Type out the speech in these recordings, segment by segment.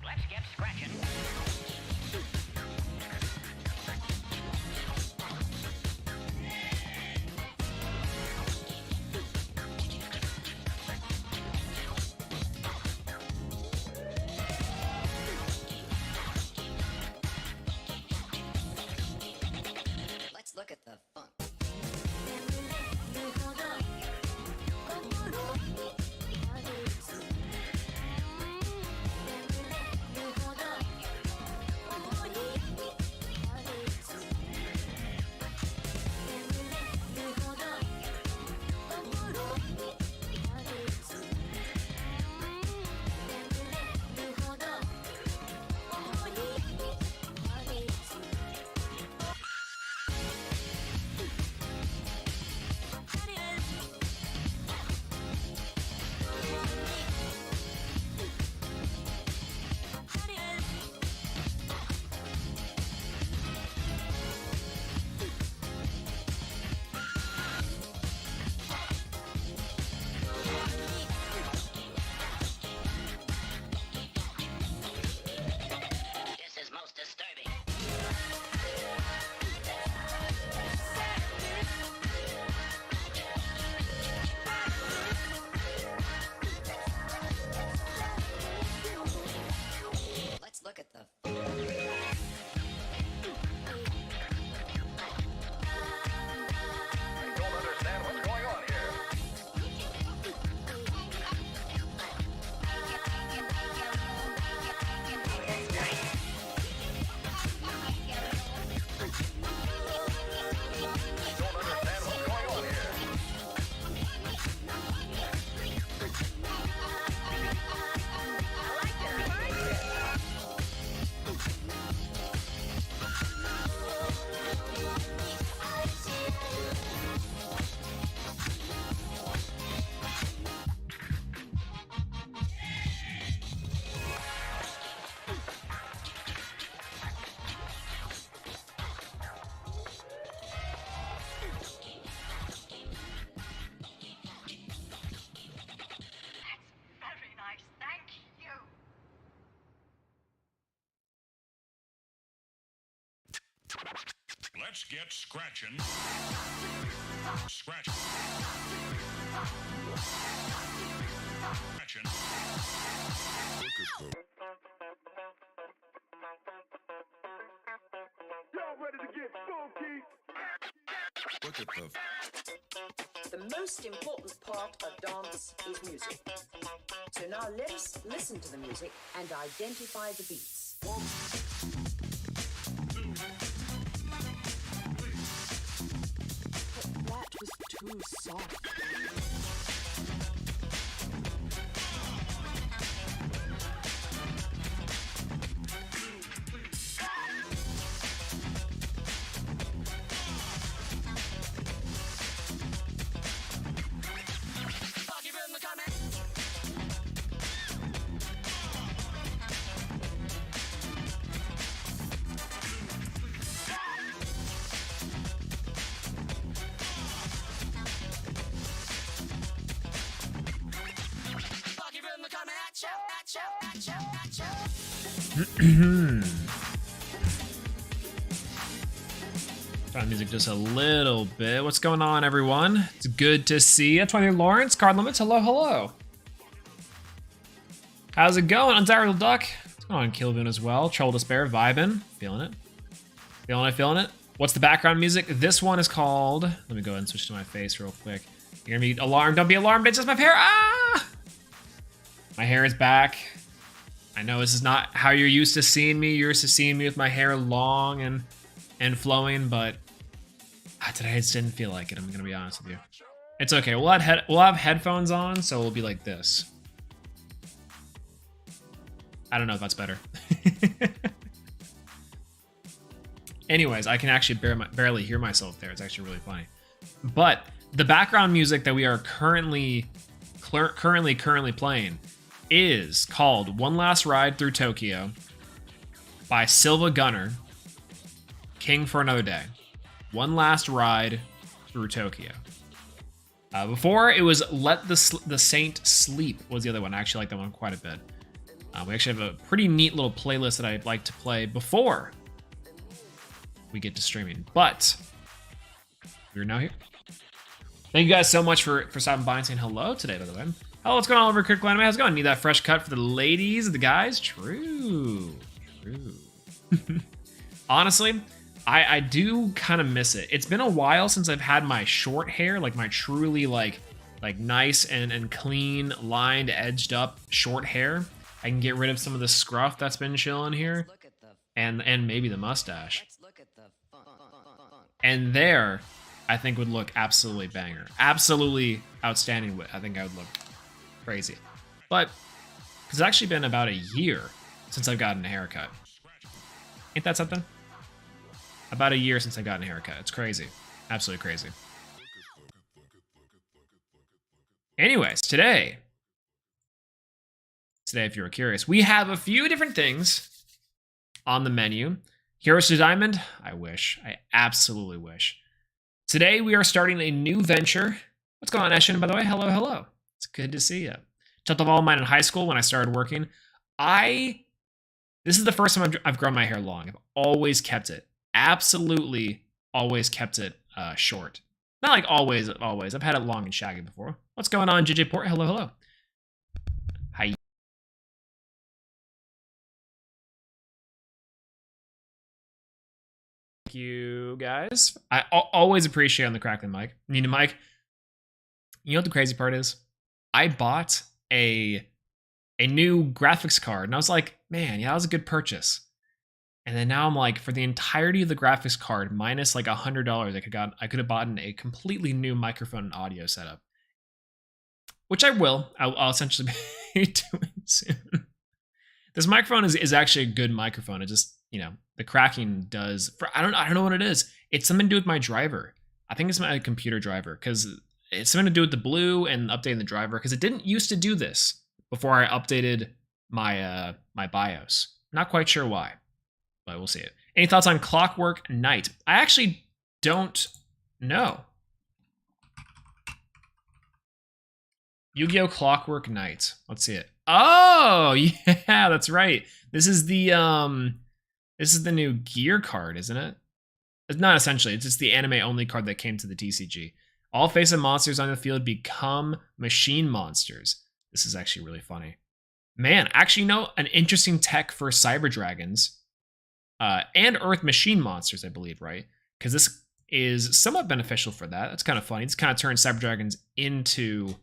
Let's get scratching. Let's look at the funk. This is most disturbing. Let's look at the I don't understand what's going on here. I don't understand what's going on here. Very nice, thank you. Let's get scratching. Scratch. Scratching. Y'all ready to get funky? Look at the The most important part of dance is music. So now let us listen to the music and identify the beats. But that was too soft. Try music just a little bit. What's going on, everyone? It's good to see you. 20 Lawrence, Card Limits, hello, hello. How's it going? Undesirable Duck. What's going on, Kilvin as well? Troll Despair, vibing. Feeling it. Feeling it, feeling it. What's the background music? This one is called... Let me go ahead and switch to my face real quick. You're gonna be alarmed. Don't be alarmed. It's just my hair. Ah! My hair is back. I know this is not how you're used to seeing me. You're used to seeing me with my hair long and flowing, but today I just didn't feel like it. I'm gonna be honest with you. It's okay. We'll have headphones on, so we'll be like this. I don't know if that's better. Anyways, I can actually barely hear myself there. It's actually really funny. But the background music that we are currently playing is called One Last Ride Through Tokyo by Silva Gunner, King for Another Day. One Last Ride Through Tokyo. Before it was Let the Saint Sleep was the other one. I actually like that one quite a bit. We actually have a pretty neat little playlist that I'd like to play before we get to streaming. But we're now here. Thank you guys so much for stopping by and saying hello today, by the way. Oh, what's going on over at Critical Anime? How's it going? Need that fresh cut for the ladies, the guys? True. Honestly, I do kind of miss it. It's been a while since I've had my short hair, like my truly like nice and clean, lined, edged up short hair. I can get rid of some of the scruff that's been chilling here, Look at the and maybe the mustache. let's look at the funk. And there, I think would look absolutely banger, absolutely outstanding. I think I would look crazy. But it's actually been about a year since I've gotten a haircut. Ain't that something? About a year since I've gotten a haircut. It's crazy, absolutely crazy. Anyways, today, if you were curious, we have a few different things on the menu. Heroes to Diamond? I wish. I absolutely wish. Today, we are starting a new venture. What's going on, Eshin, by the way? Hello, hello. It's good to see you. Took off all of mine in high school when I started working. This is the first time I've grown my hair long. I've always kept it. Absolutely always kept it short. Not like always. I've had it long and shaggy before. What's going on, JJ Port? Hello, hello. Hi. Thank you, guys. I always appreciate on the crackling mic. Need a mic. You know what the crazy part is? I bought a new graphics card, and I was like, man, yeah, that was a good purchase. And then now I'm like, for the entirety of the graphics card, minus like $100, I could have bought a completely new microphone and audio setup, which I will. I'll essentially be doing soon. This microphone is actually a good microphone. It just, you know, the cracking does. I don't know what it is. It's something to do with my driver. I think it's my computer driver, because it's something to do with the blue and updating the driver, because it didn't used to do this before I updated my my BIOS. Not quite sure why, but we'll see it. Any thoughts on Clockwork Knight? I actually don't know. Yu-Gi-Oh! Clockwork Knight. Let's see it. Oh, yeah, that's right. This is the new gear card, isn't it? It's not essentially. It's just the anime-only card that came to the TCG. All face-up monsters on the field become machine monsters. This is actually really funny. Man, actually, you know, an interesting tech for Cyber Dragons and Earth machine monsters, I believe, right? Because this is somewhat beneficial for that. That's kind of funny. It's kind of turned Cyber Dragons into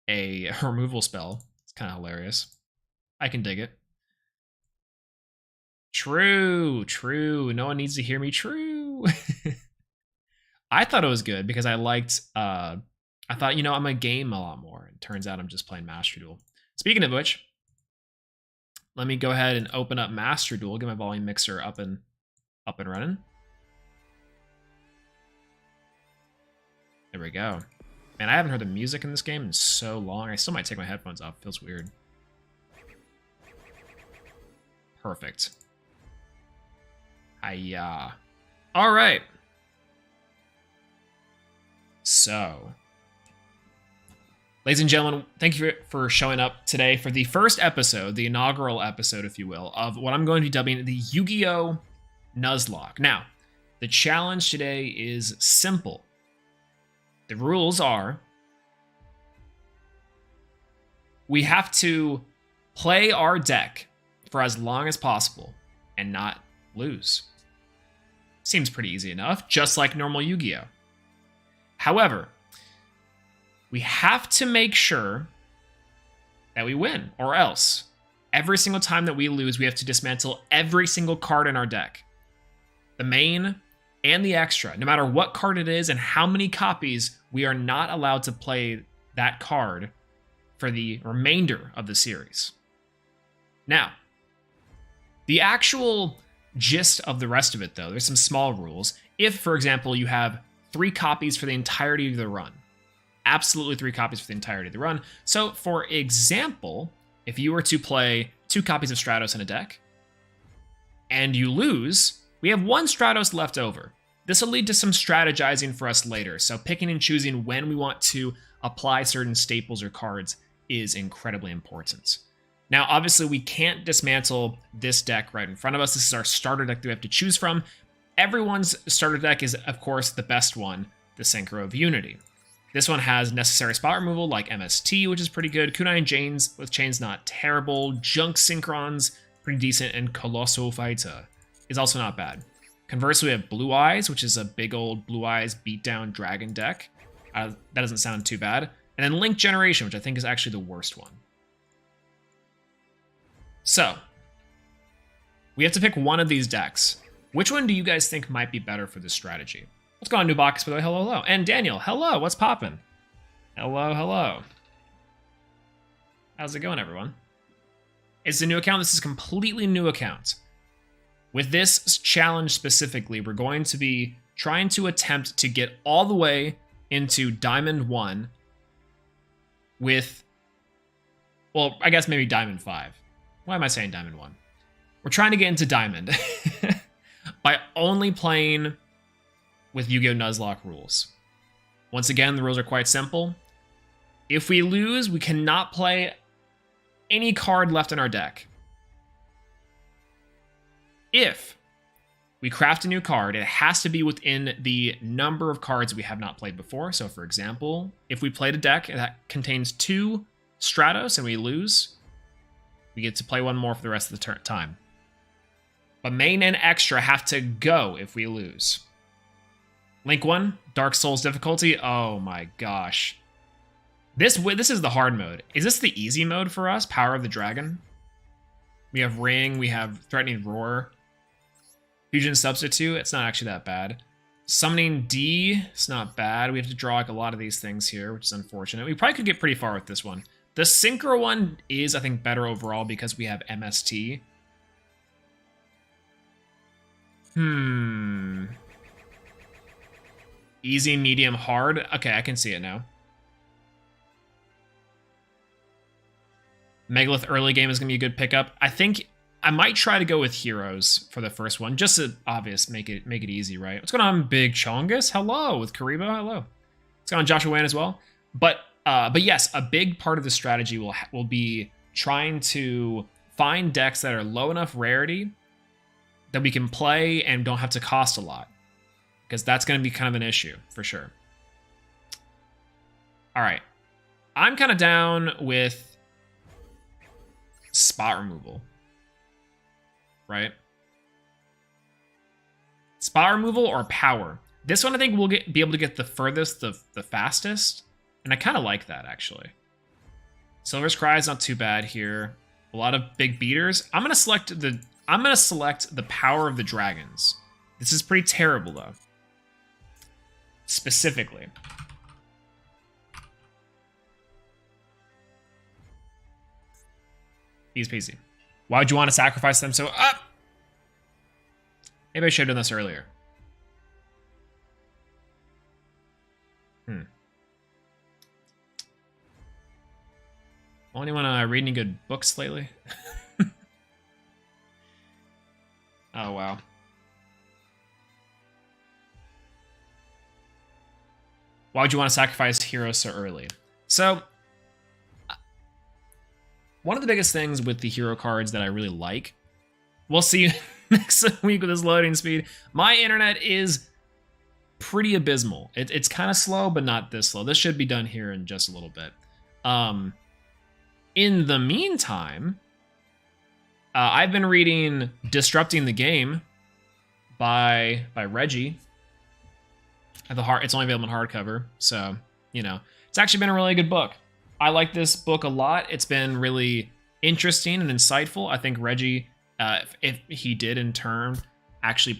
a removal spell. It's kind of hilarious. I can dig it. True. No one needs to hear me. True. I thought it was good because I liked, I thought, you know, I'm going to game a lot more. It turns out I'm just playing Master Duel. Speaking of which, let me go ahead and open up Master Duel, get my volume mixer up and running. There we go. Man, I haven't heard the music in this game in so long. I still might take my headphones off. Feels weird. Perfect. Hiya. All right. So, ladies and gentlemen, thank you for showing up today for the first episode, the inaugural episode, if you will, of what I'm going to be dubbing the Yu-Gi-Oh! Nuzlocke. Now, the challenge today is simple. The rules are we have to play our deck for as long as possible and not lose. Seems pretty easy enough, just like normal Yu-Gi-Oh! However, we have to make sure that we win, or else every single time that we lose, we have to dismantle every single card in our deck. The main and the extra, no matter what card it is and how many copies, we are not allowed to play that card for the remainder of the series. Now, the actual gist of the rest of it, though, there's some small rules. If, for example, you have 3 copies for the entirety of the run, absolutely 3 copies for the entirety of the run. So, for example, if you were to play 2 copies of Stratos in a deck, and you lose, we have 1 Stratos left over. This will lead to some strategizing for us later, so picking and choosing when we want to apply certain staples or cards is incredibly important. Now, obviously, we can't dismantle this deck right in front of us. This is our starter deck that we have to choose from. Everyone's starter deck is, of course, the best one, the Synchro of Unity. This one has necessary spot removal like MST, which is pretty good. Kunai Janes with Chains not terrible. Junk Synchrons, pretty decent. And Colossal Fighter is also not bad. Conversely, we have Blue Eyes, which is a big old Blue Eyes beatdown dragon deck. That doesn't sound too bad. And then Link Generation, which I think is actually the worst one. So, we have to pick one of these decks. Which one do you guys think might be better for this strategy? What's going on, New Box, by the way? Hello, hello. And Daniel, hello. What's poppin'? Hello, hello. How's it going, everyone? It's a new account. This is a completely new account. With this challenge specifically, we're going to be trying to attempt to get all the way into Diamond 1 with, well, I guess maybe Diamond 5. Why am I saying Diamond 1? We're trying to get into Diamond by only playing with Yu-Gi-Oh! Nuzlocke rules. Once again, the rules are quite simple. If we lose, we cannot play any card left in our deck. If we craft a new card, it has to be within the number of cards we have not played before. So, for example, if we played a deck that contains 2 Stratos and we lose, we get to play one more for the rest of the time. But main and extra have to go if we lose. Link 1, Dark Souls difficulty. Oh my gosh. This is the hard mode. Is this the easy mode for us? Power of the Dragon? We have Ring, we have Threatening Roar. Fusion Substitute, it's not actually that bad. Summoning D, it's not bad. We have to draw like a lot of these things here, which is unfortunate. We probably could get pretty far with this one. The Synchro one is, I think, better overall because we have MST. Easy, medium, hard. Okay, I can see it now. Megalith early game is going to be a good pickup. I think I might try to go with Heroes for the first one, just to obvious make it easy, right? What's going on, Big Chongus? Hello, with Karibo. Hello. What's going on, Joshua Wan as well? But yes, a big part of the strategy will be trying to find decks that are low enough rarity that we can play and don't have to cost a lot, because that's going to be kind of an issue for sure. All right, I'm kind of down with spot removal, right? Spot removal or power. This one I think we'll be able to get the furthest, the fastest, and I kind of like that actually. Silver's Cry is not too bad here. A lot of big beaters. I'm gonna select the Power of the Dragons. This is pretty terrible though. Specifically. Easy peasy. Why would you want to sacrifice them so up? Maybe I should have done this earlier. Anyone read any good books lately? Oh, wow. Why would you want to sacrifice heroes so early? So, one of the biggest things with the hero cards that I really like, we'll see next week with this loading speed. My internet is pretty abysmal. It's kind of slow, but not this slow. This should be done here in just a little bit. In the meantime, I've been reading Disrupting the Game by Reggie. It's only available in hardcover, so, you know. It's actually been a really good book. I like this book a lot. It's been really interesting and insightful. I think Reggie, if he did in turn actually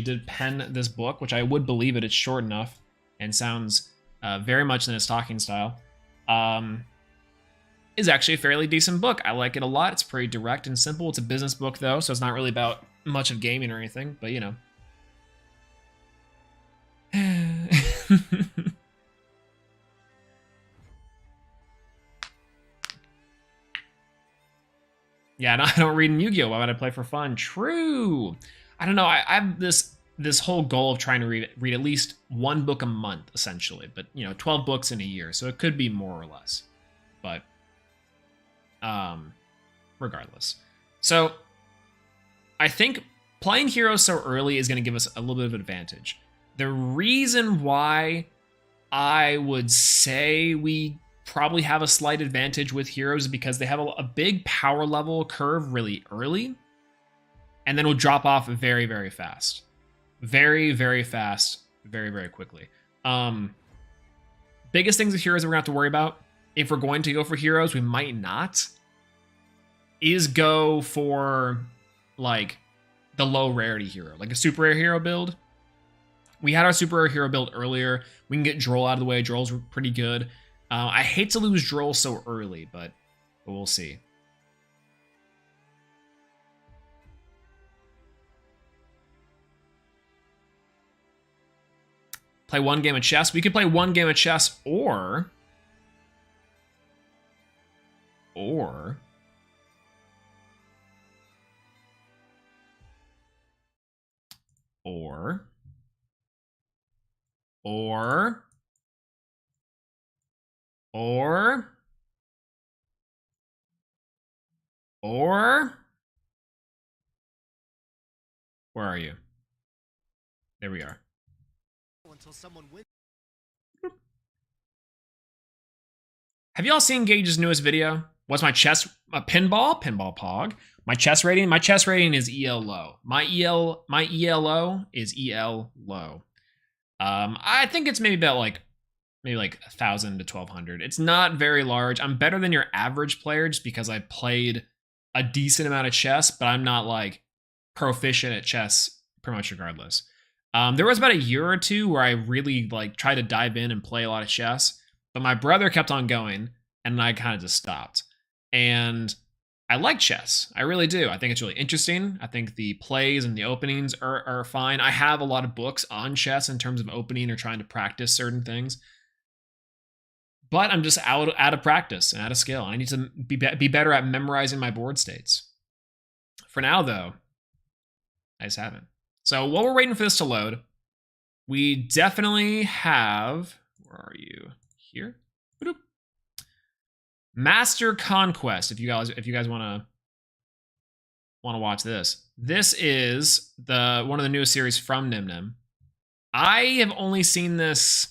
did pen this book, which I would believe it. It's short enough and sounds very much in his talking style. Is actually a fairly decent book. I like it a lot. It's pretty direct and simple. It's a business book though, so it's not really about much of gaming or anything, but you know. Yeah, no, I don't read in Yu-Gi-Oh! Why would I play for fun? True. I don't know. I have this whole goal of trying to read at least one book a month, essentially. But, you know, 12 books in a year, so it could be more or less. But, regardless. So I think playing heroes so early is going to give us a little bit of advantage. The reason why I would say we probably have a slight advantage with heroes is because they have a big power level curve really early, and then will drop off very, very fast. Very, very fast, very, very quickly. Biggest things with heroes that we're going to have to worry about, if we're going to go for heroes, we might not, is go for, like, the low rarity hero, like a super rare hero build. We had our super rare hero build earlier. We can get Droll out of the way. Droll's pretty good. I hate to lose Droll so early, but we'll see. Play one game of chess. We could play one game of chess or or where are you? There we are. Until someone wins. Have y'all seen Gage's newest video? What's my chess pinball pog? My chess rating? My chess rating is EL low. My ELO is EL low. I think it's maybe about like 1,000 to 1,200. It's not very large. I'm better than your average player just because I played a decent amount of chess, but I'm not like proficient at chess pretty much regardless. There was about a year or two where I really like tried to dive in and play a lot of chess, but my brother kept on going and I kind of just stopped. And I like chess. I really do. I think it's really interesting. I think the plays and the openings are fine. I have a lot of books on chess in terms of opening or trying to practice certain things. But I'm just out of practice and out of skill. I need to be better at memorizing my board states. For now, though, I just haven't. So while we're waiting for this to load, we definitely have, where are you? Here? Boop. Master Conquest. If you guys want to watch this. This is one of the newest series from Nim Nim. I have only seen this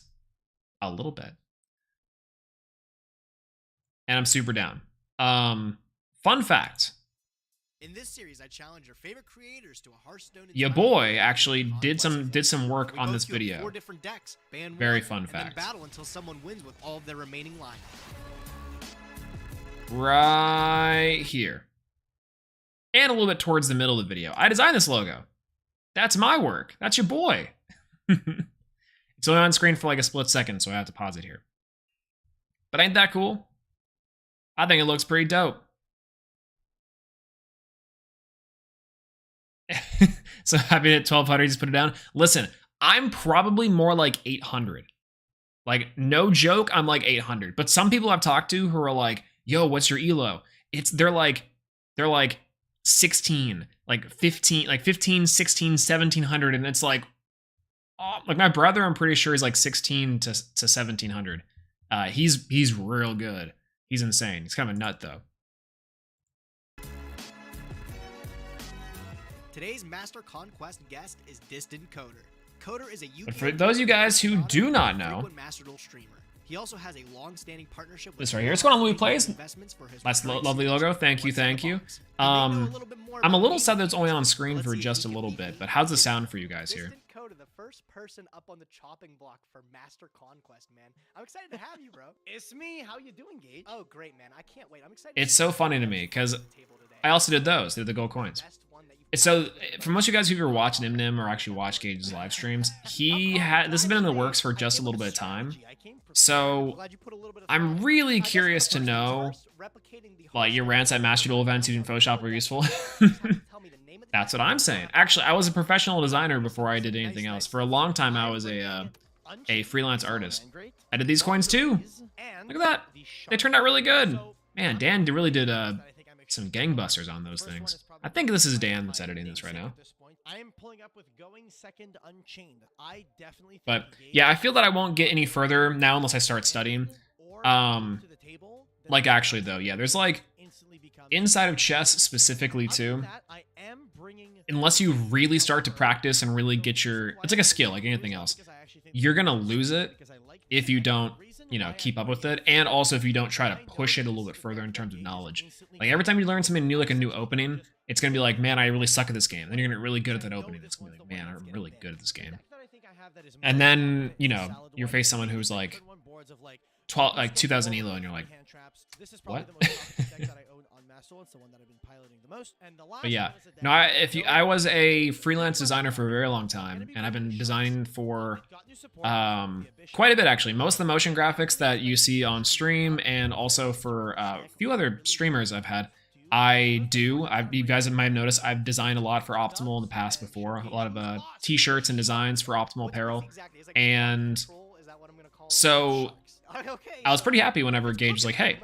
a little bit. And I'm super down. Fun fact. In this series, I challenge your favorite creators to a Hearthstone. Your boy actually did some work on this video. 4 different decks, ban Very one, fun and then fact. battle until someone wins with all of their remaining line. Right here. And a little bit towards the middle of the video. I designed this logo. That's my work. That's your boy. It's only on screen for like a split second, so I have to pause it here. But ain't that cool? I think it looks pretty dope. So having it 1,200, just put it down. Listen, I'm probably more like 800. Like, no joke, I'm like 800. But some people I've talked to who are like, yo, what's your elo? They're like 16, like 15, 16, 1,700. And it's like, oh, like my brother, I'm pretty sure is like 16 to 1,700. He's real good. He's insane. He's kind of a nut though. Today's Master Conquest guest is Distant Coder. Coder is a UK But for those of you guys who do not know, Master Duel streamer. He also has a long-standing partnership with this right here. What's going on, Louis Plays? Investments for his That's recurring lovely logo. Thank you, What's in the thank you. box? You may know a little bit more I'm a about little me, sad that it's only on screen let's for see if just a he can little beat bit, me. but how's the sound for you guys here? Distant Coder, the first person up on the chopping block for Master Conquest, man. I'm excited to have you, bro. It's me. How you doing, Gage? Oh, great, man. I can't wait. I'm excited. It's so funny to me because I also did those. Did the gold coins. It's so for most of you guys who ever watch Nim Nim or actually watch Gage's live streams, this has been in the works for just a little bit of time. So I'm really curious to know, like, your rants at Master Duel events using Photoshop are useful. That's what I'm saying. Actually, I was a professional designer before I did anything else. For a long time, I was a freelance artist. I did these coins too. Look at that. They turned out really good. Man, Dan really did some gangbusters on those things. I think this is Dan that's editing this right now. I am pulling up with Going Second Unchained. I definitely think But Gage yeah, I feel that I won't get any further now unless I start studying. or Um, to the table, then Like I actually though, yeah, there's like instantly become inside of chess specifically Other than too. that, I am bringing Unless you really start to practice and really get your, it's like a skill, like anything else. You're gonna lose it if you don't, you know, keep up with it, and also if you don't try to push it a little bit further in terms of knowledge. Like every time you learn something new, like a new opening, it's gonna be like, man, I really suck at this game. Then you're gonna get really good at that opening. It's gonna be like, man, I'm really good at this game. And then, you know, you face someone who's like 12, like 2000 elo, and you're like, what? But yeah, no, I was a freelance designer for a very long time, and I've been designing for quite a bit actually. Most of the motion graphics that you see on stream, and also for a few other streamers I've had, you guys might have noticed I've designed a lot for Optimal in the past before, a lot of t-shirts and designs for Optimal apparel, and so I was pretty happy whenever Gage was like, hey,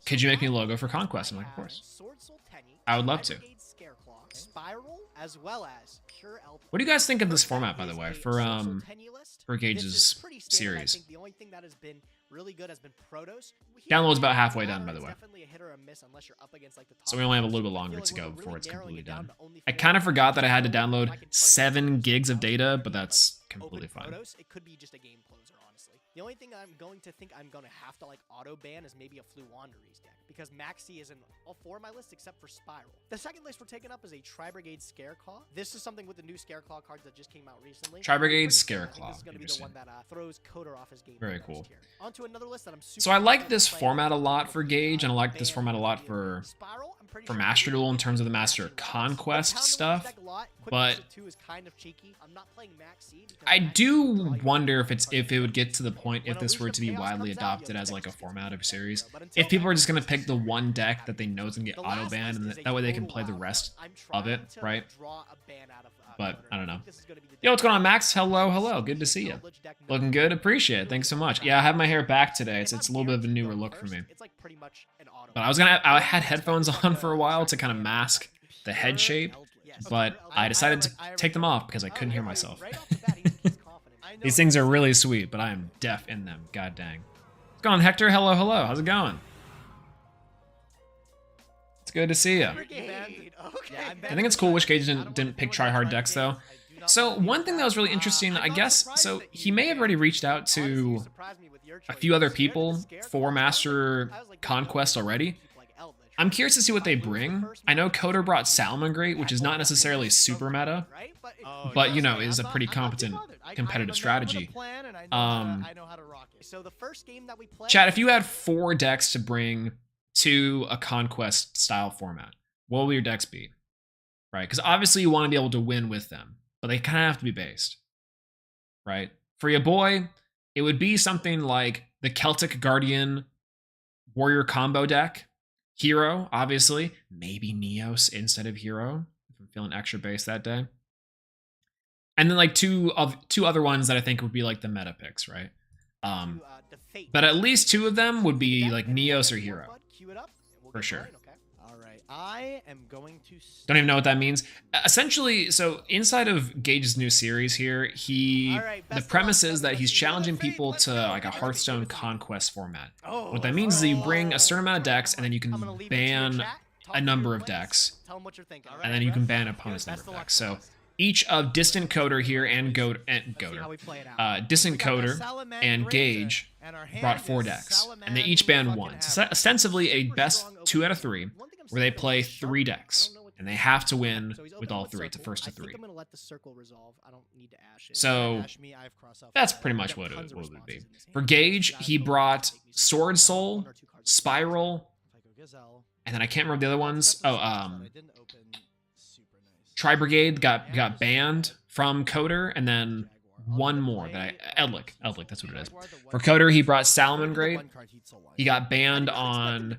could you make me a logo for Conquest? I'm like, of course. I would love to. What do you guys think of this format, by the way, for Gage's series? The only thing that has been really good has been Protos. Download's about halfway done, by the way. Definitely a hit or a miss unless you're up against, like, the top So we only have a little bit longer to go before it's completely done. I kind of forgot that I had to download 7 gigs of data, but that's completely fine. It could be just a game closer, honestly. The only thing I'm going to think I'm going to have to, like, auto ban is maybe a Flu Wanderers deck, because Maxi is in all 4 of my lists except for Spiral. The second list we're taking up is a Tri-Brigade Scareclaw. This is something with the new Scareclaw cards that just came out recently. Tri-Brigade This is Scareclaw. going to be the one that throws Coder off his game. Very cool. Onto another list that I'm super So I like excited this to play. format a lot for Gage, and I like this format a lot for Spiral, I'm pretty for sure Master Gage Duel in is terms of the gonna Master have to Conquest Pound the stuff, deck a lot. Quick but Pursuit 2 is kind of cheeky. I'm not playing Maxi because I Maxi do is all you wonder need. if it would get to the point if this were to be widely adopted as like a format of a series. If people are just gonna pick the one deck that they know is gonna get auto banned, and that way they can play the rest of it, right? But I don't know. Yo, what's going on, Max? Hello, hello. Good to see you. Looking good. Appreciate it. Thanks so much. Yeah, I have my hair back today. It's a little bit of a newer look for me. But I had headphones on for a while to kind of mask the head shape, but I decided to take them off because I couldn't hear myself. These things are really sweet, but I am deaf in them. God dang. What's going on, Hector? Hello, hello. How's it going? It's good to see you. I think it's cool Wish Gage didn't pick try-hard decks, though. So one thing that was really interesting, I guess, so he may have already reached out to a few other people for Master Conquest already. I'm curious to see what they bring. I know Coder brought Salamangreat, which is not necessarily super meta, but, you know, is a pretty competent competitive strategy. Chad, if you had 4 decks to bring to a Conquest style format, what will your decks be? Right? Because obviously you want to be able to win with them, but they kind of have to be based. Right? For your boy, it would be something like the Celtic Guardian Warrior combo deck. Hero, obviously. Maybe Neos instead of Hero, if I'm feeling extra base that day. And then like two other ones that I think would be like the meta picks, right? But at least 2 of them would be like Neos or Hero. For sure. I am going to... Don't even know what that means. Essentially, so inside of Gage's new series here, the premise is that he's challenging people to like a Hearthstone Conquest format. What that means is that you bring a certain amount of decks, and then you can ban a number of decks, and then you can ban opponent's number of decks. So each of Distant Coder here and Distant Coder and Gage brought 4 decks, and they each banned 1. So ostensibly a best 2 out of 3, where they play 3 decks, and they have to win with all 3. It's a first to 3. So that's pretty much what it would be. For Gage, he brought Sword Soul, Spiral, and then I can't remember the other ones. Tri-Brigade got banned from Coder, and then one more that Eldlik, that's what it is. For Coder, he brought Salamangreat. He got banned on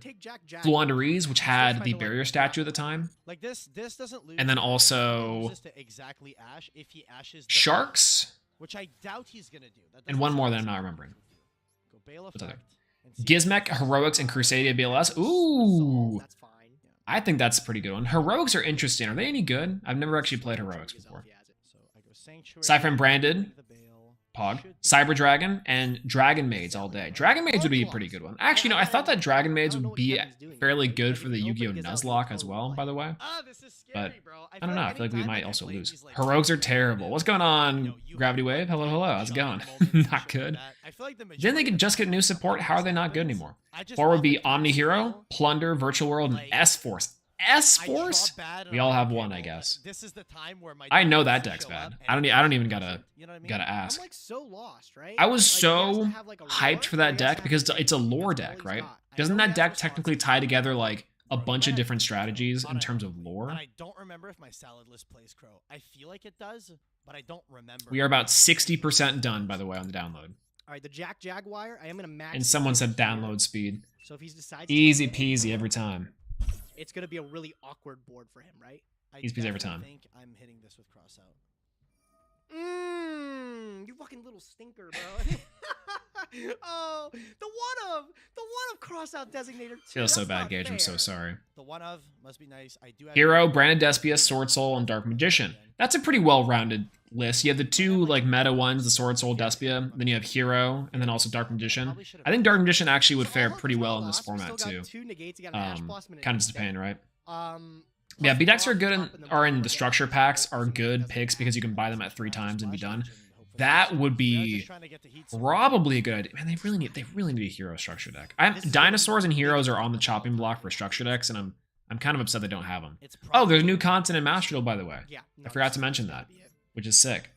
Flu Wanderers, which had the barrier statue at the time. And then also Sharks, which I doubt he's gonna do. And one more that I'm not remembering. What's other? Gizmek, Heroics, and Crusadia BLS. Ooh, I think that's a pretty good one. Heroics are interesting. Are they any good? I've never actually played Heroics before. So I go Sanctuary. Cypher branded. the Veil. Pog, Cyber Dragon, and Dragon Maids all day. Dragon Maids would be a pretty good one. Actually, no, I thought that Dragon Maids would be fairly good for the Yu-Gi-Oh! Nuzlocke as well, by the way. This is But scary, bro. I don't know, I feel like we might also lose. Heroics are terrible. What's going on, Gravity Wave? Hello, hello, how's it going? Not good. Didn't they just get new support? How are they not good anymore? 4 would be Omni Hero, Plunder, Virtual World, and S-Force. S-Force? We all have one, I guess. This is the time where my I know that deck's bad. I don't even gotta ask. I'm like so lost, right? I was Like, you guys so have, like, a hyped lore, for or that you guys deck have, because like, it's a lore what deck, you right? got? I Doesn't know that deck that's technically tie together like a bunch of different strategies in terms of lore? And I don't remember if my salad list plays Crow. I feel like it does, but I don't remember. We are about 60% done, by the way, on the download. All right, the Jack Jaguar. I am gonna max. And the someone damage said here. download speed. So if he decides to Easy go in, peasy every time. it's gonna be a really awkward board for him, right? Easy peasy every time. I think I'm hitting this with cross out. You fucking little stinker, bro. Oh, the one of crossout designator. Too. Feels so That's bad, not Gage. I'm so fair. sorry. The one of must be nice. I do have Hero, Branded Despia, Sword Soul, and Dark Magician. That's a pretty well-rounded list. You have the two like meta ones, the Sword Soul, Despia. Then you have Hero, and then also Dark Magician. I think Dark Magician actually would fare pretty well in this format too. Kind of just a pain, right? Yeah, B decks are good are in the structure packs are good picks because you can buy them at 3 times and be done. That would be probably a good idea. Man, they really need a hero structure deck. Dinosaurs and heroes are on the chopping block for structure decks, and I'm kind of upset they don't have them. Oh, there's new content in Master Duel, by the way. Yeah, I forgot to mention that, which is sick.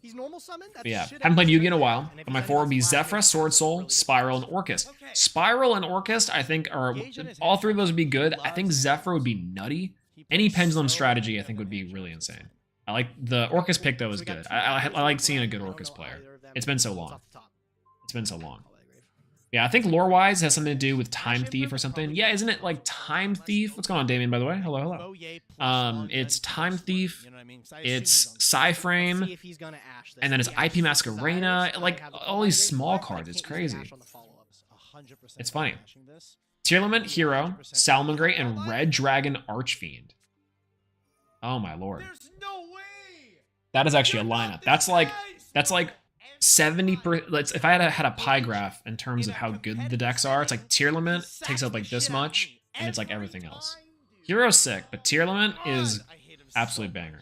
He's normal summoned. But yeah, haven't played Yu-Gi in a while. On my 4 would be Zephyr, Sword Soul, Spiral, and Orcust. Spiral and Orcust, I think, are all 3 of those would be good. I think Zephyr would be nutty. Any pendulum strategy, I think, would be really insane. I like the Orcust pick though is good. I like seeing a good Orcust player. It's been so long. It's been so long. Yeah, I think lore-wise has something to do with Time Thief or something. Yeah, isn't it like Time Thief? What's going on, Damien, by the way? Hello, hello. It's Time Thief, it's Psyframe, and then it's IP Masquerena, like all these small cards. It's crazy. It's funny. Tier Limit, Hero, Salamangreat, and Red Dragon Archfiend. Oh my lord. There's no way. That is actually a lineup. That's like 70%. If I had a pie graph in terms of how good the decks are, it's like Tier Limit takes up like this much, and it's like everything else. Hero's sick, but Tier Limit is absolute banger.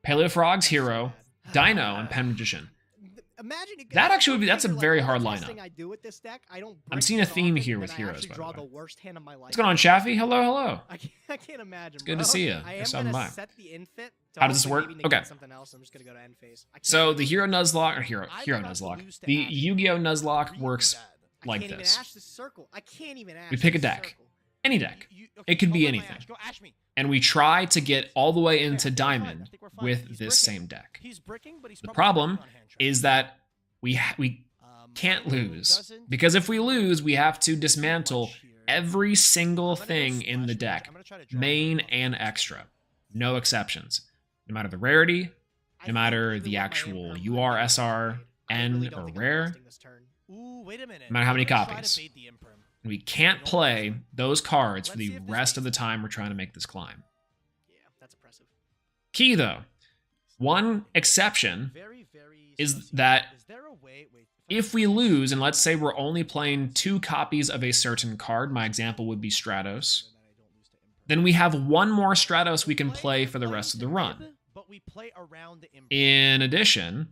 Paleo Frogs, Hero, Dino, and Pen Magician. Imagine That actually would be. That's a very hard lineup. I do with this deck, I don't I'm seeing a theme here with heroes, by the way. the worst hand of my life. What's going on, Shaffy? Hello, hello. I can't imagine. It's good bro. to see you. I am Thanks for stopping gonna by. set the infit. How does this work? Okay. Something else. I'm just gonna go to end phase. So the Hero Nuzlocke or Hero Nuzlocke. The Yu-Gi-Oh Nuzlocke works like can't this. Even ash the circle. I can't even ash We pick a the deck. circle. Any deck. It could be anything. And we try to get all the way into Diamond with this same deck. The problem is that we can't lose. Because if we lose, we have to dismantle every single thing in the deck. Main and extra. No exceptions. No matter the rarity, no matter the actual UR, SR, N, or rare, no matter how many copies. We can't play those cards for the rest of the time we're trying to make this climb. Yeah, that's impressive. Key though, one exception is that if we lose, and let's say we're only playing 2 copies of a certain card, my example would be Stratos, then we have 1 more Stratos we can play for the rest of the run. In addition,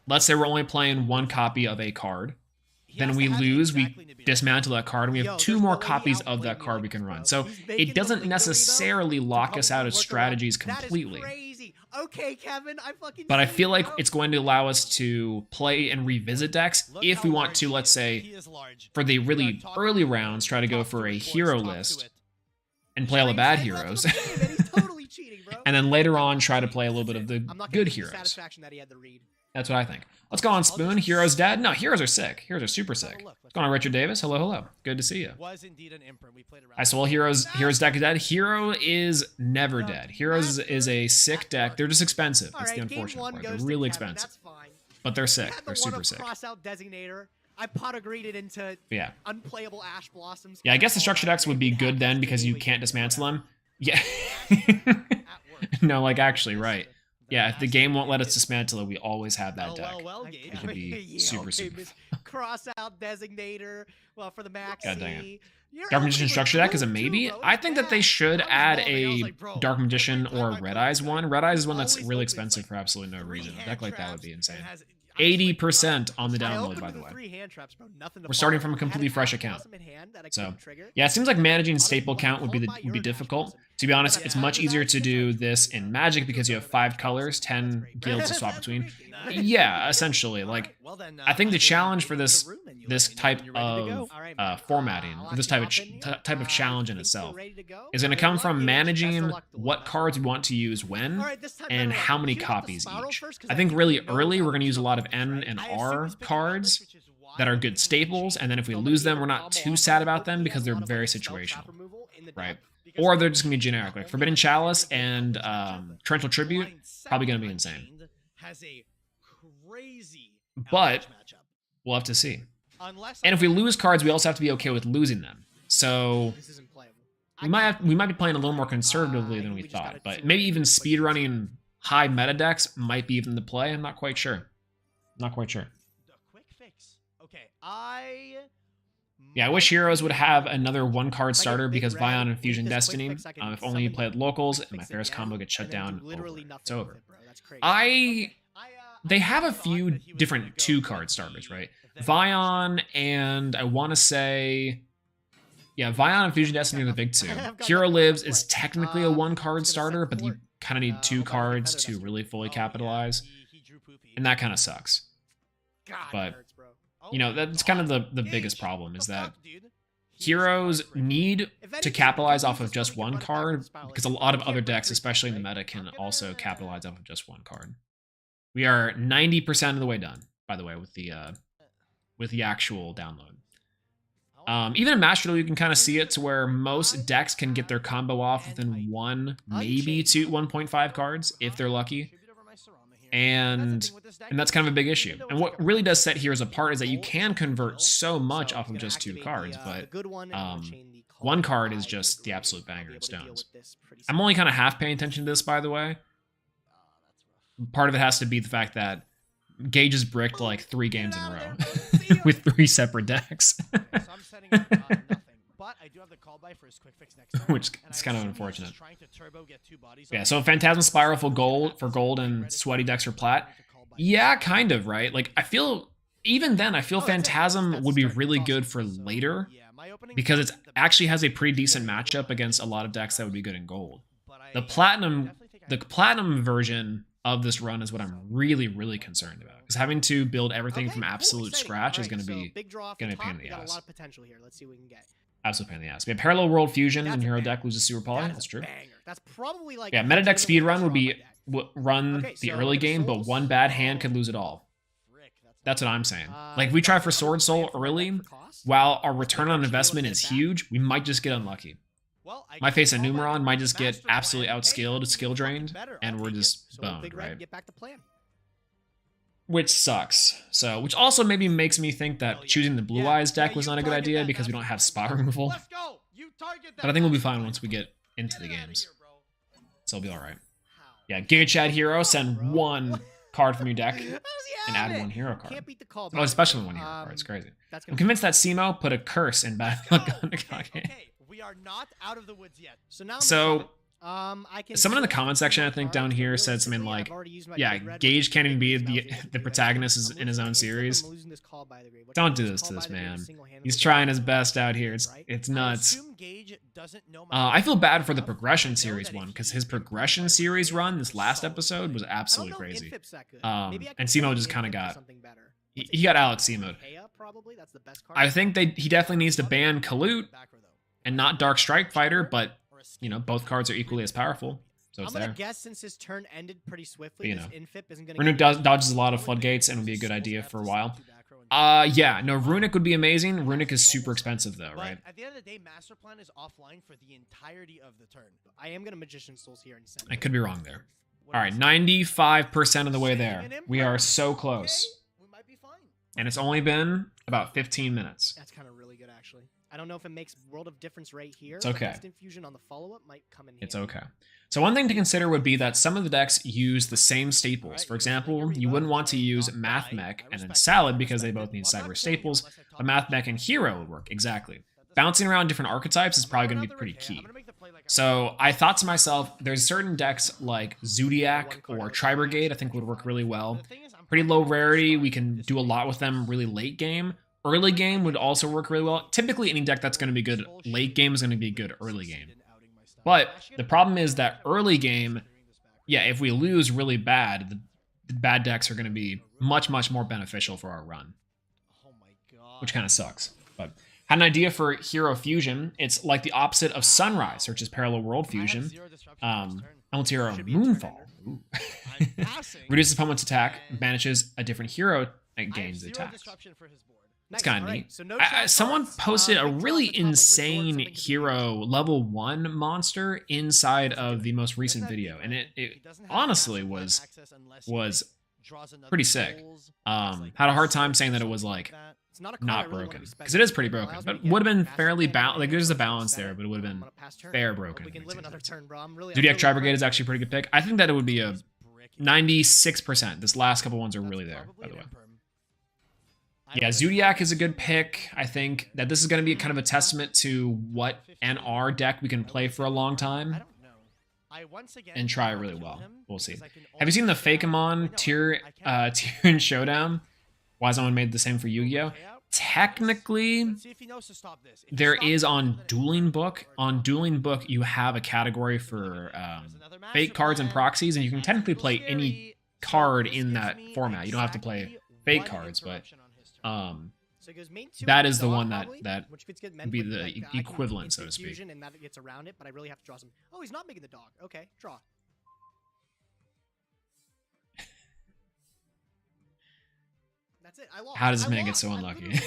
let's say we're only playing 1 copy of a card, then we lose, we dismantle that card, and we have 2 more copies of that card we can run. So it doesn't necessarily lock us out of strategies completely. Okay, Kevin, But I feel like it's going to allow us to play and revisit decks if we want to, let's say, for the really early rounds, try to go for a hero list and play all the bad heroes. And then later on, try to play a little bit of the good heroes. That's what I think. Let's go on, Spoon. Heroes dead? No, heroes are sick. Heroes are super sick. What's going on, Richard Davis? Hello, hello. Good to see you. I saw Heroes deck is dead. Hero is never dead. Heroes is a sick deck. They're just expensive. That's the unfortunate part. They're really expensive. But they're sick. They're super sick. Crossout designator. I pot agreed into Yeah. unplayable Ash Blossoms. Yeah, I guess Destruction decks would be good then because you can't dismantle them. Yeah. No, like actually, right. Yeah, if the game won't let us dismantle it, we always have that deck. It could be super. Cross out Designator. Well, for the Maxi. God dang it. Dark Magician Structure deck is a maybe. I think that they should add a Dark Magician or Red Eyes one. Red Eyes is one that's really expensive for absolutely no reason. A deck like that would be insane. 80% on the download, by the way. We're starting from a completely fresh account. So, yeah, it seems like managing staple count would be difficult. To be honest, it's much easier to do this in Magic because you have 5 colors, 10 guilds to swap between. Yeah, essentially. Like, I think the challenge for this type of formatting, or this type of challenge in itself, is going to come from managing what cards we want to use when and how many copies each. I think really early we're going to use a lot of N and R cards that are good staples, and then if we lose them, we're not too sad about them because they're very situational, right? Or they're just going to be generic. Like Forbidden Chalice and Torrential Tribute, probably going to be insane. But we'll have to see. And if we lose cards, we also have to be okay with losing them. So we might be playing a little more conservatively than we thought. But maybe even speedrunning high meta decks might be even the play. I'm not quite sure. Not quite sure. Yeah, I wish Heroes would have another 1-card starter because Vion and Fusion Destiny, if only you play at locals, and my Ferris combo gets shut down, it's over. They have a few different 2-card starters, right? Vion and I want to say, yeah, Vion and Fusion Destiny are the big 2. Hero Lives is technically a 1-card starter, but you kind of need 2 cards to really fully capitalize, and that kind of sucks. But you know, that's kind of the biggest problem is that heroes need to capitalize off of just 1 card because a lot of other decks, especially in the meta, can also capitalize off of just 1 card. We are 90% of the way done, by the way, with the actual download. Even in Master Duel, you can kind of see it to where most decks can get their combo off within 1, maybe 2, 1.5 cards if they're lucky. And that's kind of a big issue. And what really does set Heroes apart is that you can convert so much off of just 2 cards, but 1 card is just the absolute banger in Stones. I'm only kind of half paying attention to this, by the way. Part of it has to be the fact that Gage has bricked like 3 games in a row with 3 separate decks. But I do have the call by for his quick fix next turn, which is kind of unfortunate. Yeah, so Phantasm Spiral for gold and Sweaty decks for plat. Yeah, kind of, right? Like I feel even then I feel Phantasm would be really good for later because it actually has a pretty decent matchup against a lot of decks that would be good in gold. The platinum version of this run is what I'm really concerned about. Because having to build everything from absolute scratch is going to be a pain in the ass. Absolute pain in the ass. We have Parallel World Fusion and Hero deck loses Super Poly. That's true. That's probably like meta deck speed run would be run the early game, but 1 bad hand could lose it all. That's what I'm saying. Like if we try for Sword Soul early, while our return on investment is huge, we might just get unlucky. My face at Numeron might just get absolutely outskilled, skill drained, and we're just boned, right? Which sucks. So, which also maybe makes me think that choosing the Blue Eyes deck was not a good idea because we don't have spot removal. But I think we'll be fine once we get into the games. So it'll be alright. Yeah, Giga Chad Hero, send 1 card from your deck and add 1 hero card. Oh, especially 1 hero card. It's crazy. I'm convinced that Simo put a curse in Bad Luck on Nikage. We are not out of the woods yet. So someone in the comment section, I think down here, said something like, "Yeah, Gage can't even be the protagonist in his own series." Don't do this to this man. He's trying his best out here. It's nuts. I feel bad for the Progression Series one because his Progression Series run this last episode was absolutely crazy. And Simo just kind of got he got Alex Simo'd. I think he definitely needs to ban Kalut and not Dark Strike Fighter, but you know, both cards are equally as powerful, so it's there. I'm gonna guess since his turn ended pretty swiftly, but, you know, Infip isn't gonna Runic dodges a lot of floodgates and would be a good idea for a while. Yeah, no, Runic would be amazing. Runic is super expensive though, right? At the end of the day, Master Plan is offline for the entirety of the turn. I am gonna Magician Souls here and send. I could be wrong there. All right, 95% of the way there. We are so close. We might be fine. and it's only been about 15 minutes. That's kind of really good, actually. I don't know if it makes world of difference right here. It's okay. But instant fusion on the follow-up might come in. It's okay. So one thing to consider would be that some of the decks use the same staples. For example, you wouldn't want to use Math Mech and then Salad because they both need cyber staples, but Math Mech and Hero would work, exactly. Bouncing around different archetypes is probably going to be pretty key. So I thought to myself, there's certain decks like Zodiac or Tri-Brigade I think would work really well. Pretty low rarity, we can do a lot with them really late game. Early game would also work really well. Typically, any deck that's going to be good late game is going to be good early game. But the problem is that early game, yeah, if we lose really bad, the bad decks are going to be much, much more beneficial for our run. Which kind of sucks. But had an idea for Hero Fusion. It's like the opposite of Sunrise, which is Parallel World Fusion. Almost Hero Moonfall. Ooh. Reduces opponent's attack, banishes a different hero and gains attack. It's kind of neat. Someone posted a really insane hero level 1 monster inside of the most recent video, and it honestly was pretty sick. Had a hard time saying that it was like not broken, because it is pretty broken, but would have been fairly balanced. Like there's a balance there, but it would have been fair broken. Zodiac Tri-Brigade is actually a pretty good pick. I think that it would be a 96%. This last couple ones are really there, by the way. Yeah, Zodiac is a good pick. I think that this is going to be kind of a testament to what NR deck we can play for a long time and try it really well. We'll see. Have you seen the Fakemon Tyrion Showdown? Why someone made the same for Yu-Gi-Oh? Technically, there is on Dueling Book. On Dueling Book, you have a category for fake cards and proxies, and you can technically play any card in that format. You don't have to play fake cards, but that is the one that would be the equivalent, so to speak. And that gets around it, but I really have to draw some. Oh, he's not making the dog. Okay, draw. That's it. I lost. How does this man get so unlucky?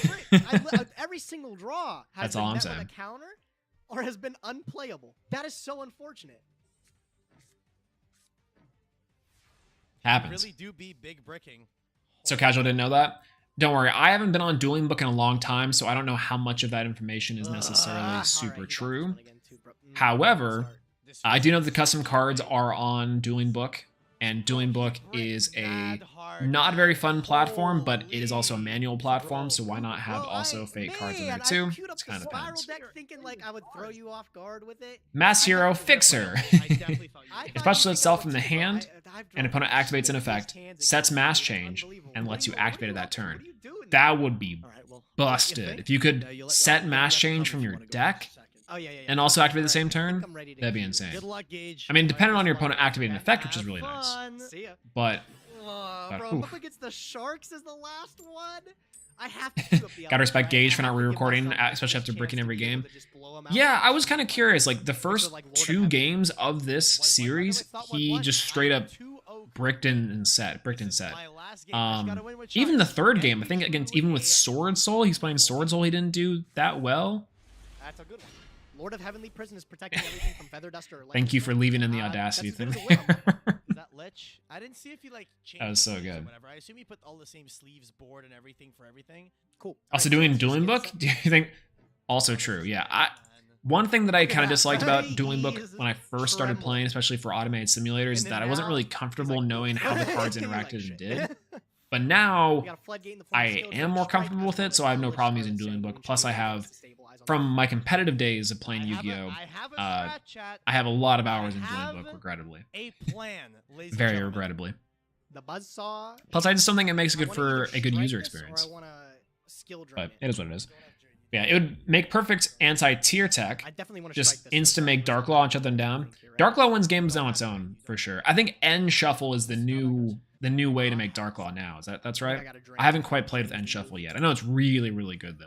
Every single draw has That's all been I'm met saying. with a counter or has been unplayable. That is so unfortunate. Happens. Really do be big bricking. So Casual didn't know that? Don't worry, I haven't been on Dueling Book in a long time, so I don't know how much of that information is necessarily super true. However, I do know the custom cards are on Dueling Book, and Dueling Book is a not very fun platform, but it is also a manual platform, so why not have also fake cards in there too? It's kind of depends. Thinking like I would throw you off guard with it. Mass Hero Fixer. It specials itself from the hand, and opponent activates an effect, sets mass change, and lets you activate it that turn. That would be busted. If you could set mass change from your deck and also activate the same turn, that'd be insane. I mean, depending on your opponent activating an effect, which is really nice. But bro, up against the Sharks is the last one. I have to gotta respect Gage for not re-recording, especially after bricking every game. Yeah, I was kind of curious. Like the first 2 games of this series, he just straight up bricked and set. Even the third game, I think against even with Sword Soul, he's playing Sword Soul. He didn't do that well. That's a good one. Lord of Heavenly Prison is protecting everything from Feather Duster. Thank you for leaving in the Audacity thing. Is that Lich? I didn't see if he like changed. That was so good. I assume he put all the same sleeves, board, and everything for everything. Cool. Also doing Dueling Book, do you think? Also true. Yeah. One thing that I kind of disliked about Dueling Book when I first started playing, especially for automated simulators, is that I wasn't really comfortable knowing how the cards interacted and did. But now I am more comfortable with it, so I have no problem using Dueling Book. Plus, I have, from my competitive days of playing Yu-Gi-Oh, I have a lot of hours in Dueling Book, regrettably. Very regrettably. The Buzzsaw. Plus, I just don't think it makes it good for a good user experience. But it is what it is. Yeah, it would make perfect anti-tier tech. Just insta-make Dark Law and shut them down. Dark Law wins games on its own, for sure. I think N Shuffle is the new way to make Dark Law now. That's right? I haven't quite played with N Shuffle yet. I know it's really, really good, though.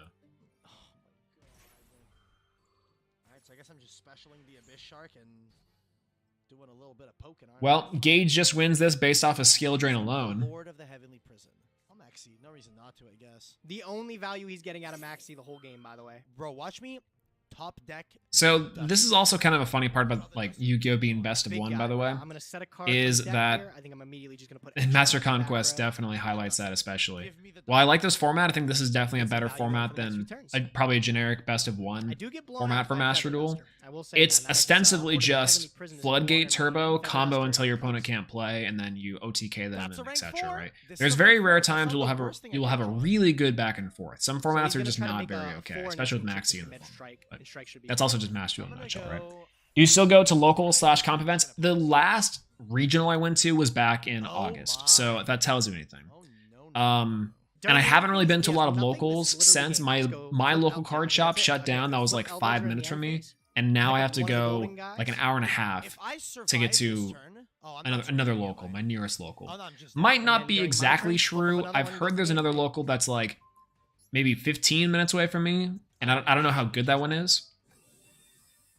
Alright, so I guess I'm just specialing the Abyss Shark and doing a little bit of poking. Well, Gage just wins this based off of skill drain alone. Lord of the Heavenly Prison. No reason not to, I guess. The only value he's getting out of Maxi the whole game, by the way. Bro, watch me top deck. So this is also kind of a funny part about like Yu-Gi-Oh being best of Big one, guy, by the bro. way. I'm gonna set a card Is from the deck that here. I think I'm immediately just gonna put And Master extra on the back Conquest row. definitely highlights that especially. While I like this format, I think this is definitely a better format than probably a generic best of I one do get blown format out for by Master Feather Duel. Duster. I will say, It's man, that is, ostensibly Order of Heavenly just Prison is floodgate one turbo, Feather combo Duster until your is opponent can't play, and then you OTK them That's a and rank etc. 4? Right? This There's is a very rank rare 4. times It's you'll not have the a worst thing you'll have a ever. really good back and forth. Some So he's formats are gonna just try to not make a very okay, 4 and especially with then Maxi in the mid form. strike, But and strike should be that's fine. also just Master Duel I'm in a gonna nutshell, right? go. Do you still go to local/comp events? The last regional I went to was back in August, so if that tells you anything. Oh, no. And I haven't really been to a lot of Nothing. locals This is literally since game. my Just go my flip local out card there, shop that's it. shut Okay, down. That was flip like elbows 5 are in minutes the from end me, phase. and now I have to One of the go golden guys. like an hour and a half If I to get survive to this turn, oh, I'm not another surviving local, anyway. my nearest local. Oh, no, I'm just Might And not then be during my exactly turn, flip true. another I've one, heard go there's to another game. local that's like maybe 15 minutes away from me, and I don't know how good that one is.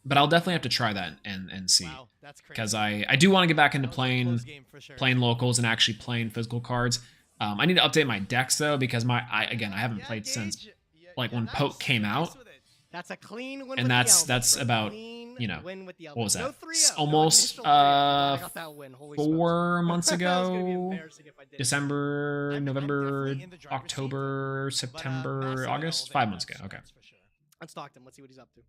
But I'll definitely have to try that and see, Wow, that's crazy. because I do want to get back into That was a playing close game for sure. locals and actually playing physical cards. I need to update my decks though, because I haven't Yeah, played since Gage, yeah, like yeah, when nice. Poke came Nice out. with it. That's a clean win. And with that's- the elbows, that's bro. about, Clean you know, win with the what was elbows. that? No 3-0. Almost, No initial 3-0. I got that win. Holy smokes. 4 months That was gonna be ago. embarrassing if I didn't. December, I'm November, definitely in the driver's seat, October, but, September, massive August, elevate 5 months ago. that's- Okay, that's for sure. Unstalked him. Let's see what he's up to.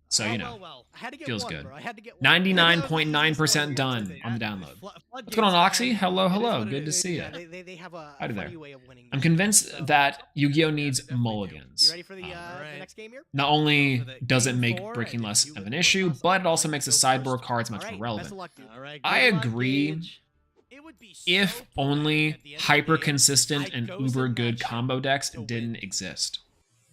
so you know, Well. I had to get Feels one, good. bro. I had to get one. 99.9% done on the download. What's going on, Oxy? Hello, hello. Good to see Yeah, you. they have a Howdy funny there. way of winning. I'm games, convinced so- that Yu-Gi-Oh needs You mulligans. ready for the Alright. next game here? Not only For the does it game make 4, breaking and less you of will an work issue, us but it on also how makes to the go sideboard first. cards much Alright, more best relevant. of luck, dude. All right, I good luck, agree. Gage. It would be so If poetic only at the end of the hyper game, consistent I and goes uber in good that shit combo decks to win. didn't exist.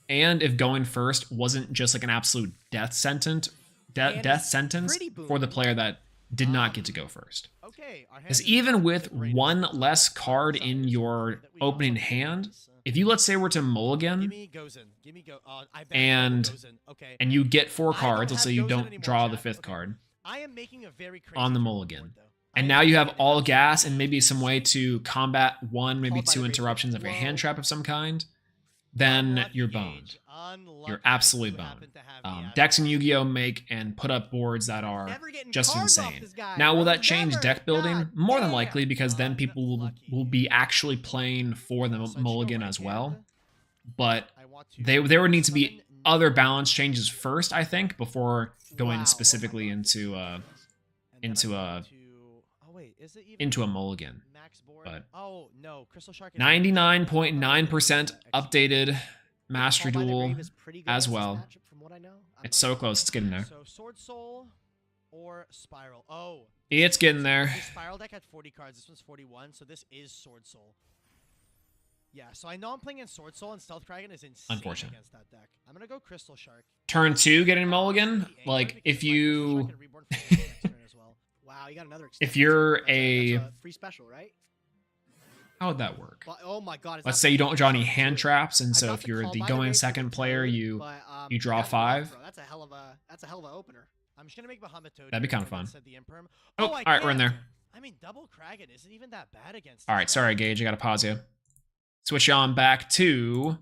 And if going first wasn't just like an absolute death sentence And it's pretty for the booming. player that did not get to go first. Okay, our hand Because is even not with the greatest. one less card in Besides, your that we opening also hand, have this, if you, let's say, were to Give mulligan me Gozen. Give me Go. I bet And- Gozen. Okay. and you get 4 I don't cards, let's have say you Gozen don't anymore, draw the chat. 5th Okay. card, I am making a very crazy on the turn mulligan. board, though. and I now am you have making all an gas and maybe some way to combat 1, maybe Called by 2 the interruptions of a Whoa. hand trap of some kind, then Unlucky, you're Gage. boned. Unlucky. You're I absolutely do boned. happen to have the add-on. Decks in Yu-Gi-Oh make and put up boards that are Never getting just cards off insane. this guy, Now, will bro. that change Never. deck building? God More than damn. likely, because then people will be actually playing for the So I just go mulligan right as hand. well. But I want to there would need to be summon other balance changes first, I think, before going Wow. specifically Oh my into And then into I a- want to- oh wait, is it even into a mulligan. max board? but- Oh no, Crystal Shark. is- 99.9% updated Master Called by the Duel. Grave is pretty good as against this well. matchup, from what I know. It's so close. It's getting there. So Sword Soul or Spiral. Oh, It's getting there. the Spiral deck had 40 cards. This one's 41, so this is Sword Soul. Yeah, so I know I'm playing in Sword Soul, and Stealth Dragon is insane Unfortunate. against that deck. I'm gonna go Crystal Shark. Turn 2 getting mulligan. Pretty angry Like because if my Crystal you Shark and Reborn Flame next turn as well. Wow, you got another. If extension, you're too. That's a- free special, right? how would that work? But, oh my god. Is Let's that say you don't draw any Shark hand too? traps, and I so got if the you're Call the by going Grave second for the player, toad, you but, you draw got luck, 5. bro. That's a hell of an opener. I'm just gonna make Bahamut Toad. That'd be here kinda because I fun. said the Imperm. Oh, I all right, we're in can't. there. I mean, double Kraken isn't even that bad against. All this right, deck. sorry, Gage. I gotta pause you. Switch you on back to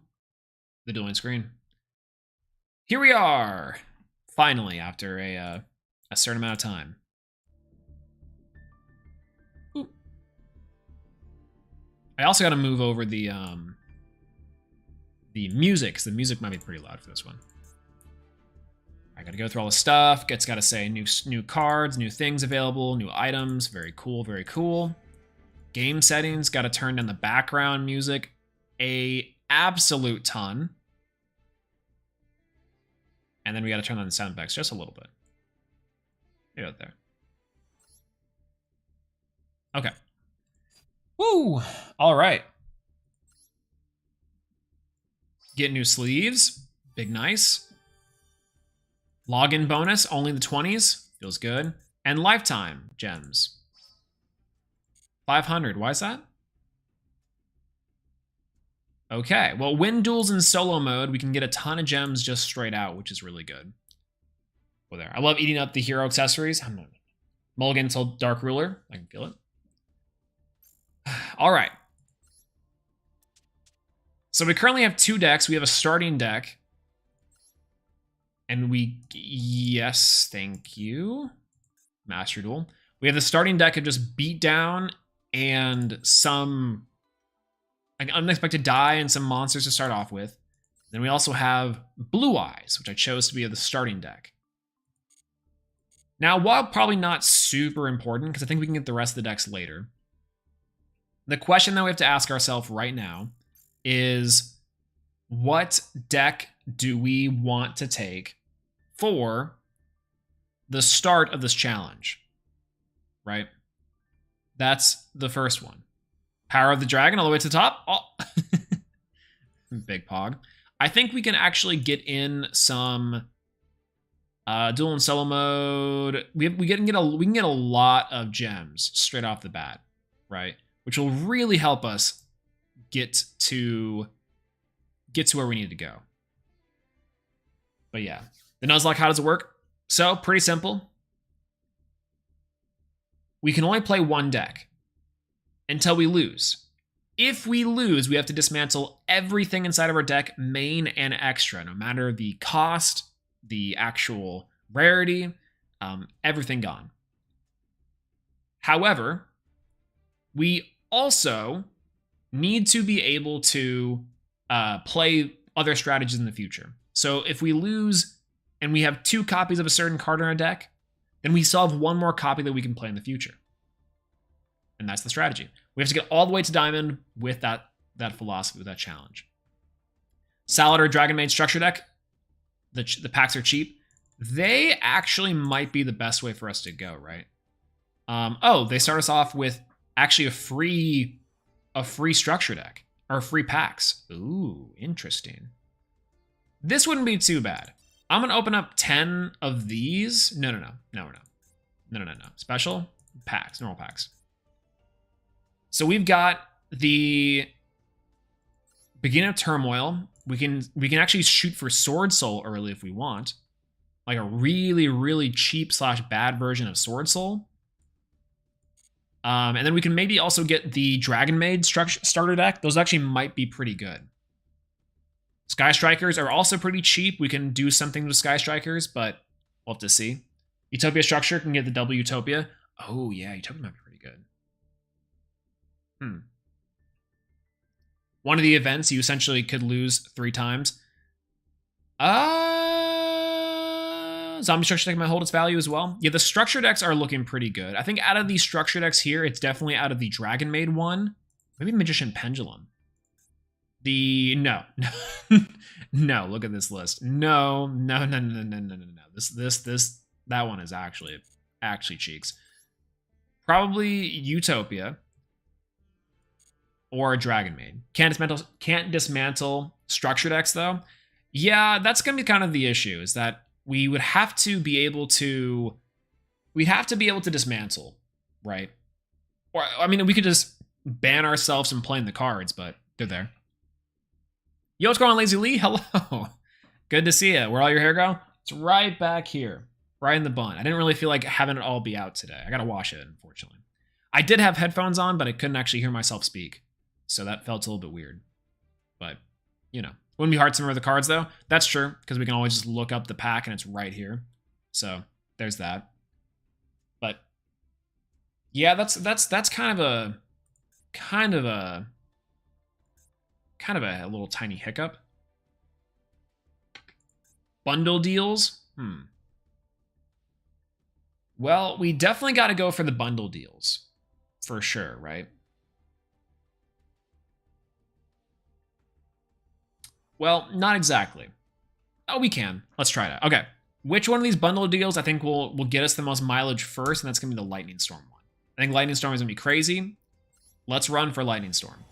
the dueling screen. Here we are, finally, after a certain amount of time. Ooh. I also got to move over the music, because the music might be pretty loud for this one. I got to go through all the stuff. It's got to say new cards, new things available, new items. Very cool, very cool. Game settings, got to turn down the background music a absolute ton. And then we got to turn on the sound effects just a little bit. Maybe out there. Okay. Woo! All right. Get new sleeves. Big nice. Login bonus, only the 20s. Feels good. And lifetime gems. 500. Why is that? Okay, well, win duels in solo mode, we can get a ton of gems just straight out, which is really good. Well, there. I love eating up the hero accessories. Mulligan until Dark Ruler. I can feel it. All right. So we currently have 2 decks. We have a starting deck. And yes, thank you. Master Duel. We have the starting deck of just Beat Down and some like unexpected die and some monsters to start off with. Then we also have Blue Eyes, which I chose to be the starting deck. Now, while probably not super important, because I think we can get the rest of the decks later, the question that we have to ask ourselves right now is, what deck do we want to take for the start of this challenge? Right? That's the first one. Power of the Dragon all the way to the top. Oh. Big pog. I think we can actually get in some duel and solo mode. We can get a lot of gems straight off the bat, right? Which will really help us get to where we need to go. But yeah, the Nuzlocke, how does it work? So pretty simple. We can only play one deck until we lose. If we lose, we have to dismantle everything inside of our deck, main and extra, no matter the cost, the actual rarity, everything gone. However, we also need to be able to play other strategies in the future. So if we lose and we have 2 copies of a certain card in our deck, then we still have 1 more copy that we can play in the future. And that's the strategy. We have to get all the way to Diamond with that philosophy, with that challenge. Salad or Dragon Maid structure deck, the packs are cheap. They actually might be the best way for us to go, right? They start us off with actually a free structure deck, or free packs. Ooh, interesting. This wouldn't be too bad. I'm gonna open up 10 of these. No. Special packs, normal packs. So we've got the Beginning of Turmoil. We can actually shoot for Sword Soul early if we want, like a really, really cheap / bad version of Sword Soul. And then we can maybe also get the Dragon Maid starter deck. Those actually might be pretty good. Sky Strikers are also pretty cheap. We can do something with Sky Strikers, but we'll have to see. Utopia Structure can get the double Utopia. Oh yeah, Utopia might be pretty good. One of the events, you essentially could lose 3 times. Zombie Structure deck might hold its value as well. Yeah, the structure decks are looking pretty good. I think out of these structure decks here, it's definitely out of the Dragon Maid one. Maybe Magician Pendulum. No. No, look at this list. No. That one is actually cheeks. Probably Utopia or Dragon Maid. Can't dismantle structure decks though. Yeah, that's gonna be kind of the issue, is that we would have to be able to dismantle, right? Or I mean, we could just ban ourselves from playing the cards, but they're there. Yo, what's going on, Lazy Lee? Hello. Good to see you. Where all your hair go? It's right back here, right in the bun. I didn't really feel like having it all be out today. I gotta wash it, unfortunately. I did have headphones on, but I couldn't actually hear myself speak, so that felt a little bit weird. But, you know, wouldn't be hard to remember the cards though. That's true, because we can always just look up the pack and it's right here. So there's that. But yeah, that's kind of a little tiny hiccup. Bundle deals? Well, we definitely got to go for the bundle deals. For sure, right? Well, not exactly. Oh, we can. Let's try it. Okay. Which one of these bundle deals I think will get us the most mileage first, and that's going to be the Lightning Storm one. I think Lightning Storm is going to be crazy. Let's run for Lightning Storm.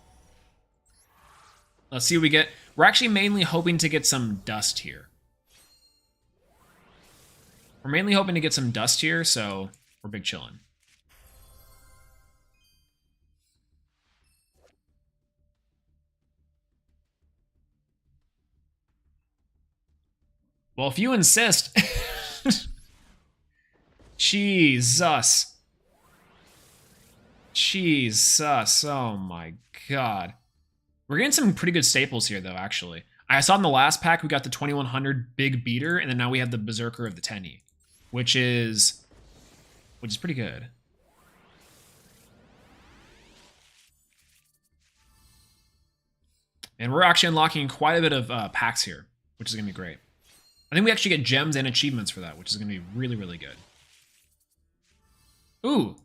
Let's see what we get. We're actually mainly hoping to get some dust here. We're mainly hoping to get some dust here, so we're big chillin'. Well, if you insist. Jesus. Jesus. Oh my god. We're getting some pretty good staples here, though, actually. I saw in the last pack we got the 2100 big beater, and then now we have the berserker of the 10E, which is pretty good. And we're actually unlocking quite a bit of packs here, which is gonna be great. I think we actually get gems and achievements for that, which is gonna be really, really good. Ooh,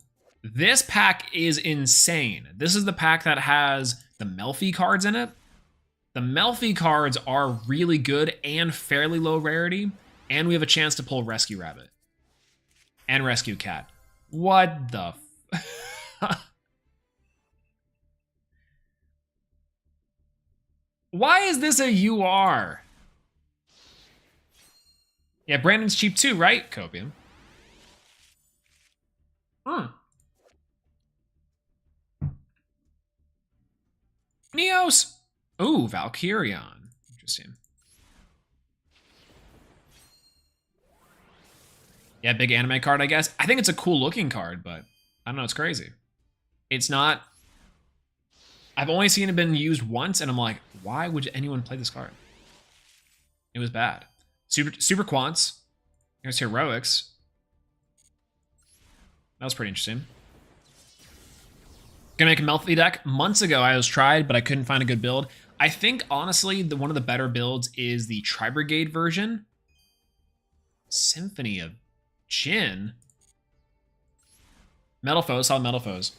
this pack is insane. This is the pack that has the Melfi cards in it. The Melfi cards are really good and fairly low rarity, and we have a chance to pull Rescue Rabbit and Rescue Cat. What the Why is this a UR? Yeah, Brandon's cheap too, right? Copium. Neos. Ooh, Valkyrion. Interesting. Yeah, big anime card, I guess. I think it's a cool looking card, but I don't know, it's crazy. It's not... I've only seen it been used once, and I'm like, why would anyone play this card? It was bad. Super Quants. Here's Heroics. That was pretty interesting. Gonna make a Melfi deck. Months ago I was tried, but I couldn't find a good build. I think, honestly, one of the better builds is the Tri-Brigade version. Symphony of Jin. Metal Foes, solid Metal Foes.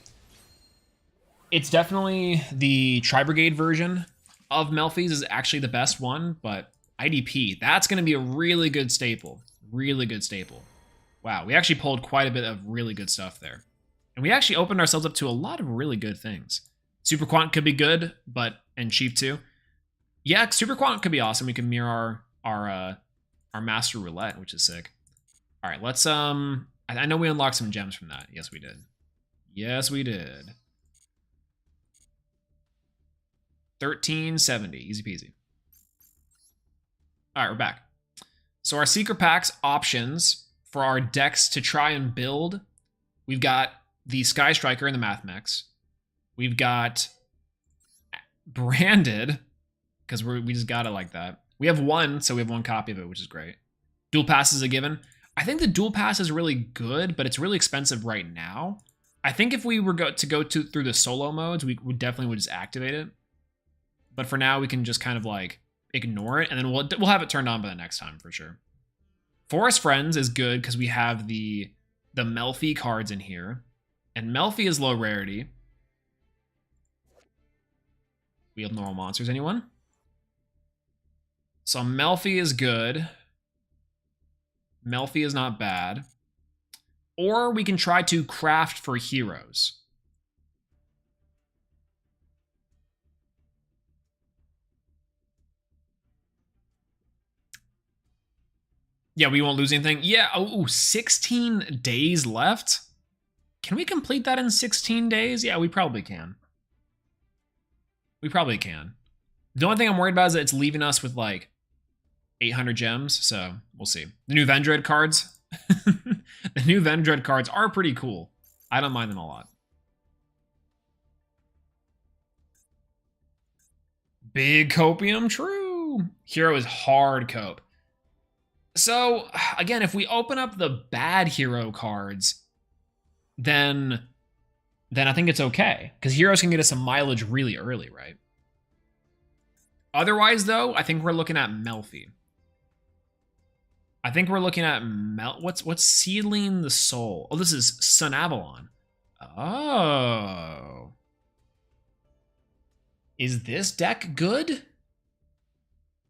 It's definitely the Tri-Brigade version of Melfi's is actually the best one, but IDP, that's going to be a really good staple. Really good staple. Wow, we actually pulled quite a bit of really good stuff there. And we actually opened ourselves up to a lot of really good things. Super Quant could be good, and cheap too. Yeah, Super Quant could be awesome. We can mirror our Master Roulette, which is sick. All right, let's I know we unlocked some gems from that. Yes, we did. Yes, we did. 1370, easy peasy. All right, we're back. So our secret packs options for our decks to try and build, we've got the Sky Striker and the Math Mechs. We've got Branded, because we just got it like that. We have one, so we have one copy of it, which is great. Dual Pass is a given. I think the Dual Pass is really good, but it's really expensive right now. I think if we were to go through the solo modes, we definitely would just activate it. But for now, we can just kind of like ignore it, and then we'll have it turned on by the next time for sure. Forest Friends is good because we have the Melfi cards in here, and Melfi is low rarity. We have normal monsters, anyone? So Melfi is good. Melfi is not bad. Or we can try to craft for heroes. Yeah, we won't lose anything. Yeah, oh, 16 days left? Can we complete that in 16 days? Yeah, we probably can. We probably can. The only thing I'm worried about is that it's leaving us with like 800 gems, so we'll see. The new Vendread cards. The new Vendread cards are pretty cool. I don't mind them a lot. Big copium, true. Hero is hard cope. So, again, if we open up the bad hero cards, then I think it's okay. Because heroes can get us some mileage really early, right? Otherwise, though, I think we're looking at Melfi. I think we're looking at what's Sealing the Soul? Oh, this is Sun Avalon. Oh. Is this deck good?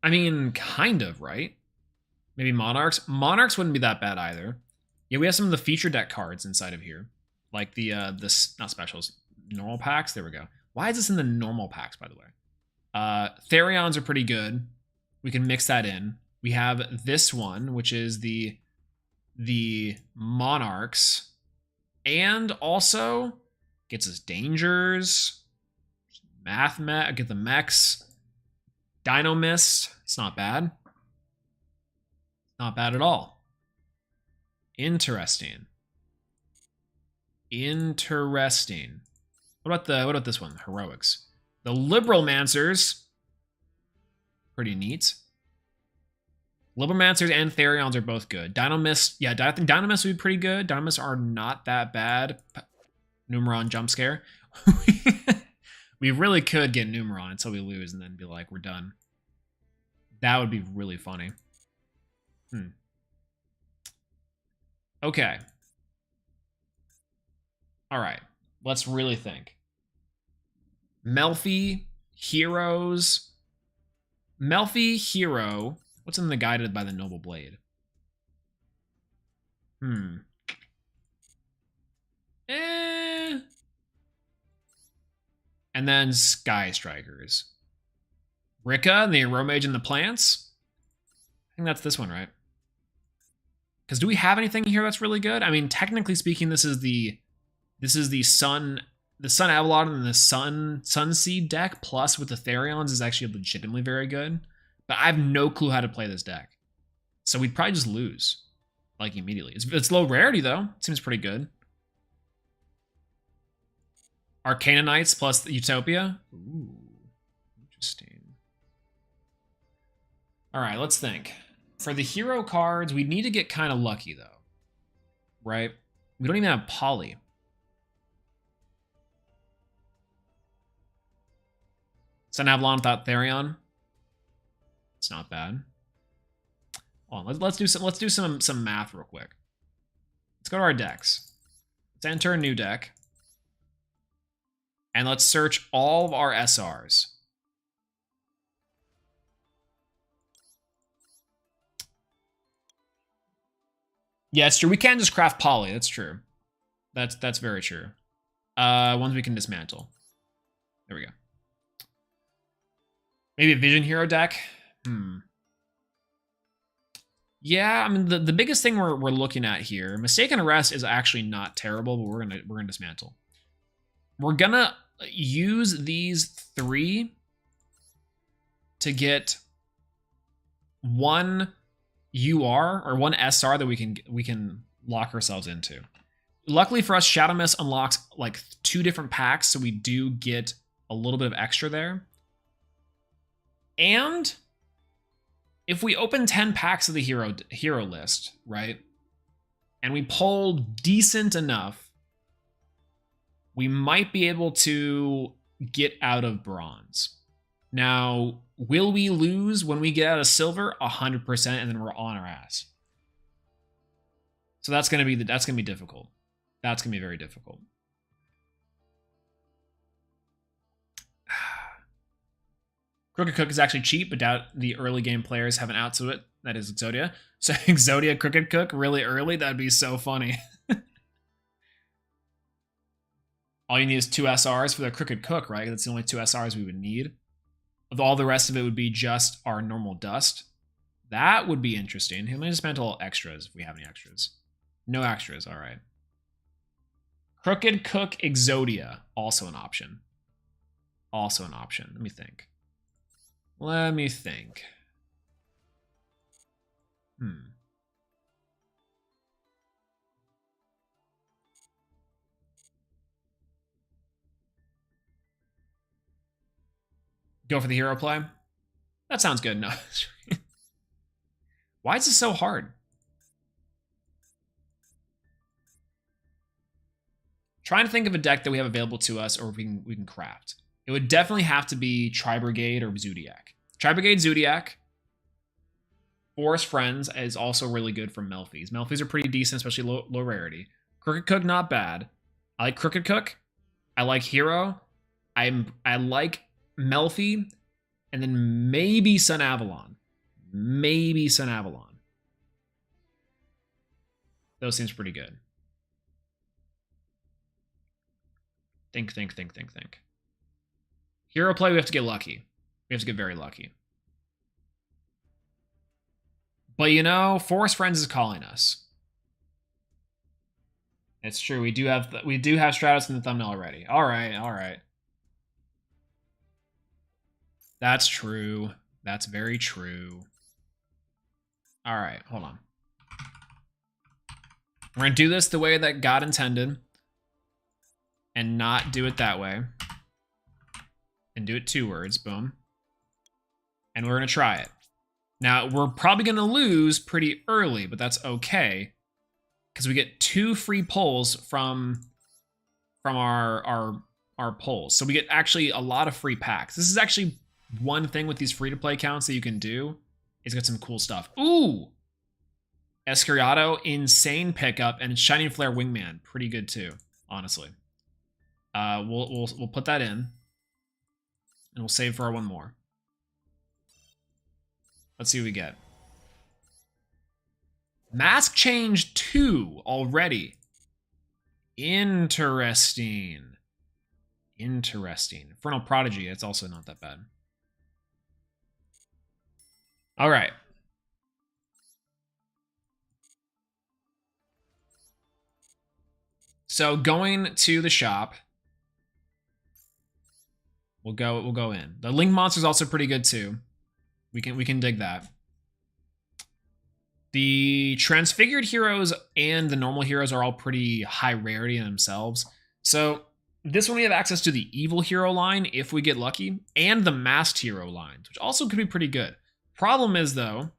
I mean, kind of, right? Maybe Monarchs. Monarchs wouldn't be that bad either. Yeah, we have some of the feature deck cards inside of here. Like the not specials, normal packs. There we go. Why is this in the normal packs, by the way? Therions are pretty good. We can mix that in. We have this one, which is the Monarchs. And also gets us Dangers. Get the Mechs. Dino Mist. It's not bad. Not bad at all. Interesting. Interesting. What about this one? Heroics. The Liberal Mancers. Pretty neat. Libromancers and Therions are both good. Dynamist, yeah, I think Dynamists would be pretty good. Dynamists are not that bad. Numeron jump scare. We really could get Numeron until we lose and then be like, we're done. That would be really funny. Okay. All right. Let's really think. Melfi, heroes. Melfi, hero. What's in the Guided by the Noble Blade? And then Sky Strikers. Rika, the Aromage and the Plants. I think that's this one, right? Because do we have anything here that's really good? I mean, technically speaking, this is the Sun Avalon and the Sunseed deck, plus with the Therions is actually legitimately very good. But I have no clue how to play this deck. So we'd probably just lose, like, immediately. It's low rarity, though. It seems pretty good. Arcana Knights plus Utopia. Ooh, interesting. All right, let's think. For the hero cards, we need to get kind of lucky, though. Right? We don't even have Poly. Sun Avalon without Therion. It's not bad. Hold on, let's do some math real quick. Let's go to our decks. Let's enter a new deck. And let's search all of our SRs. Yeah, it's true. We can't just craft Poly. That's true. That's very true. Ones we can dismantle. There we go. Maybe a Vision Hero deck. Yeah, I mean the biggest thing we're looking at here, Mistaken Arrest is actually not terrible, but we're gonna dismantle. We're gonna use these 3 to get 1 UR or 1 SR that we can lock ourselves into. Luckily for us, Shadow Mist unlocks like 2 different packs, so we do get a little bit of extra there. And if we open 10 packs of the hero list, right, and we pull decent enough, we might be able to get out of bronze. Now, will we lose when we get out of silver? 100%, and then we're on our ass. So that's gonna be difficult. That's gonna be very difficult. Crooked Cook is actually cheap, but doubt the early game players have an out to it. That is Exodia. So Exodia Crooked Cook really early? That'd be so funny. All you need is 2 SRs for the Crooked Cook, right? That's the only 2 SRs we would need. All the rest of it would be just our normal dust. That would be interesting. Let me dismantle extras if we have any extras. No extras, all right. Crooked Cook Exodia, also an option. Also an option. Let me think. Go for the hero play? That sounds good. No. Why is this so hard? Trying to think of a deck that we have available to us or we can craft. It would definitely have to be Tri-Brigade or Zodiac. Tri-Brigade, Zodiac. Forest Friends is also really good from Melfi's. Melfi's are pretty decent, especially low rarity. Crooked Cook, not bad. I like Crooked Cook. I like Hero. I like Melfi. And then maybe Sun Avalon. Maybe Sun Avalon. Those seems pretty good. Think. Hero play, we have to get lucky. We have to get very lucky. But you know, Forest Friends is calling us. It's true. We do have Stratos in the thumbnail already. All right. That's true. That's very true. All right, hold on. We're gonna do this the way that God intended, and not do it that way. And do it 2 words. Boom. and we're gonna try it. Now, we're probably gonna lose pretty early, but that's okay, because we get 2 free pulls from our pulls. So we get actually a lot of free packs. This is actually one thing with these free-to-play accounts that you can do, is get some cool stuff. Ooh! Escariato, insane pickup, and Shining Flare Wingman, pretty good too, honestly. We'll put that in, and we'll save for our one more. Let's see what we get. Mask Change 2 already. Interesting. Interesting. Infernal Prodigy, it's also not that bad. All right. So going to the shop, we'll go in. The Link Monster's also pretty good too. We can dig that. The Transfigured heroes and the normal heroes are all pretty high rarity in themselves. So this one we have access to the evil hero line if we get lucky, and the masked hero lines, which also could be pretty good. Problem is though,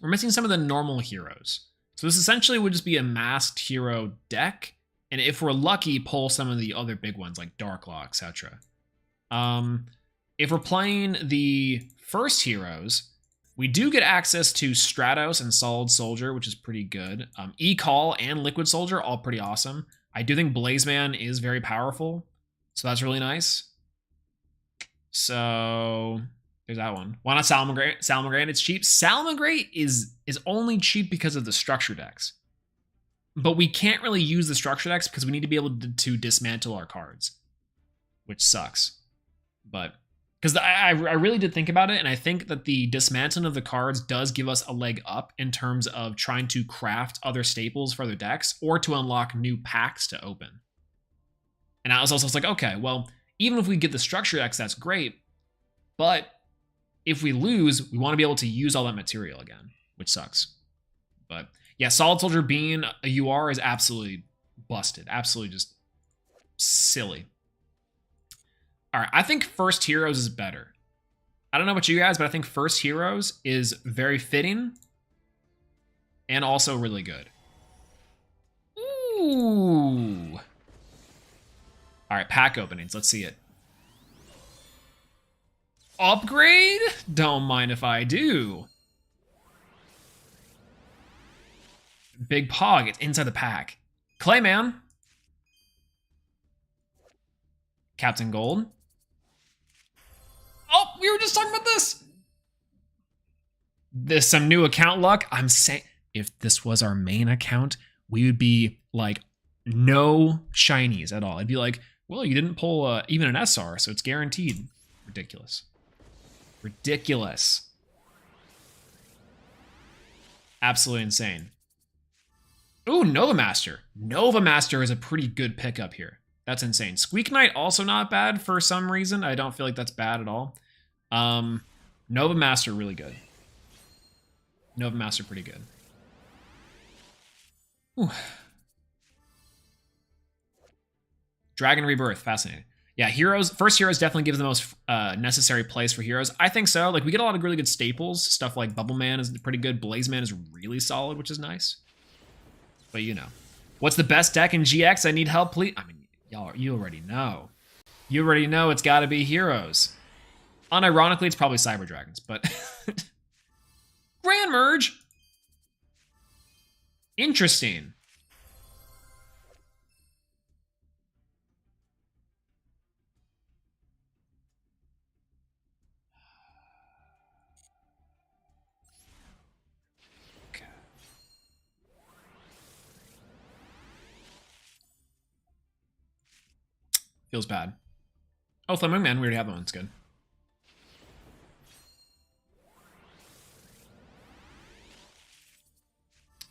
we're missing some of the normal heroes. So this essentially would just be a masked hero deck, and if we're lucky, pull some of the other big ones like Darklaw, etc. If we're playing the first heroes, we do get access to Stratos and Solid Soldier, which is pretty good. E-Call and Liquid Soldier, all pretty awesome. I do think Blazeman is very powerful, so that's really nice. So there's that one. Why not Salamangreat? Salamangreat, it's cheap. Salamangreat is only cheap because of the structure decks. But we can't really use the structure decks because we need to be able to dismantle our cards, which sucks. But because I really did think about it, and I think that the dismantling of the cards does give us a leg up in terms of trying to craft other staples for other decks or to unlock new packs to open. And I was also like, okay, well, even if we get the structure decks, that's great. But if we lose, we want to be able to use all that material again, which sucks. But yeah, Solid Soldier being a UR is absolutely busted. Absolutely just silly. All right, I think First Heroes is better. I don't know about you guys, but I think First Heroes is very fitting and also really good. Ooh. All right, pack openings. Let's see it. Upgrade? Don't mind if I do. Big Pog, it's inside the pack. Clayman. Captain Gold. Oh, we were just talking about this. There's some new account luck. I'm saying if this was our main account, we would be like no shinies at all. I'd be like, well, you didn't pull even an SR, so it's guaranteed. Ridiculous. Ridiculous. Absolutely insane. Ooh, Nova Master. Nova Master is a pretty good pickup here. That's insane. Squeak Knight also not bad for some reason. I don't feel like that's bad at all. Nova Master really good. Nova Master pretty good. Ooh. Dragon Rebirth, fascinating. Yeah, heroes. First Heroes definitely gives the most necessary place for heroes. I think so. Like we get a lot of really good staples. Stuff like Bubble Man is pretty good. Blaze Man is really solid, which is nice. But you know, what's the best deck in GX? I need help, please. I mean, y'all, you already know. You already know it's got to be heroes. Unironically, it's probably Cyber Dragons, but Grand Merge. Interesting. Feels bad. Oh, Flaming Man, we already have that one. It's good.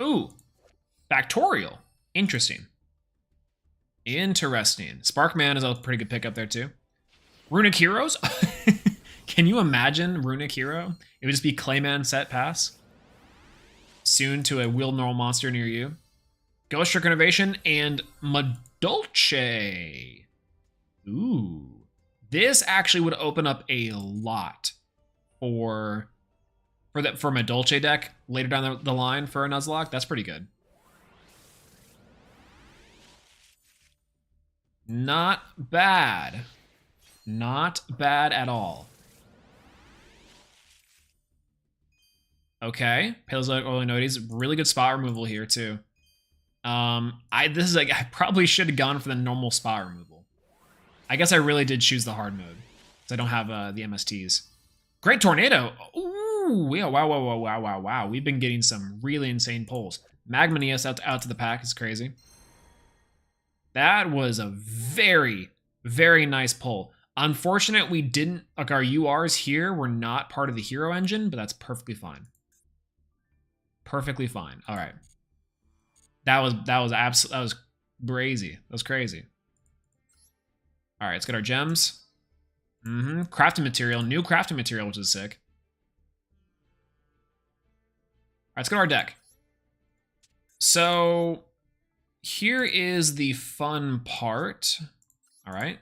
Ooh, Factorial. Interesting. Interesting. Sparkman is a pretty good pickup there too. Runic Heroes? Can you imagine Runic Hero? It would just be Clayman set pass. Soon to a wheeled normal monster near you. Ghost Trick Innovation and Madolche. Ooh. This actually would open up a lot for my Dolce deck later down the line for a Nuzlocke. That's pretty good. Not bad. Not bad at all. Okay, Paleozoic Oilinoides, really good spot removal here too. I probably should have gone for the normal spot removal. I guess I really did choose the hard mode because I don't have the MSTs. Great Tornado. Ooh, yeah, wow. We've been getting some really insane pulls. Magmanius out to the pack is crazy. That was a very, very nice pull. Unfortunate we didn't, like our URs here were not part of the hero engine, but that's perfectly fine. Perfectly fine. All right. That was crazy. That was crazy. All right, let's get our gems. Crafting material, new crafting material, which is sick. All right, let's get our deck. So here is the fun part. All right.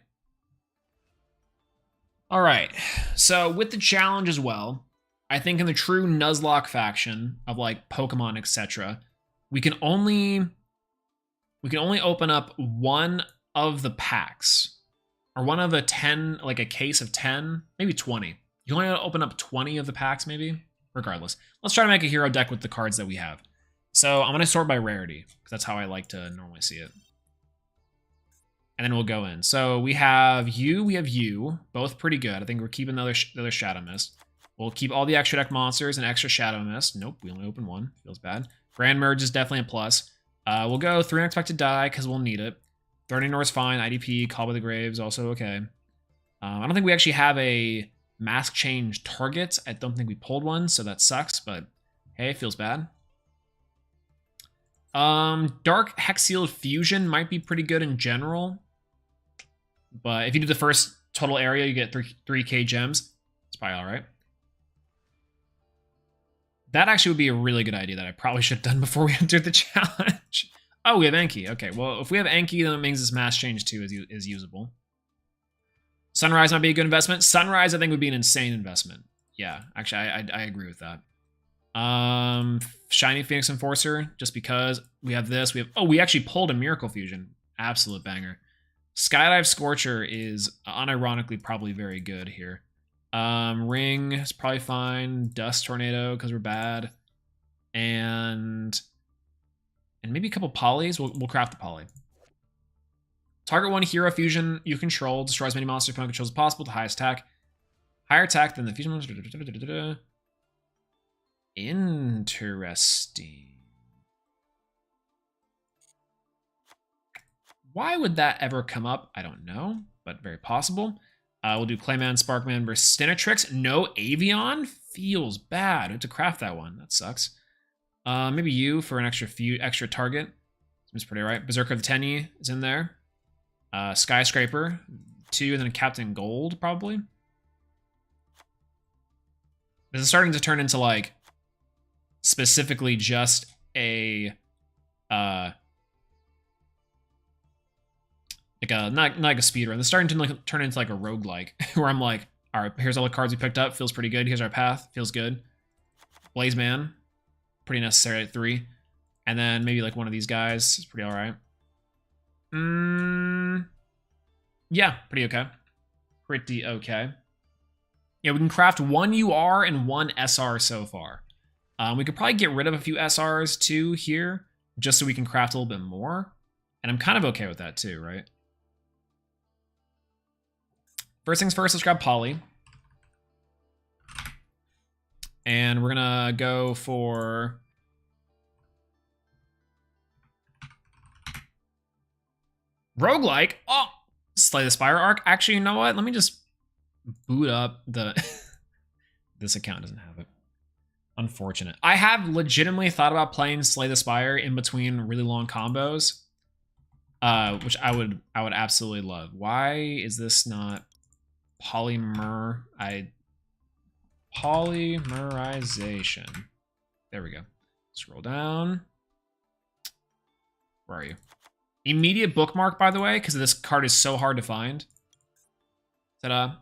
All right. So with the challenge as well, I think in the true Nuzlocke faction of like Pokemon, etc., we can only open up one of the packs, or one of the 10, like a case of 10, maybe 20. You only open up 20 of the packs, maybe. Regardless, let's try to make a hero deck with the cards that we have. So I'm gonna sort by rarity because that's how I like to normally see it. And then we'll go in. So we have you, both pretty good. I think we're keeping the other Shadow Mist. We'll keep all the extra deck monsters and extra Shadow Mist. Nope, we only opened one. Feels bad. Grand Merge is definitely a plus. We'll go 3 Unexpected Die because we'll need it. Threatening Ignore is fine. IDP, Call by the Graves, also okay. I don't think we actually have a Mask Change target. I don't think we pulled one, so that sucks, but hey, it feels bad. Dark Hex-Sealed Fusion might be pretty good in general. But if you do the first total area, you get 3k gems. It's probably all right. That actually would be a really good idea that I probably should have done before we entered the challenge. Oh, we have Enki. Okay, well, if we have Enki, then it means this Mass Change 2 is usable. Sunrise might be a good investment. Sunrise, I think, would be an insane investment. Yeah, actually, I agree with that. Shiny Phoenix Enforcer, just because we have this. We actually pulled a Miracle Fusion. Absolute banger. Skydive Scorcher is unironically probably very good here. Ring is probably fine. Dust Tornado because we're bad. And maybe a couple polys. We'll craft the poly. Target 1 Hero Fusion you control. Destroys as many monsters opponent controls as possible to highest attack. Higher attack than the fusion monster. Interesting. Why would that ever come up? I don't know, but very possible. We'll do Clayman, Sparkman versus Stinatrix. No Avion? Feels bad. I have to craft that one. That sucks. Maybe you for an extra target. Seems pretty right. Berserker of the Tenyi is in there. Skyscraper, 2, and then Captain Gold, probably. This is starting to turn into, like, specifically just a... not like a speedrun. It's starting to like turn into like a roguelike where I'm like, all right, here's all the cards we picked up. Feels pretty good. Here's our path. Feels good. Blaze Man, pretty necessary at 3. And then maybe like one of these guys is pretty all right. Yeah, pretty okay. Pretty okay. Yeah, we can craft 1 UR and 1 SR so far. We could probably get rid of a few SRs too here, just so we can craft a little bit more. And I'm kind of okay with that too, right? First things first, let's grab Poly. And we're gonna go for... Roguelike? Oh! Slay the Spire arc. Actually, you know what? Let me just boot up the... This account doesn't have it. Unfortunate. I have legitimately thought about playing Slay the Spire in between really long combos. Which I would absolutely love. Why is this not polymerization? There we go. Scroll down. Where are you? Immediate bookmark, by the way, because this card is so hard to find. Ta-da.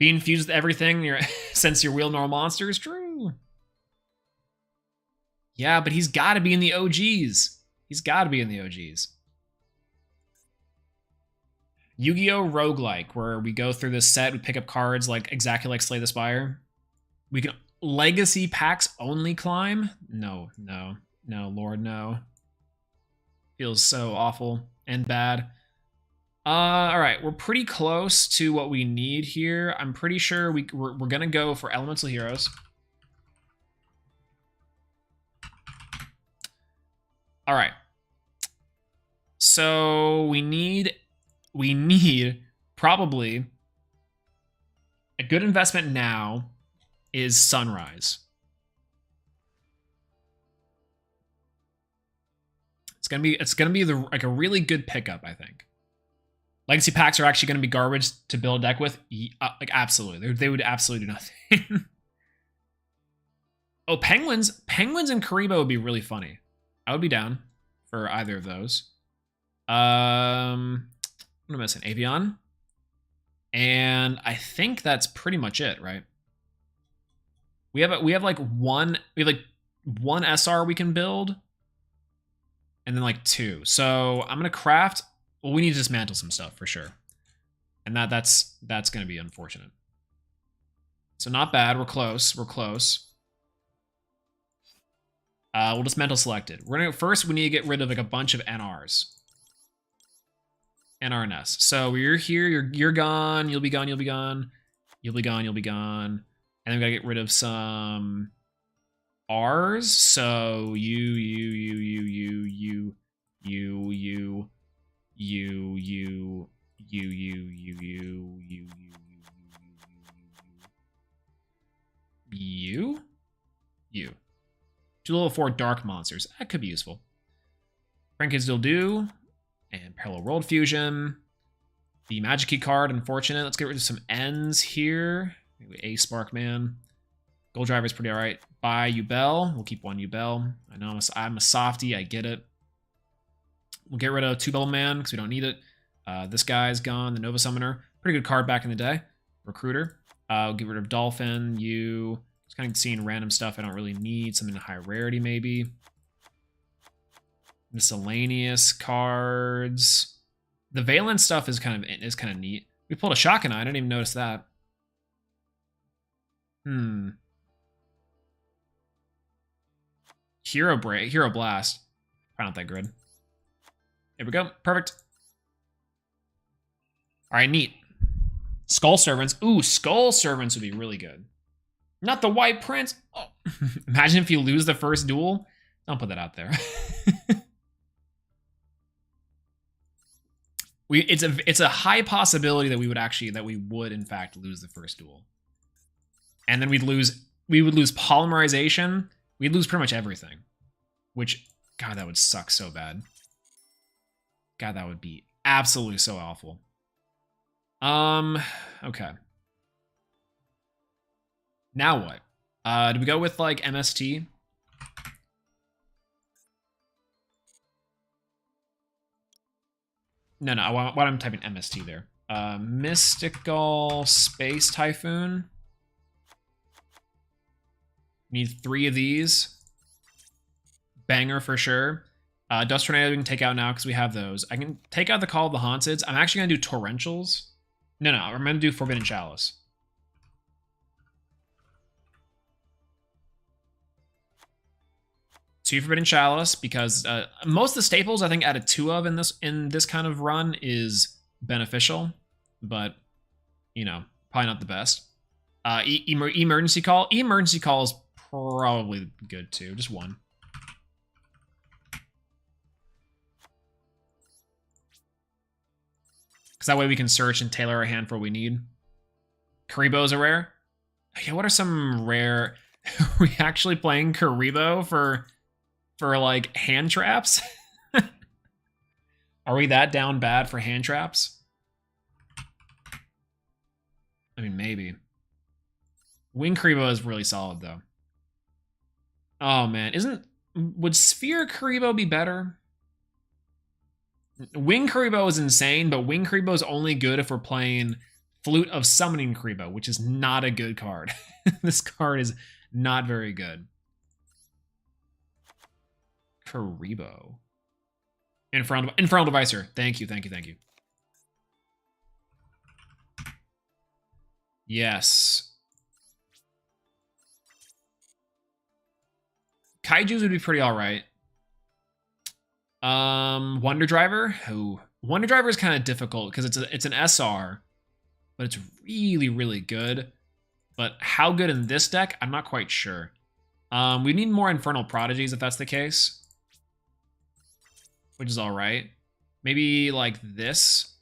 Being fused with everything since you're wheel normal monsters, true. Yeah, but he's got to be in the OGs. He's got to be in the OGs. Yu-Gi-Oh! Roguelike, where we go through this set, we pick up cards like exactly like Slay the Spire. We can legacy packs only climb? No, Lord, no. Feels so awful and bad. All right, we're pretty close to what we need here. I'm pretty sure we're gonna go for Elemental Heroes. All right. So we need probably a good investment now is Sunrise. It's gonna be like a really good pickup, I think. Legacy packs are actually going to be garbage to build a deck with. Like absolutely, they would absolutely do nothing. Oh, Penguins and Karibo would be really funny. I would be down for either of those. What am I missing? Avion. And I think that's pretty much it, right? We have like one SR we can build, and then like 2. So I'm gonna craft. Well, we need to dismantle some stuff for sure, and that's gonna be unfortunate. So not bad. We're close. We're close. We'll dismantle selected. We're gonna first. We need to get rid of like a bunch of NRs. NR and S. So you're here. You're gone. You'll be gone. You'll be gone. You'll be gone. You'll be gone. And then we gotta get rid of some R's. So you. Two level 4 dark monsters. That could be useful. Frankie's still do. And Parallel World Fusion. The Magic Key card, unfortunate. Let's get rid of some N's here. Maybe A Sparkman. Gold Driver's pretty alright. Bye, Ubel. We'll keep 1 Ubel. I know I'm a softie, I get it. We'll get rid of 2 Bubble Man because we don't need it. This guy's gone, the Nova Summoner. Pretty good card back in the day. Recruiter. We'll get rid of Dolphin, you. Just kind of seeing random stuff I don't really need. Something high rarity, maybe. Miscellaneous cards. The Valence stuff is kind of neat. We pulled a Shotgun Eye. I didn't even notice that. Hero Blast. Probably not that good. Here we go. Perfect. All right, neat. Skull Servants. Ooh, Skull Servants would be really good. Not the White Prince. Oh. Imagine if you lose the first duel. Don't put that out there. It's a high possibility that we would in fact lose the first duel. And then we would lose polymerization. We'd lose pretty much everything. Which, God, that would suck so bad. God, that would be absolutely so awful. Okay. Now what? Do we go with like MST? No, why I'm typing MST there. Mystical Space Typhoon. Need 3 of these. Banger for sure. Dust Tornado we can take out now because we have those. I can take out the Call of the Haunteds. I'm actually going to do Torrentials. No, I'm going to do Forbidden Chalice. Two Forbidden Chalice because most of the staples I think added 2 of in this kind of run is beneficial, but you know, probably not the best. Emergency Call. Emergency Call is probably good too. Just 1. Because that way we can search and tailor our hand for what we need. Karibo is a rare. Yeah, what are some rare? Are we actually playing Karibo for like hand traps? Are we that down bad for hand traps? I mean, maybe. Wing Karibo is really solid though. Oh man, would Sphere Karibo be better? Wing Karibo is insane, but Wing Karibo is only good if we're playing Flute of Summoning Karibo, which is not a good card. This card is not very good. Karibo. Infernal Devicer. Thank you. Yes. Kaijus would be pretty alright. Wonder Driver. Oh, Wonder Driver is kind of difficult because it's an SR, but it's really, really good. But how good in this deck? I'm not quite sure. We need more Infernal Prodigies if that's the case, which is all right. Maybe like this.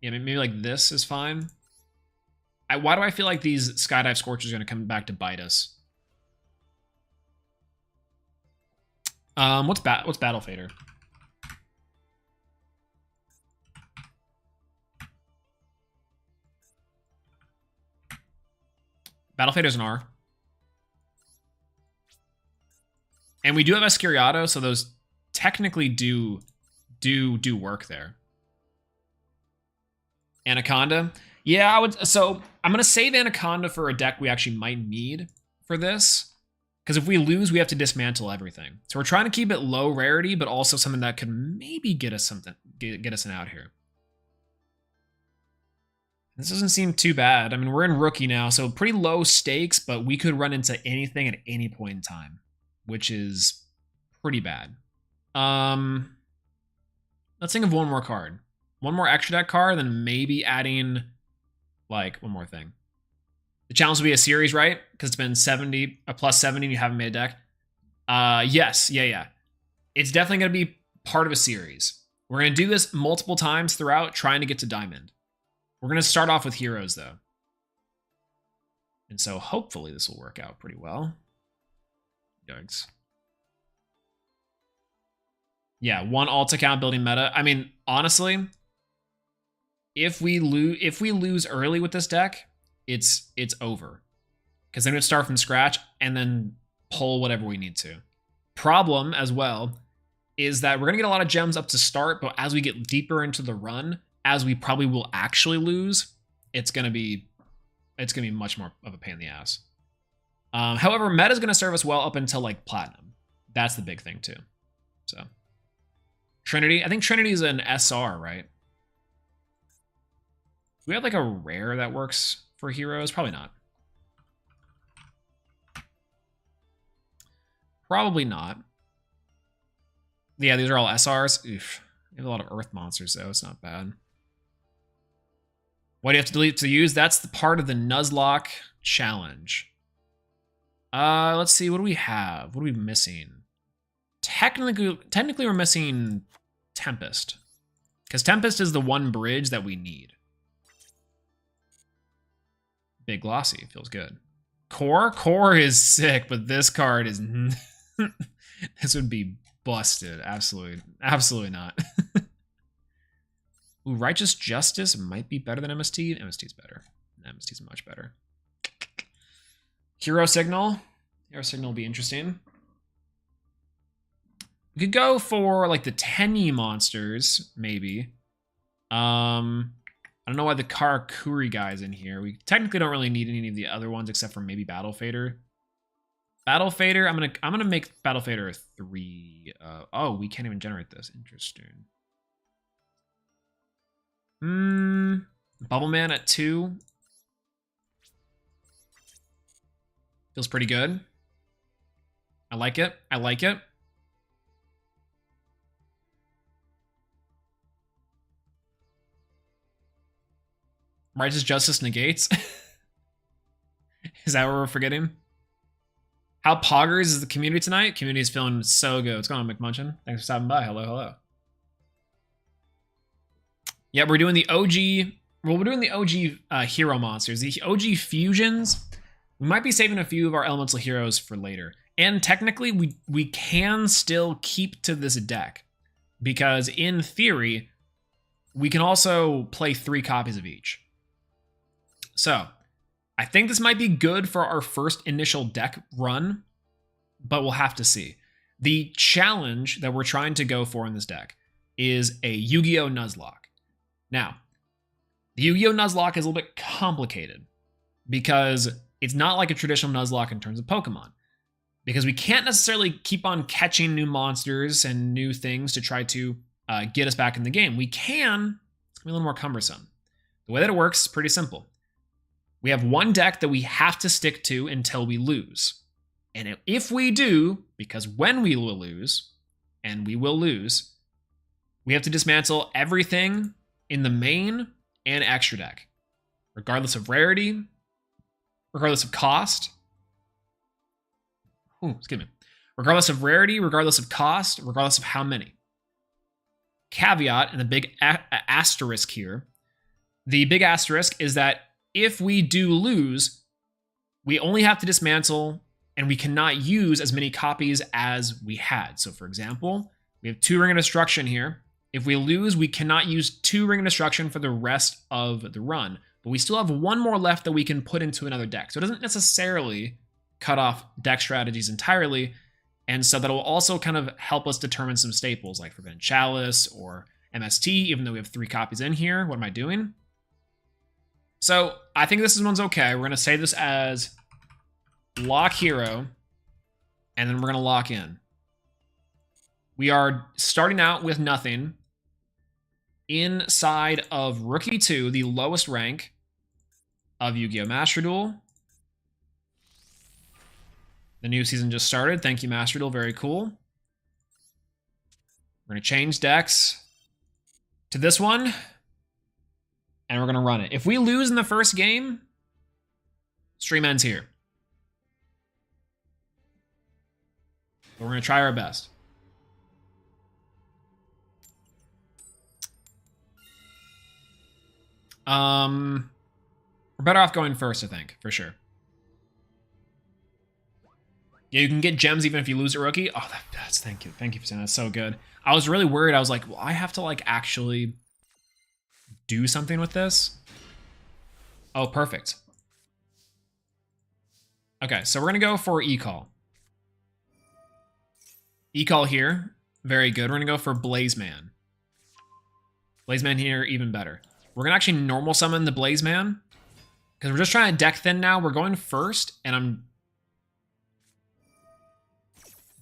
Yeah, maybe like this is fine. Why do I feel like these Skydive Scorchers are going to come back to bite us? What's Battle Fader? Battle Fader's an R. And we do have Escuriato, so those technically do work there. Anaconda. Yeah, I'm gonna save Anaconda for a deck we actually might need for this. Because if we lose, we have to dismantle everything. So we're trying to keep it low rarity, but also something that could maybe get us something, get us an out here. This doesn't seem too bad. I mean, we're in rookie now, so pretty low stakes, but we could run into anything at any point in time, which is pretty bad. Let's think of one more card. One more extra deck card, then maybe adding, like, one more thing. The challenge will be a series, right? Because it's been 70, a plus 70, and you haven't made a deck. Yes, yeah. It's definitely going to be part of a series. We're going to do this multiple times throughout, trying to get to Diamond. We're going to start off with heroes, though. And so hopefully this will work out pretty well. Yikes. Yeah, one alt account building meta. I mean, honestly, if we lose early with this deck, it's over. Because then we'd start from scratch and then pull whatever we need to. Problem as well is that we're going to get a lot of gems up to start, but as we get deeper into the run, as we probably will actually lose, it's going to be much more of a pain in the ass. However, meta is going to serve us well up until like Platinum. That's the big thing too. So Trinity, I think Trinity is an SR, right? Do we have like a rare that works for heroes? Probably not. Probably not. Yeah, these are all SRs. Oof. We have a lot of earth monsters though. It's not bad. What do you have to delete to use? That's the part of the Nuzlocke challenge. Let's see. What do we have? What are we missing? Technically, we're missing Tempest. Because Tempest is the one bridge that we need. Big Glossy. Feels good. Core? Core is sick, but this card is... this would be busted. Absolutely not. Ooh, Righteous Justice might be better than MST. MST's better. MST's much better. Hero Signal. Hero Signal will be interesting. We could go for like the Tenyi monsters, maybe. I don't know why the Karakuri guy's in here. We technically don't really need any of the other ones except for maybe Battle Fader. Battle Fader, I'm gonna make Battle Fader a 3. Oh, we can't even generate this. Interesting. Bubble Man at 2. Feels pretty good. I like it. I like it. Righteous Justice negates. Is that what we're forgetting? How poggers is the community tonight? Community is feeling so good. What's going on, McMunchin? Thanks for stopping by. Hello. Yeah, we're doing the OG. Well, we're doing the OG hero monsters. The OG fusions. We might be saving a few of our elemental heroes for later. And technically, we can still keep to this deck. Because in theory, we can also play 3 copies of each. So, I think this might be good for our first initial deck run, but we'll have to see. The challenge that we're trying to go for in this deck is a Yu-Gi-Oh! Nuzlocke. Now, The Yu-Gi-Oh! Nuzlocke is a little bit complicated because it's not like a traditional Nuzlocke in terms of Pokemon. Because we can't necessarily keep on catching new monsters and new things to try to get us back in the game. We can, it's gonna be a little more cumbersome. The way that it works is pretty simple. We have one deck that we have to stick to until we lose. And if we do, because when we will lose, and we will lose, we have to dismantle everything in the main and extra deck, regardless of rarity, regardless of cost. Excuse me. Regardless of rarity, regardless of cost, regardless of how many. Caveat, and the big asterisk here, the big asterisk is that if we do lose, we only have to dismantle and we cannot use as many copies as we had. So for example, we have 2 Ring of Destruction here. If we lose, we cannot use 2 Ring of Destruction for the rest of the run, but we still have 1 more left that we can put into another deck. So it doesn't necessarily cut off deck strategies entirely, and so that will also kind of help us determine some staples like Forbidden Chalice or MST, even though we have 3 copies in here. What am I doing? So I think this one's okay. We're going to save this as lock hero, and then we're going to lock in. We are starting out with nothing inside of Rookie 2, the lowest rank of Yu-Gi-Oh! Master Duel. The new season just started. Thank you, Master Duel. Very cool. We're going to change decks to this one, and we're going to run it. If we lose in the first game, stream ends here. But we're going to try our best. We're better off going first, I think, for sure. Yeah, you can get gems even if you lose a rookie. Oh, that's thank you. Thank you for saying that. That's so good. I was really worried. I was like, well, I have to like actually do something with this. Oh, perfect. Okay, so we're gonna go for E-Call. E-Call here, very good. We're gonna go for Blazeman. Blazeman here, even better. We're gonna actually normal summon the Blazeman because we're just trying to deck thin now. We're going first, and I'm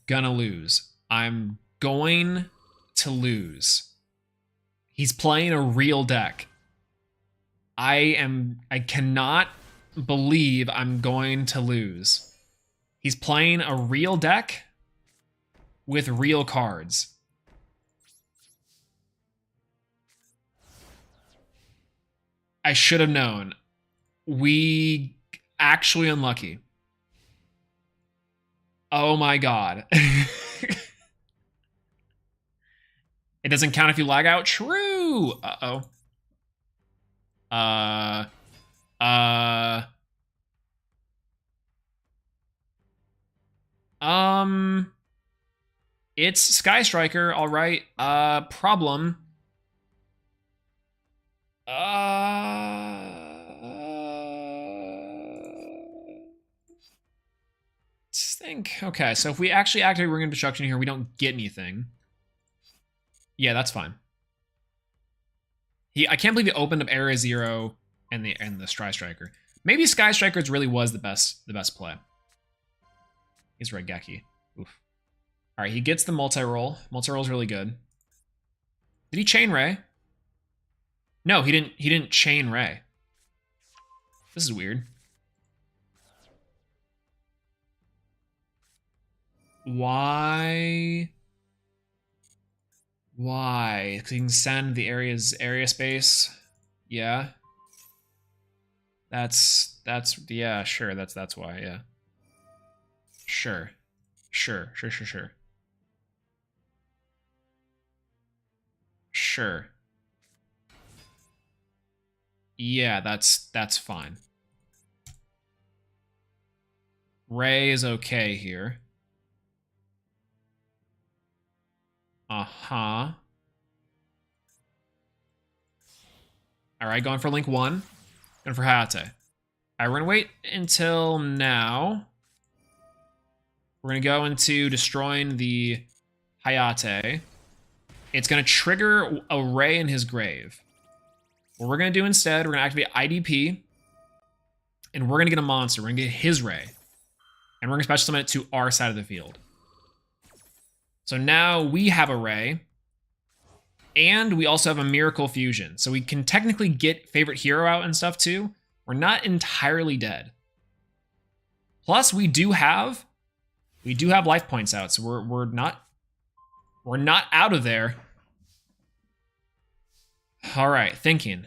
gonna lose. I'm going to lose. He's playing a real deck. I cannot believe I'm going to lose. He's playing a real deck with real cards. I should have known. We actually unlucky. Oh my god. It doesn't count if you lag out. True. Uh-oh. It's Sky Striker, all right. Problem. Let's think. Okay, so if we actually activate Ring of Destruction here, we don't get anything. Yeah, that's fine. I can't believe he opened up Area Zero and the Sky Striker. Maybe Sky Strikers really was the best play. He's Regeki. Oof. All right, he gets the multi-roll. Multi-roll's really good. Did he chain Ray? No, he didn't. He didn't chain Ray. This is weird. Why? Why? Because he can send the area space. Yeah. That's yeah, sure. That's why. Yeah. Sure. Sure. Sure. Yeah, that's fine. Ray is okay here. Uh-huh. Alright, going for Link 1. Going for Hayate. Alright, we're gonna wait until now. We're gonna go into destroying the Hayate. It's gonna trigger a Ray in his grave. What we're going to do instead, we're going to activate IDP, and we're going to get a monster. We're going to get his Ray, and we're going to special summon it to our side of the field. So now we have a Ray, and we also have a Miracle Fusion. So we can technically get favorite hero out and stuff too. We're not entirely dead. Plus, we do have life points out, so we're not out of there. All right, thinking.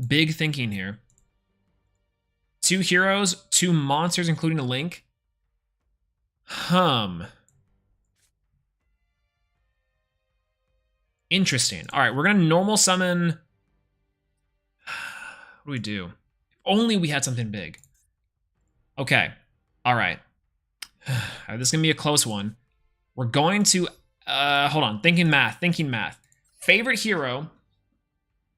Big thinking here. 2 heroes, 2 monsters, including a Link. Interesting. All right, we're going to normal summon... What do we do? If only we had something big. Okay. All right. This is going to be a close one. We're going to... hold on. Thinking math. Favorite hero...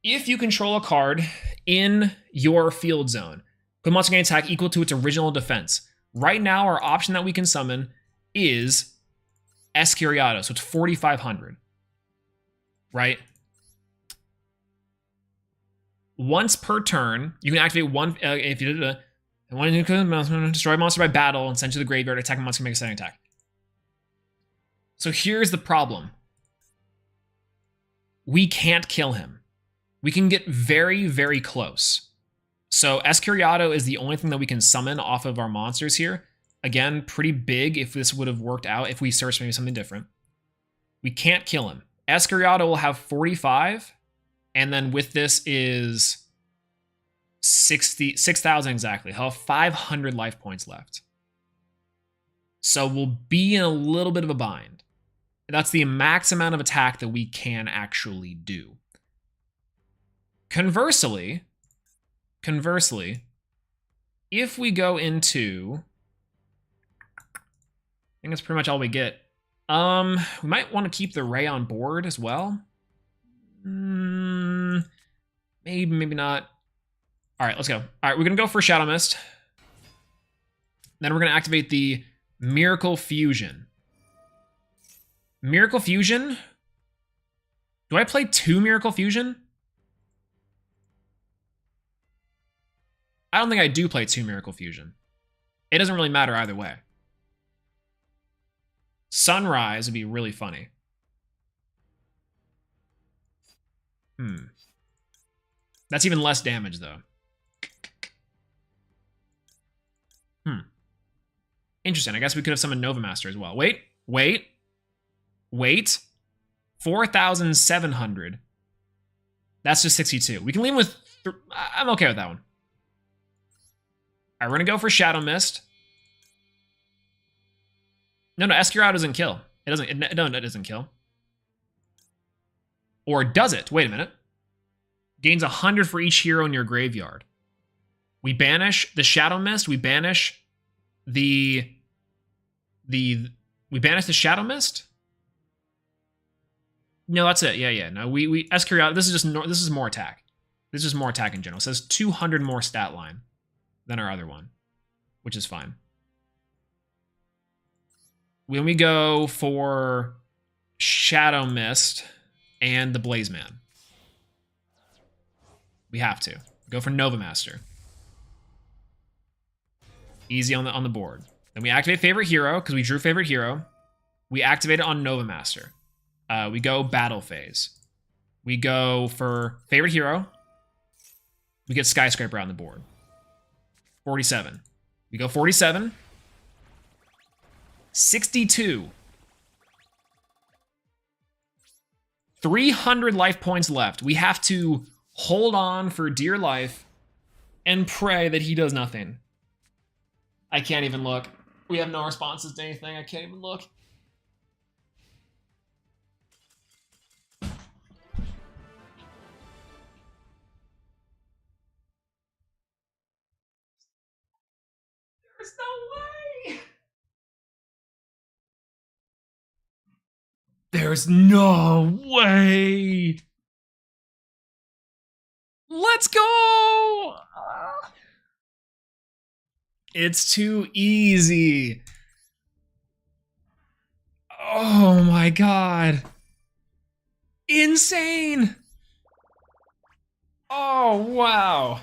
If you control a card in your field zone, put monster gain attack equal to its original defense. Right now, our option that we can summon is Escuriato, so it's 4,500. Right? Once per turn, you can activate one. If you did destroy a monster by battle and send to the graveyard, attack a monster, make a second attack. So here's the problem: we can't kill him. We can get very, very close. So Escuriato is the only thing that we can summon off of our monsters here. Again, pretty big if this would have worked out, if we searched maybe something different. We can't kill him. Escuriato will have 45, and then with this is 6,000 exactly. He'll have 500 life points left. So we'll be in a little bit of a bind. That's the max amount of attack that we can actually do. Conversely, if we go into, I think that's pretty much all we get. We might want to keep the Ray on board as well. Maybe, maybe not. All right, let's go. All right, we're gonna go for Shadow Mist. Then we're gonna activate the Miracle Fusion. Miracle Fusion? Do I play 2 Miracle Fusion? I don't think I do play 2 Miracle Fusion. It doesn't really matter either way. Sunrise would be really funny. That's even less damage, though. Interesting. I guess we could have summoned Nova Master as well. Wait. 4,700. That's just 62. We can leave with... I'm okay with that one. All right, we're going to go for Shadow Mist. No, Escuriato doesn't kill. It doesn't. No, it doesn't kill. Or does it? Wait a minute. Gains 100 for each hero in your graveyard. We banish the Shadow Mist. We banish the Shadow Mist. No, that's it. Yeah. No, we Escuriato. This is more attack. This is just more attack in general. It says 200 more stat line than our other one, which is fine. When we go for Shadow Mist and the Blaze Man, we have to go for Nova Master. Easy on the board. Then we activate favorite hero because we drew favorite hero. We activate it on Nova Master. We go battle phase. We go for favorite hero. We get Skyscraper on the board. 47. We go 47. 62. 300 life points left. We have to hold on for dear life and pray that he does nothing. I can't even look. We have no responses to anything. I can't even look. There's no way. There's no way. Let's go. It's too easy. Oh my god. Insane. Oh, wow.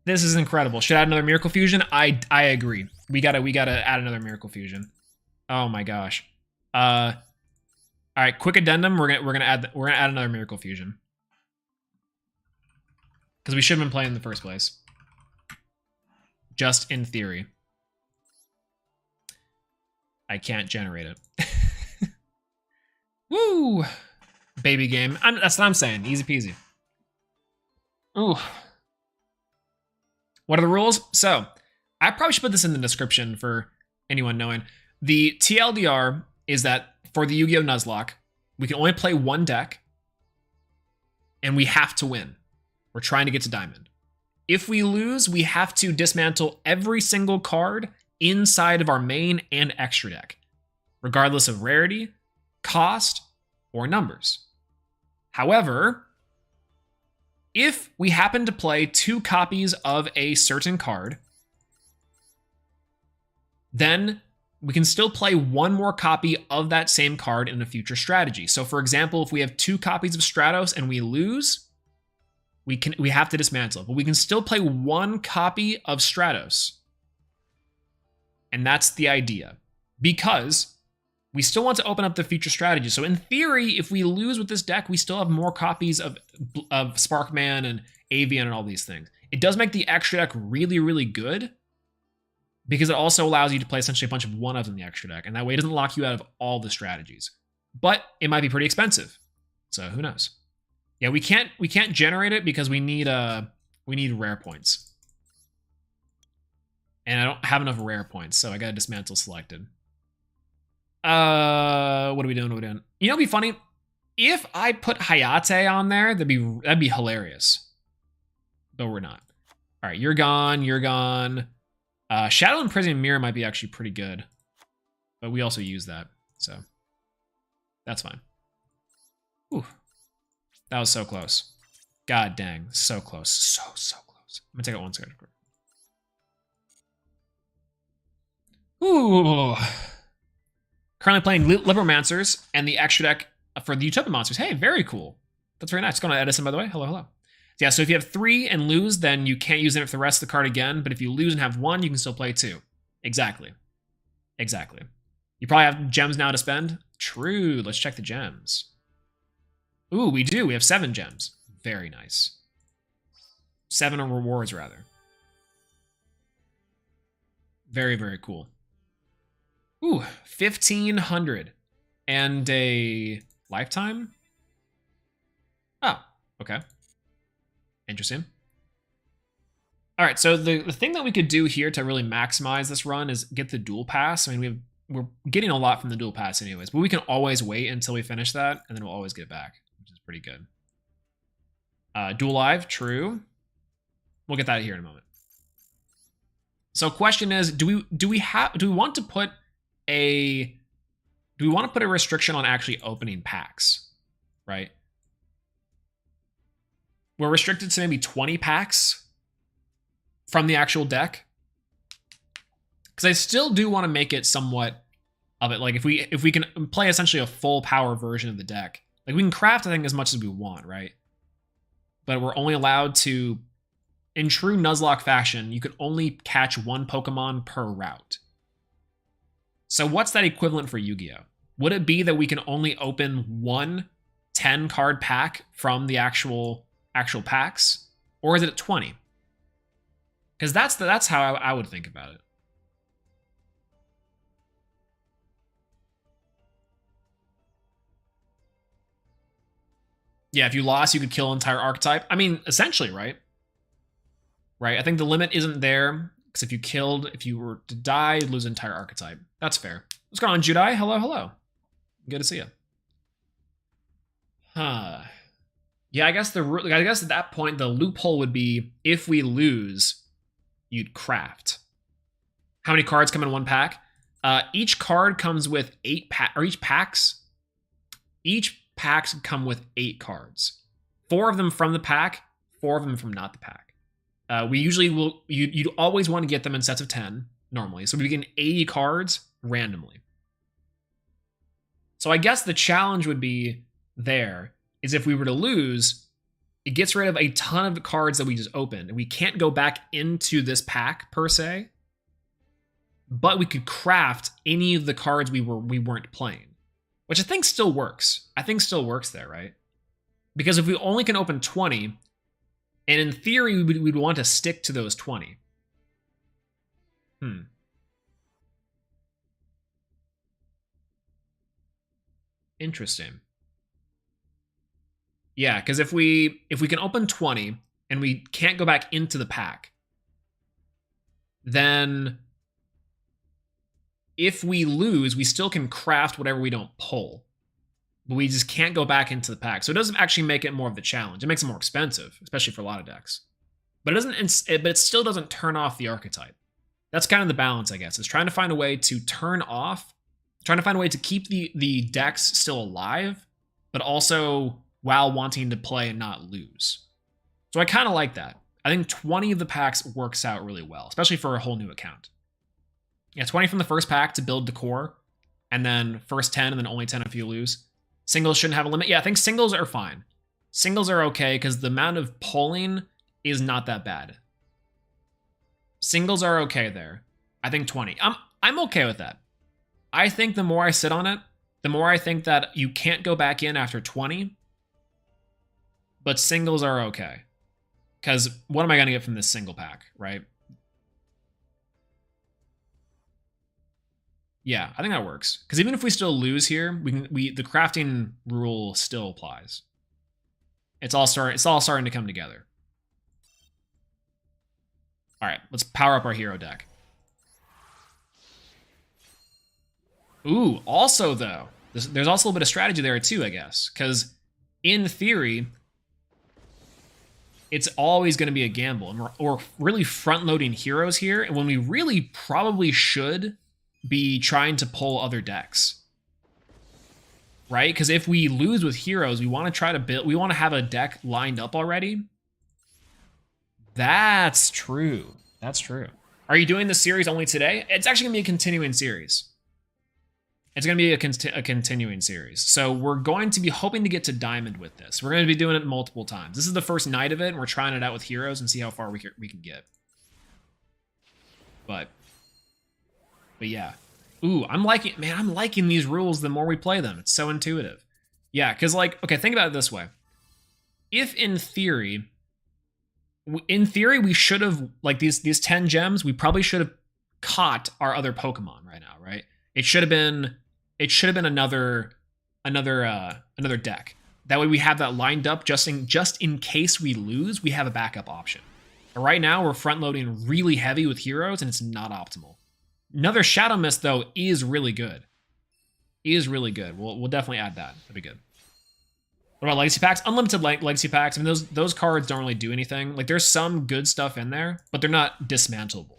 This is incredible. Should I add another Miracle Fusion? I agree. We gotta add another Miracle Fusion. Oh my gosh. All right, quick addendum. We're gonna add another Miracle Fusion because we should have been playing in the first place. Just in theory. I can't generate it. Woo! Baby game. That's what I'm saying. Easy peasy. Ooh. What are the rules? So, I probably should put this in the description for anyone knowing. The TLDR is that for the Yu-Gi-Oh! Nuzlocke, we can only play one deck, and we have to win. We're trying to get to Diamond. If we lose, we have to dismantle every single card inside of our main and extra deck, regardless of rarity, cost, or numbers. However, if we happen to play 2 copies of a certain card, then we can still play 1 more copy of that same card in a future strategy. So for example, if we have 2 copies of Stratos and we lose, we have to dismantle it, but we can still play 1 copy of Stratos. And that's the idea, because we still want to open up the future strategy. So in theory, if we lose with this deck, we still have more copies of Sparkman and Avian and all these things. It does make the extra deck really, really good, because it also allows you to play essentially a bunch of 1-ofs in the extra deck, and that way it doesn't lock you out of all the strategies. But it might be pretty expensive, so who knows? Yeah, we can't generate it because we need rare points, and I don't have enough rare points, so I got to dismantle selected. What are we doing? You know, it'd be funny if I put Hayate on there. That'd be hilarious, but we're not. All right, you're gone. You're gone. Shadow and Prison Mirror might be actually pretty good, but we also use that, so that's fine. Ooh, that was so close. God dang, so close, so close. I'm gonna take out 1 second. Ooh. Currently playing Libromancers and the extra deck for the Utopia Monsters. Hey, very cool. That's very nice. Going to Edison, by the way. Hello. Yeah, so if you have 3 and lose, then you can't use it for the rest of the card again. But if you lose and have 1, you can still play 2. Exactly. You probably have gems now to spend. True. Let's check the gems. Ooh, we do. We have 7 gems. Very nice. 7 rewards, rather. Very, very cool. Ooh, 1,500 and a lifetime? Oh, okay. Interesting. All right, so the thing that we could do here to really maximize this run is get the dual pass. I mean, we're getting a lot from the dual pass anyways, but we can always wait until we finish that, and then we'll always get it back, which is pretty good. Dual live, true. We'll get that here in a moment. So question is, do we want to put a restriction on actually opening packs, right? We're restricted to maybe 20 packs from the actual deck, because I still do want to make it somewhat of it. Like if we can play essentially a full power version of the deck, like we can craft I think as much as we want, right? But we're only allowed to, in true Nuzlocke fashion, you can only catch 1 Pokemon per route. So what's that equivalent for Yu-Gi-Oh? Would it be that we can only open 1 10-card pack from the actual packs? Or is it at 20? Because that's how I would think about it. Yeah, if you lost, you could kill an entire archetype. I mean, essentially, right? Right, I think the limit isn't there, because if you were to die, you'd lose an entire archetype. That's fair. What's going on, Judai? Hello. Good to see you. Huh. Yeah, I guess at that point, the loophole would be, if we lose, you'd craft. How many cards come in 1 pack? Each card comes with 8 packs. Each packs come with 8 cards. 4 of them from the pack, 4 of them from not the pack. We usually will, you'd always want to get them in sets of 10, normally. So we begin 80 cards randomly. So I guess the challenge would be there is if we were to lose, it gets rid of a ton of cards that we just opened. And we can't go back into this pack per se, but we could craft any of the cards we weren't playing, which I think still works. I think still works there, right? Because if we only can open 20, and in theory, we'd want to stick to those 20. Interesting. Yeah, because if we can open 20 and we can't go back into the pack, then if we lose, we still can craft whatever we don't pull, but we just can't go back into the pack. So it doesn't actually make it more of the challenge. It makes it more expensive, especially for a lot of decks. But it doesn't. But it still doesn't turn off the archetype. That's kind of the balance, I guess. Is trying to find a way to turn off, trying to find a way to keep the decks still alive, but also while wanting to play and not lose. So I kind of like that. I think 20 of the packs works out really well, especially for a whole new account. Yeah, 20 from the first pack to build the core, and then first 10, and then only 10 if you lose. Singles shouldn't have a limit. Yeah, I think singles are fine. Singles are okay because the amount of pulling is not that bad. Singles are okay there. I think 20. I'm okay with that. I think the more I sit on it, the more I think that you can't go back in after 20. But singles are okay. Because what am I going to get from this single pack, right? Yeah, I think that works. Because even if we still lose here, the crafting rule still applies. It's all starting to come together. All right, let's power up our hero deck. Ooh, also though, there's also a little bit of strategy there too, I guess. Because in theory, it's always going to be a gamble. And we're really front-loading heroes here, and when we really probably should be trying to pull other decks. Right? Because if we lose with heroes, we want to try to build, we want to have a deck lined up already. That's true. That's true. Are you doing this series only today? It's actually going to be a continuing series. It's going to be a continuing series. So we're going to be hoping to get to Diamond with this. We're going to be doing it multiple times. This is the first night of it, and we're trying it out with heroes and see how far we can get. But yeah. Ooh, I'm liking these rules the more we play them. It's so intuitive. Yeah, because like, okay, think about it this way. If in theory we should have, like these 10 gems, we probably should have caught our other Pokemon right now, right? It should have been another deck. That way we have that lined up just in case we lose, we have a backup option. But right now we're front loading really heavy with heroes and it's not optimal. Another Shadow Mist though is really good. We'll definitely add that. That'd be good. What about legacy packs? Unlimited legacy packs. I mean, those cards don't really do anything. Like there's some good stuff in there, but they're not dismantleable.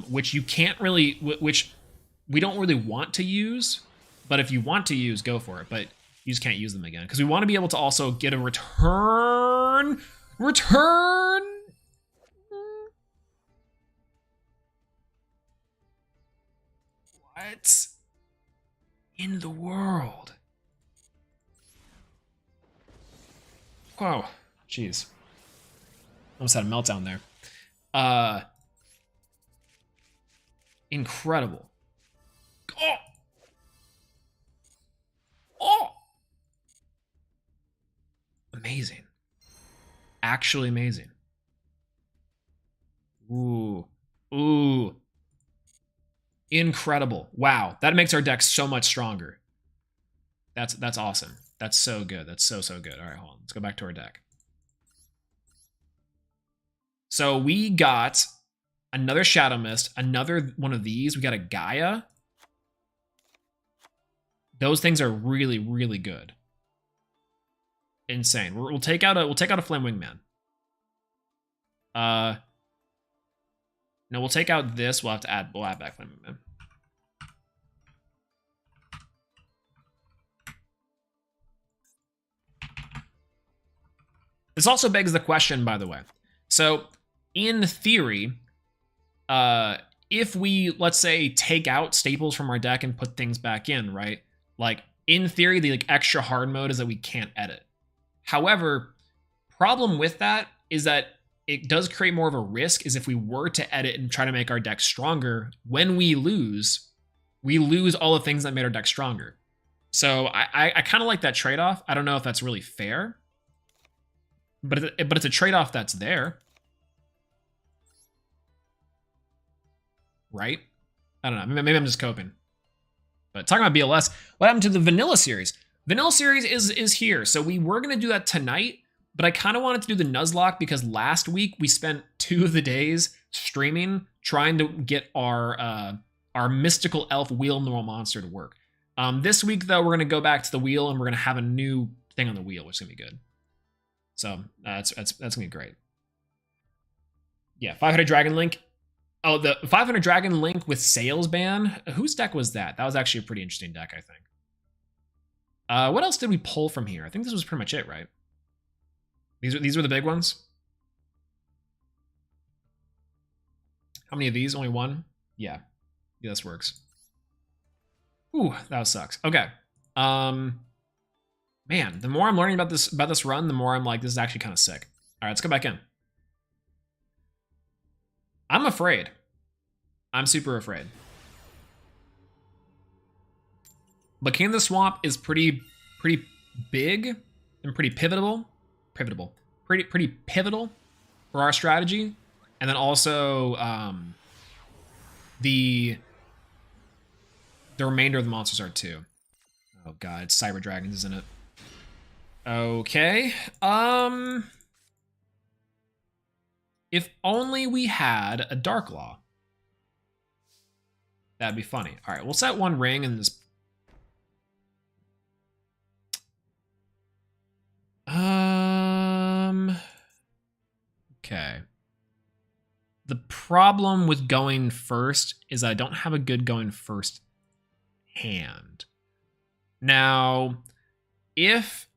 Which you can't really, which we don't really want to use, but if you want to use, go for it. But you just can't use them again because we want to be able to also get a return. What in the world? Wow, jeez. Almost had a meltdown there. Incredible. Oh! Amazing. Actually amazing. Ooh. Incredible. Wow. That makes our deck so much stronger. That's awesome. That's so good. That's so good. All right, hold on. Let's go back to our deck. So we got another Shadow Mist, another one of these. We got a Gaia. Those things are really, really good. Insane. We'll take out a Flame Wingman. No, we'll take out this. We'll add back Flame Wingman. This also begs the question, by the way. So, in theory, if we, let's say, take out staples from our deck and put things back in, right? Like, in theory, the extra hard mode is that we can't edit. However, problem with that is that it does create more of a risk is if we were to edit and try to make our deck stronger, when we lose all the things that made our deck stronger. So I kind of like that trade-off. I don't know if that's really fair, but it's a trade-off that's there. Right? I don't know. Maybe I'm just coping. But talking about BLS, what happened to the Vanilla series? Vanilla series is here. So we were going to do that tonight, but I kind of wanted to do the Nuzlocke because last week we spent 2 of the days streaming trying to get our mystical elf wheel normal monster to work. This week, though, we're going to go back to the wheel and we're going to have a new thing on the wheel, which is going to be good. So that's going to be great. Yeah, 500 Dragon Link. Oh, the 500 Dragon Link with Sales Ban. Whose deck was that? That was actually a pretty interesting deck, I think. What else did we pull from here? I think this was pretty much it, right? These were the big ones. How many of these? Only one? Yeah. Yeah, this works. Ooh, that sucks. Okay. Man, the more I'm learning about this run, the more I'm like, this is actually kind of sick. All right, let's go back in. I'm afraid. I'm super afraid. But King of the Swamp is pretty big and pretty pivotal for our strategy. And then also the remainder of the monsters are too. Oh god, it's Cyber Dragons, isn't it? Okay. If only we had a Dark Law. That'd be funny. All right, we'll set 1 ring and this. Okay. The problem with going first is I don't have a good going first hand. Now, if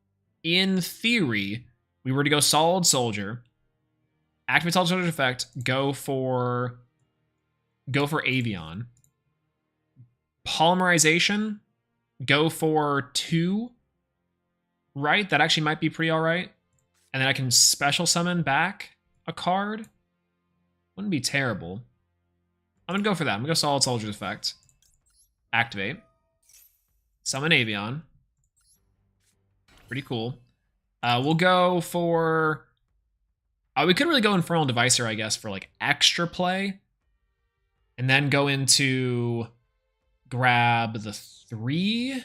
in theory we were to go Solid Soldier, activate Solid Soldier effect, go for Avion, Polymerization, go for 2, right? That actually might be pretty all right. And then I can special summon back a card. Wouldn't be terrible. I'm gonna go for that. I'm gonna go Solid Soldier's effect. Activate. Summon Avion. Pretty cool. We'll go for... we could really go Infernal Devicer, I guess, for like extra play. And then go into... grab the 3.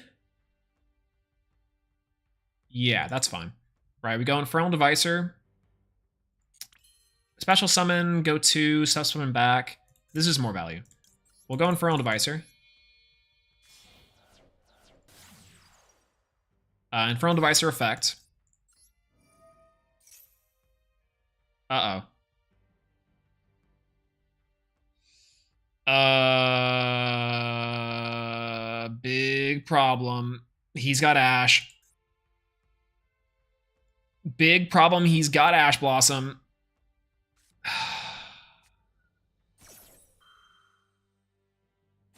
Yeah, that's fine. Right, we go Infernal Devicer. Special summon, go 2, stuff summon back. This is more value. We'll go Infernal Devicer. Infernal Devicer effect. Uh-oh. Big problem. He's got Ash. Big problem, he's got Ash Blossom.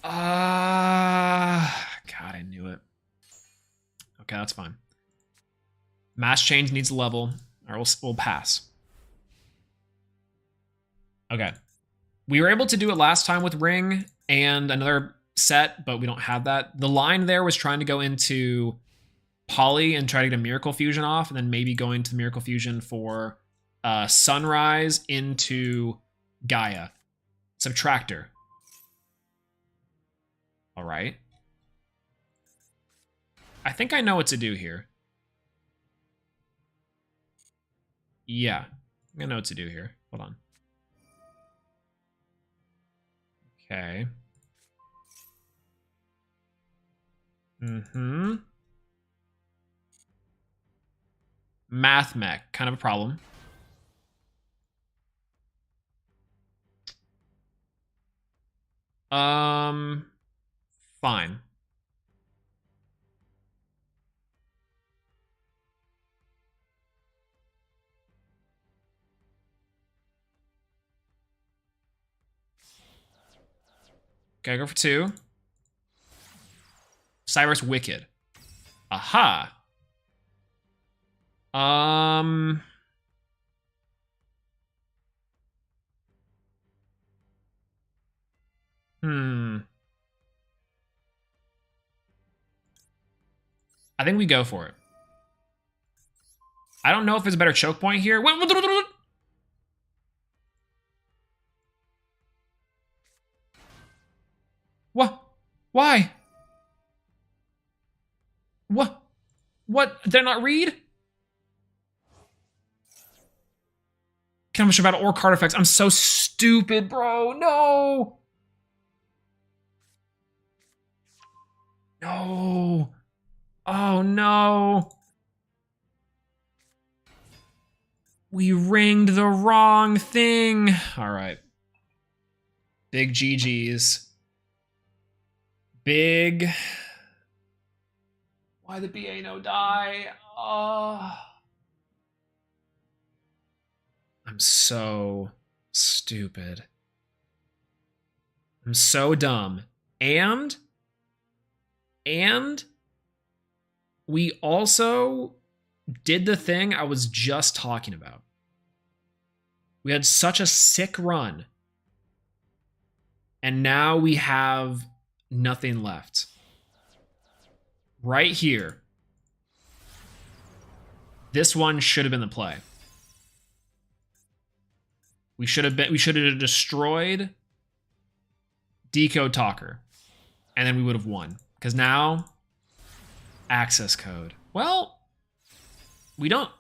God, I knew it. Okay, that's fine. Mass Change needs a level. All right, we'll pass. Okay. We were able to do it last time with Ring and another set, but we don't have that. The line there was trying to go into Poly and try to get a Miracle Fusion off, and then maybe going to the Miracle Fusion for Sunrise into Gaia. Subtractor. All right. I think I know what to do here. Yeah, I know what to do here. Hold on. Okay. Math mech, kind of a problem. Fine. Okay, go for 2. Cyrus Wicked. Aha. think we go for it. I don't know if there's a better choke point here. What? Why? What? What? Did I not read? Chemistry battle or card effects. I'm so stupid, bro. No. No. Oh, no. We ringed the wrong thing. All right. Big GG's. Big. Why the BA no die? Oh. I'm so stupid. I'm so dumb. And we also did the thing I was just talking about. We had such a sick run. And now we have nothing left. Right here. This one should have been the play. We should have destroyed Decode Talker. And then we would have won. Because now, access code. Well, we don't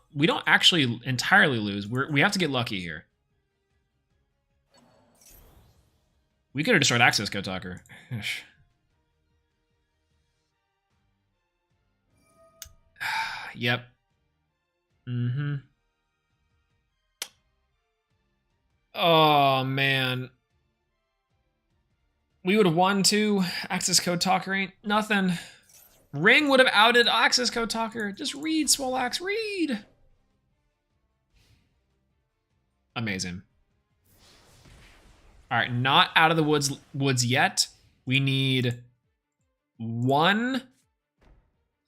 actually entirely lose. We have to get lucky here. We could have destroyed access code Talker. Yep. Mm-hmm. Oh, man. We would have won too. Access code Talker ain't nothing. Ring would have outed access code Talker. Just read, Swolelax, read. Amazing. All right, not out of the woods yet. We need one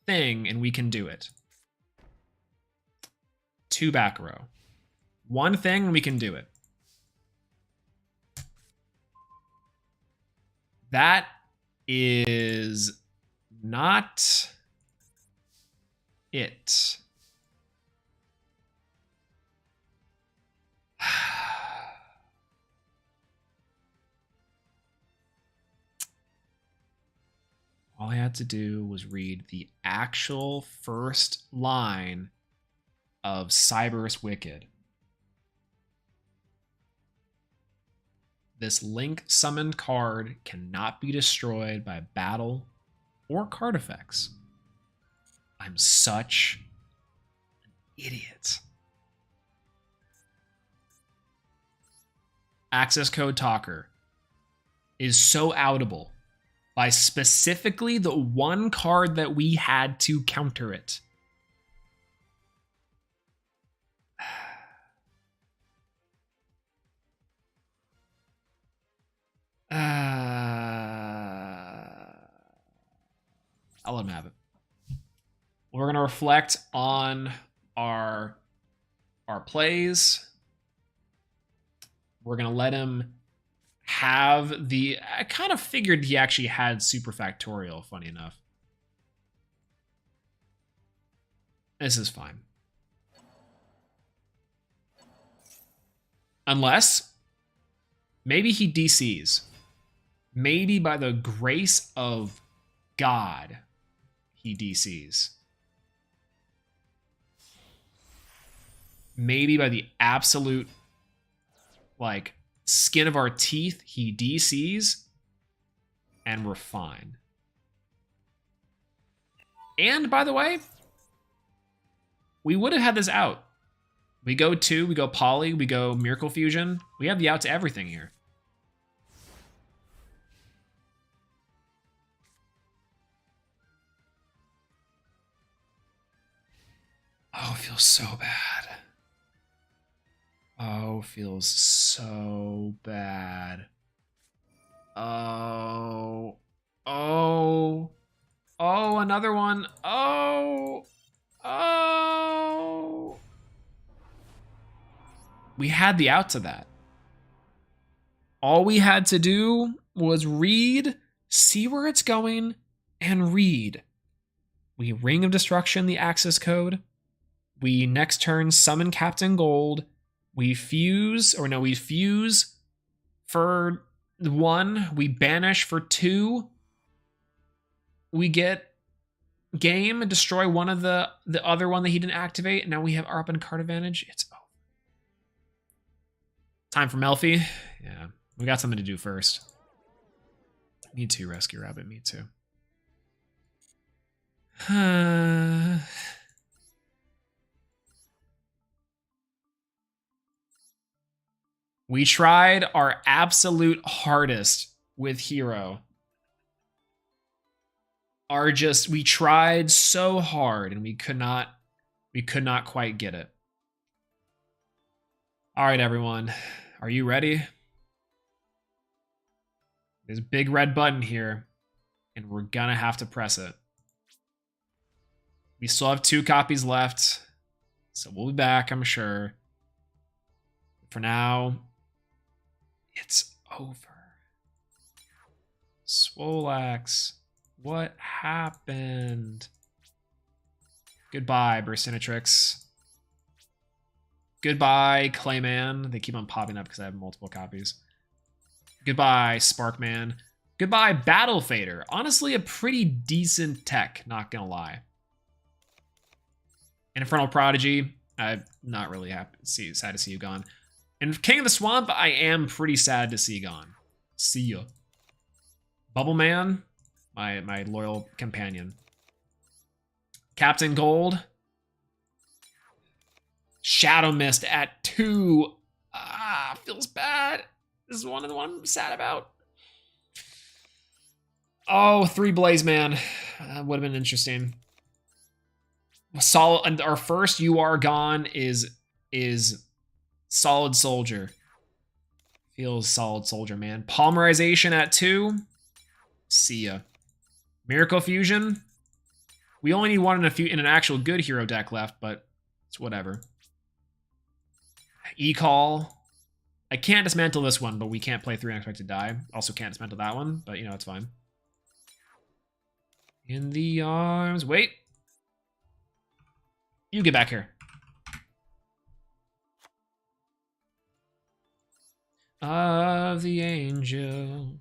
thing and we can do it. 2 back row. One thing and we can do it. That is not it. All I had to do was read the actual first line of Cyberus Wicked. This link summoned card cannot be destroyed by battle or card effects. I'm such an idiot. Access code Talker is so outable by specifically the one card that we had to counter it. I'll let him have it. We're going to reflect on our plays. We're going to let him have the... I kind of figured he actually had Super Factorial, funny enough. This is fine. Unless maybe he DCs. Maybe by the grace of God, he DCs. Maybe by the absolute, like, skin of our teeth, he DCs, and we're fine. And, by the way, we would have had this out. We go 2, we go Poly, we go Miracle Fusion. We have the out to everything here. Oh, it feels so bad. Oh, feels so bad. Oh. Oh. Oh, another one. Oh. Oh. We had the out to that. All we had to do was read, see where it's going, and read. We Ring of Destruction the Axis code. We next turn summon Captain Gold. We fuse for 1. We banish for 2. We get game and destroy one of the other one that he didn't activate. Now we have our up and card advantage. It's over. Time for Melfi. Yeah, we got something to do first. Me too, Rescue Rabbit. Me too. We tried our absolute hardest with Hero. We tried so hard and we could not quite get it. All right, everyone. Are you ready? There's a big red button here and we're gonna have to press it. We still have 2 copies left, so we'll be back, I'm sure. For now, it's over. Swolelax, what happened? Goodbye, Burstinatrix. Goodbye, Clayman. They keep on popping up because I have multiple copies. Goodbye, Sparkman. Goodbye, Battle Fader. Honestly, a pretty decent tech, not gonna lie. Infernal Prodigy, I'm not really sad to see you gone. And King of the Swamp, I am pretty sad to see gone. See ya. Bubble Man, my loyal companion. Captain Gold. Shadow Mist at 2. Feels bad. This is one of the one I'm sad about. Oh, 3 Blaze Man. Would have been interesting. Solid. And our first "You Are Gone" is Solid Soldier. Feels Solid Soldier, man. Polymerization at 2. See ya. Miracle Fusion. We only need one in an actual good hero deck left, but it's whatever. E-Call. I can't dismantle this one, but we can't play 3 Unexpected Die. Also can't dismantle that one, but you know, it's fine. In the arms. Wait. You get back here. Of the angel.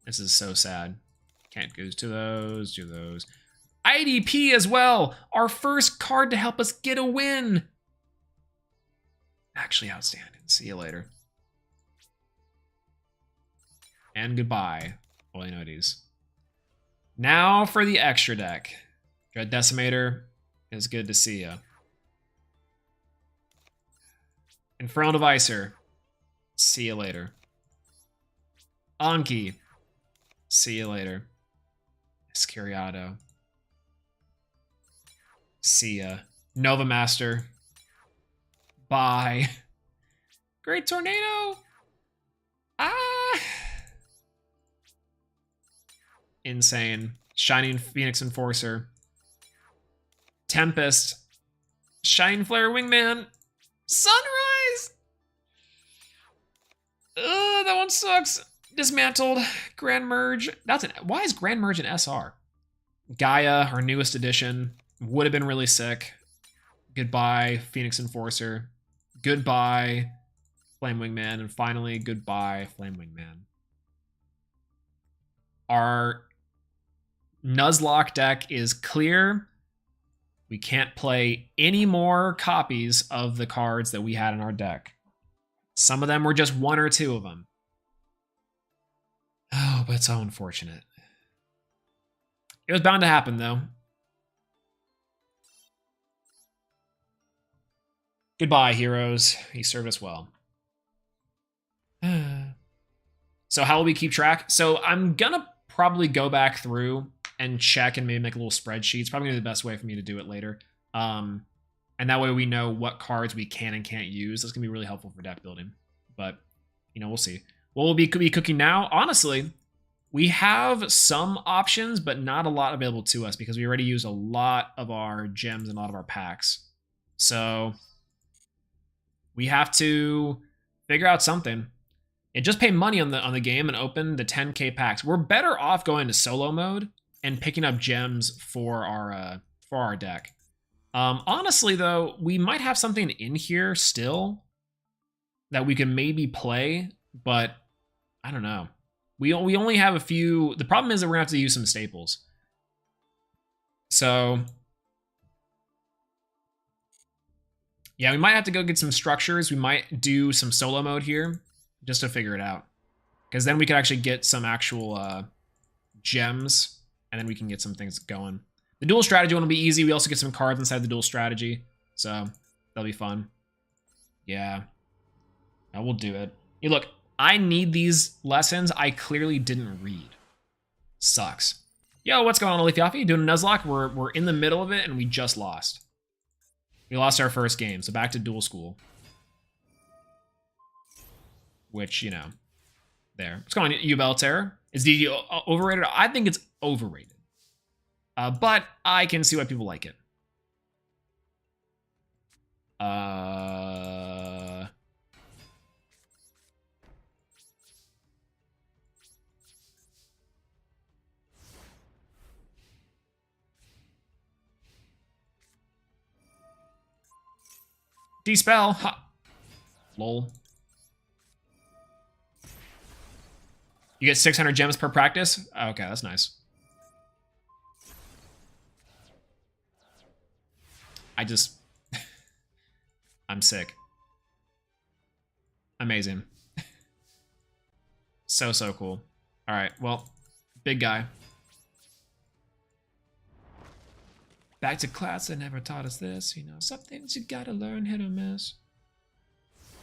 This is so sad. Can't go to those, do those. IDP as well. Our first card to help us get a win. Actually outstanding. See you later. And goodbye, Holy Noties. Now for the extra deck. Dread Decimator, it's good to see ya. Infernal Devicer, see you later. Anki, see you later. Escuriado, see ya. Nova Master, bye. Great Tornado, insane. Shining Phoenix Enforcer, Tempest, Shining Flare Wingman, Sunrise. Ugh, that one sucks. Dismantled. Grand Merge. Why is Grand Merge an SR? Gaia, our newest edition, would have been really sick. Goodbye, Phoenix Enforcer. Goodbye, Flame Wingman, and finally, goodbye, Flame Wingman. Our Nuzlocke deck is clear. We can't play any more copies of the cards that we had in our deck. Some of them were just 1 or 2 of them. Oh, but it's so unfortunate. It was bound to happen, though. Goodbye, heroes. You served us well. So how will we keep track? So I'm gonna probably go back through and check and maybe make a little spreadsheet. It's probably gonna be the best way for me to do it later. And that way we know what cards we can and can't use. That's gonna be really helpful for deck building. But, you know, we'll see. What we'll be cooking now, honestly, we have some options, but not a lot available to us because we already used a lot of our gems and a lot of our packs. So We have to figure out something. And just pay money on the game and open the 10k packs. We're better off going to solo mode and picking up gems for our deck. Honestly, though, we might have something in here still that we can maybe play, but I don't know. We only have a few. The problem is that we're gonna have to use some staples. So yeah, we might have to go get some structures. We might do some solo mode here just to figure it out, because then we could actually get some actual gems, and then we can get some things going. The dual strategy one will be easy. We also get some cards inside the dual strategy, so that'll be fun. Yeah, no, we'll do it. Hey, look, I need these lessons. I clearly didn't read. Sucks. Yo, what's going on, Leafy? Doing a Nuzlocke? We're in the middle of it, and we just lost. We lost our first game, so back to dual school. Which, you know, there. What's going on, Ubel Terror? Is DD overrated? I think it's overrated. But I can see why people like it. Dispel. Ha. Lol. You get 600 gems per practice? Okay, that's nice. I'm sick. Amazing. So cool. All right, well, big guy. Back to class, they never taught us this. You know, some things you gotta learn, hit or miss.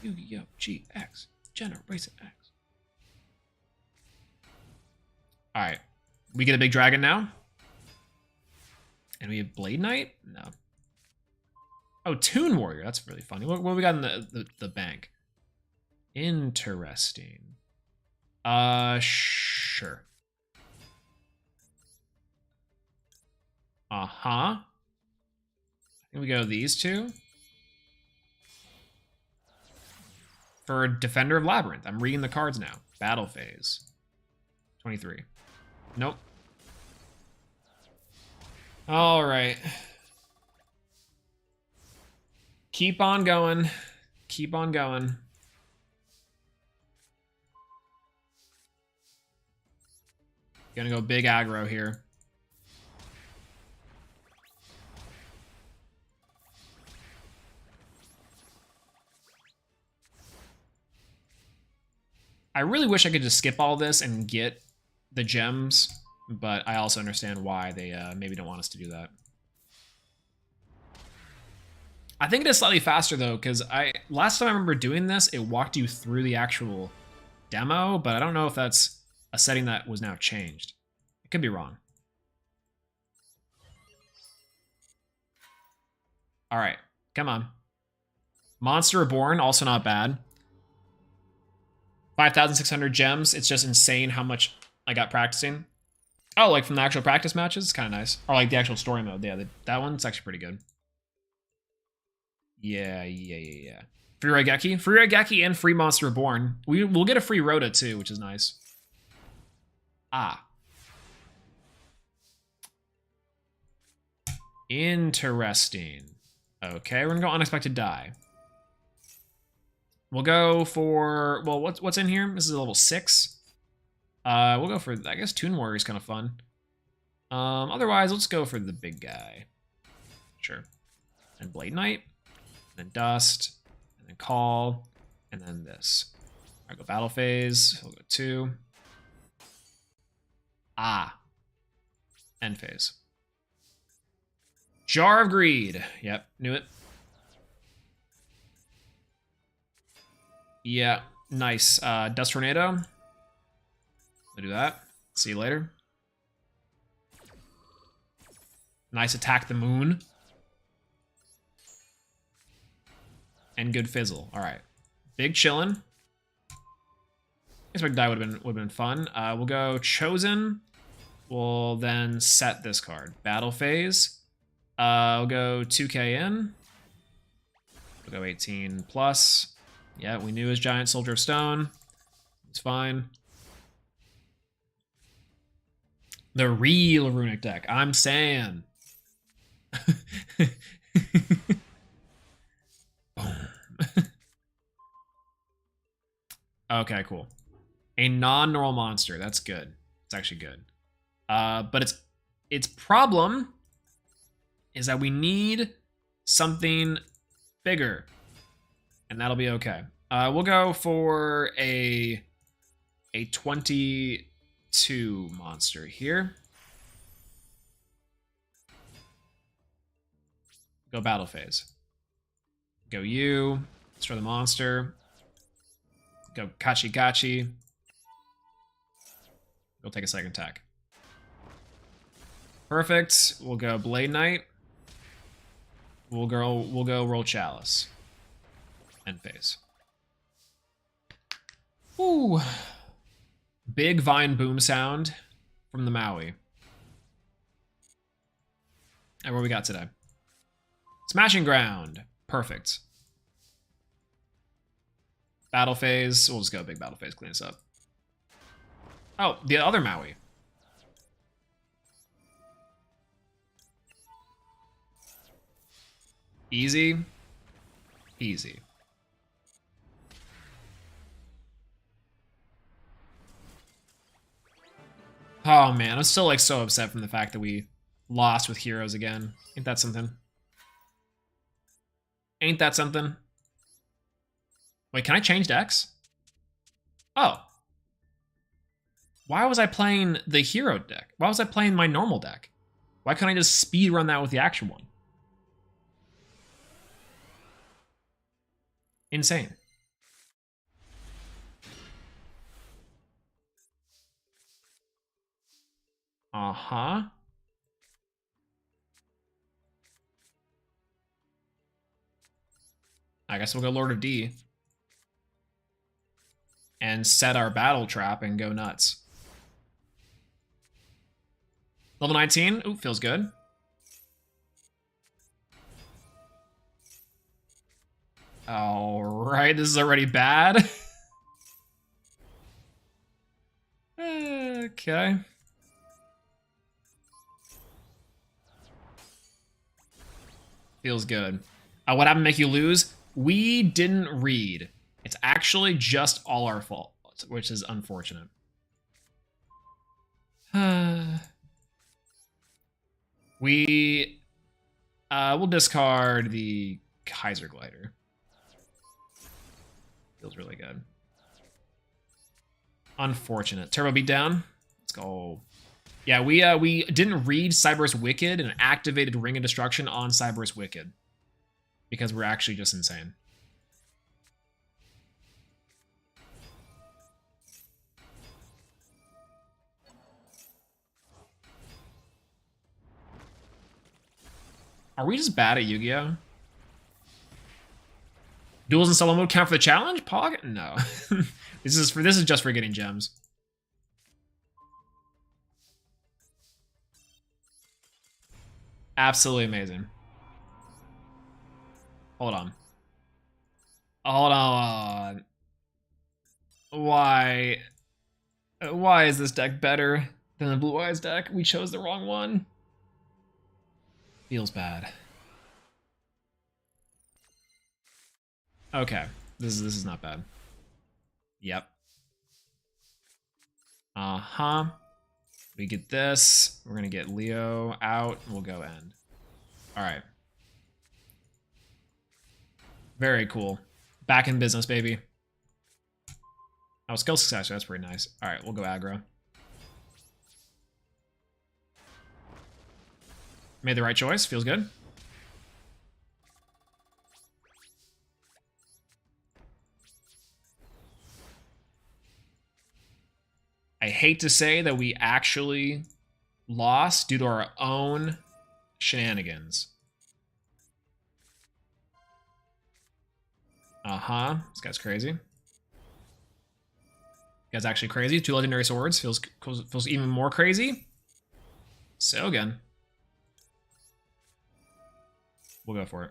Yu-Gi-Oh! GX, Generation X. All right, we get a big dragon now. And we have Blade Knight? No. Oh, Toon Warrior. That's really funny. What we got in the bank? Interesting. Sure. Uh-huh. I think we go these two. For Defender of Labyrinth. I'm reading the cards now. Battle phase. 23. Nope. All right. Keep on going. Keep on going. Gonna go big aggro here. I really wish I could just skip all this and get the gems, but I also understand why they maybe don't want us to do that. I think it is slightly faster though, because last time I remember doing this, it walked you through the actual demo, but I don't know if that's a setting that was now changed. It could be wrong. All right, come on. Monster Reborn, also not bad. 5,600 gems. It's just insane how much I got practicing. Oh, like from the actual practice matches? It's kind of nice. Or like the actual story mode. Yeah, that one's actually pretty good. Yeah. Free Raigeki. Free Raigeki and free Monster Reborn. We'll get a free Rhoda too, which is nice. Ah. Interesting. Okay, we're gonna go Unexpected Die. We'll go for, well, what's in here? This is a level 6. We'll go for, I guess, Toon Warrior is kind of fun. Otherwise, let's go for the big guy. Sure. And Blade Knight, and then Dust, and then Call, and then this. All right, go Battle Phase. We'll go 2. Ah. End Phase. Jar of Greed. Yep, knew it. Yeah, nice. Dust Tornado. I'll do that. See you later. Nice Attack the Moon. And good Fizzle. All right. Big Chillin'. Expect Die would have been fun. We'll go Chosen. We'll then set this card. Battle Phase. We'll go 2k in. We'll go 18 plus. Yeah, we knew his Giant Soldier of Stone. It's fine. The real runic deck. I'm saying. Boom. Okay, cool. A non-normal monster. That's good. It's actually good. But its problem is that we need something bigger, and that'll be okay. We'll go for a 22 monster here. Go battle phase. Go you. Destroy the monster. Go Kachi Gachi. We'll take a second attack. Perfect. We'll go Blade Knight. We'll go roll Chalice. End phase. Ooh. Big Vine Boom sound from the Maui. And what we got today? Smashing Ground. Perfect. Battle phase. We'll just go big battle phase, clean this up. Oh, the other Maui. Easy. Easy. Oh man, I'm still like so upset from the fact that we lost with heroes again. Ain't that something? Ain't that something? Wait, can I change decks? Oh. Why was I playing the hero deck? Why was I playing my normal deck? Why couldn't I just speed run that with the actual one? Insane. Uh-huh. I guess we'll go Lord of D. And set our battle trap and go nuts. Level 19. Ooh, feels good. Alright, this is already bad. Okay. Feels good. What happened to make you lose? We didn't read. It's actually just all our fault, which is unfortunate. We'll discard the Kaiser Glider. Feels really good. Unfortunate. Turbo Beatdown. Let's go. Yeah, we didn't read Cyberus Wicked and activated Ring of Destruction on Cyberus Wicked. Because we're actually just insane. Are we just bad at Yu-Gi-Oh? Duels in solo mode count for the challenge? Pog? No. This is just for getting gems. Absolutely amazing. Hold on. Hold on. Why is this deck better than the Blue Eyes deck? We chose the wrong one. Feels bad. Okay, this is not bad. Yep. Uh-huh. We get this. We're gonna get Leo out, and we'll go end. Alright. Very cool. Back in business, baby. Oh, skill success, that's pretty nice. Alright, we'll go aggro. Made the right choice, feels good. I hate to say that we actually lost due to our own shenanigans. Uh-huh, this guy's crazy. Guy's actually crazy. 2 legendary swords, feels even more crazy. So again. We'll go for it.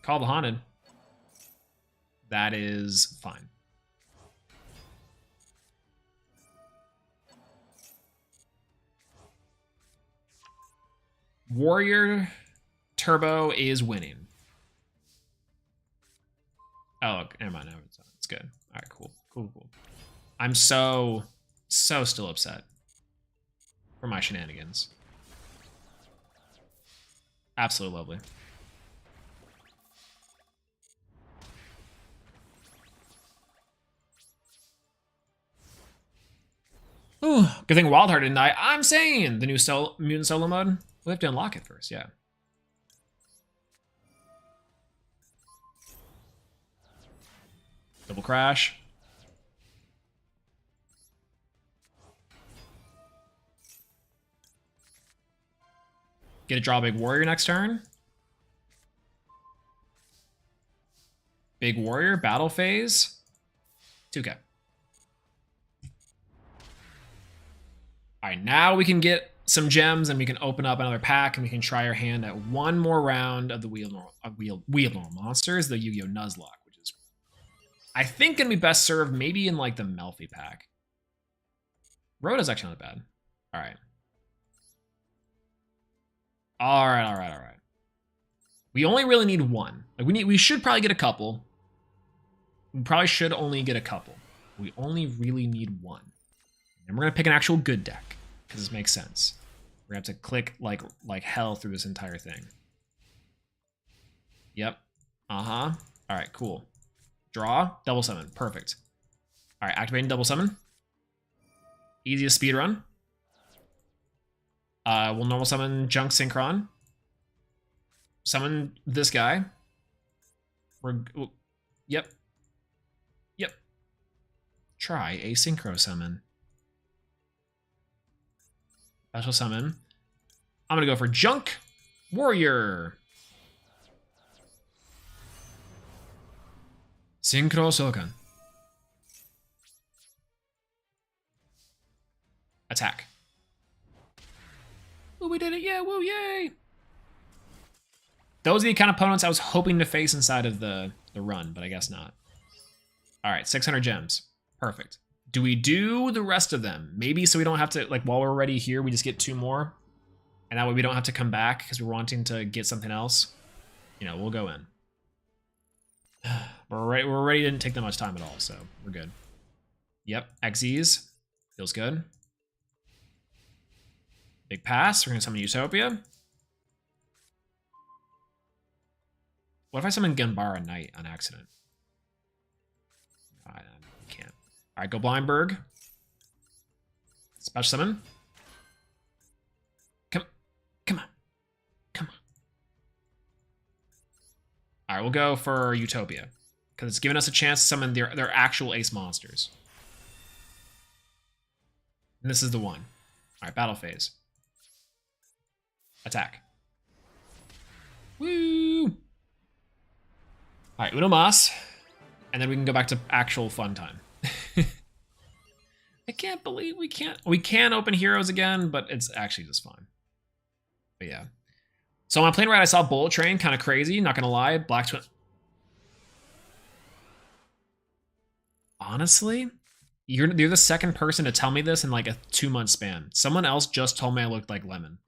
Call the Haunted. That is fine. Warrior Turbo is winning. Oh, never mind. It's good. All right, cool. Cool. I'm so still upset for my shenanigans. Absolutely lovely. Ooh, good thing Wildheart didn't die. I'm saying the new mutant solo mode. We have to unlock it first, yeah. Double crash. Get a draw big warrior next turn. Big warrior, battle phase. 2K. Alright, now we can get some gems and we can open up another pack and we can try our hand at one more round of the Wheel Normal Monsters, the Yu-Gi-Oh! Nuzlocke, which is, I think, gonna be best served maybe in like the Melfi pack. Rhoda's actually not bad. Alright. Alright. We only really need one. Like we should probably get a couple. We probably should only get a couple. We only really need one. And we're gonna pick an actual good deck, because this makes sense. We're gonna have to click like hell through this entire thing. Yep. Alright, cool. Draw, double summon. Perfect. Alright, activating double summon. Easiest speed run. We'll normal summon Junk Synchron. Summon this guy. Yep. Try a Synchro Summon. Special summon. I'm gonna go for Junk Warrior. Synchro Sokan. Attack. Ooh, we did it, yeah, woo, yay! Those are the kind of opponents I was hoping to face inside of the run, but I guess not. Alright, 600 gems. Perfect. Do we do the rest of them? Maybe so we don't have to, like, while we're already here, we just get 2 more. And that way we don't have to come back because we're wanting to get something else. You know, we'll go in. We're already didn't take that much time at all, so we're good. Yep, XZs. Feels good. Big pass. We're going to summon Utopia. What if I summon Genbara Knight on accident? I can't. All right, go Blindberg. Special summon. Come on. All right, we'll go for Utopia because it's giving us a chance to summon their actual ace monsters. And this is the one. All right, battle phase. Attack. Woo! All right, Uno Mas. And then we can go back to actual fun time. I can't believe we can open heroes again, but it's actually just fine. But yeah. So on my plane ride, I saw Bullet Train, kind of crazy, not gonna lie. Black Twin. Honestly, you're the second person to tell me this in like a 2-month span. Someone else just told me I looked like Lemon.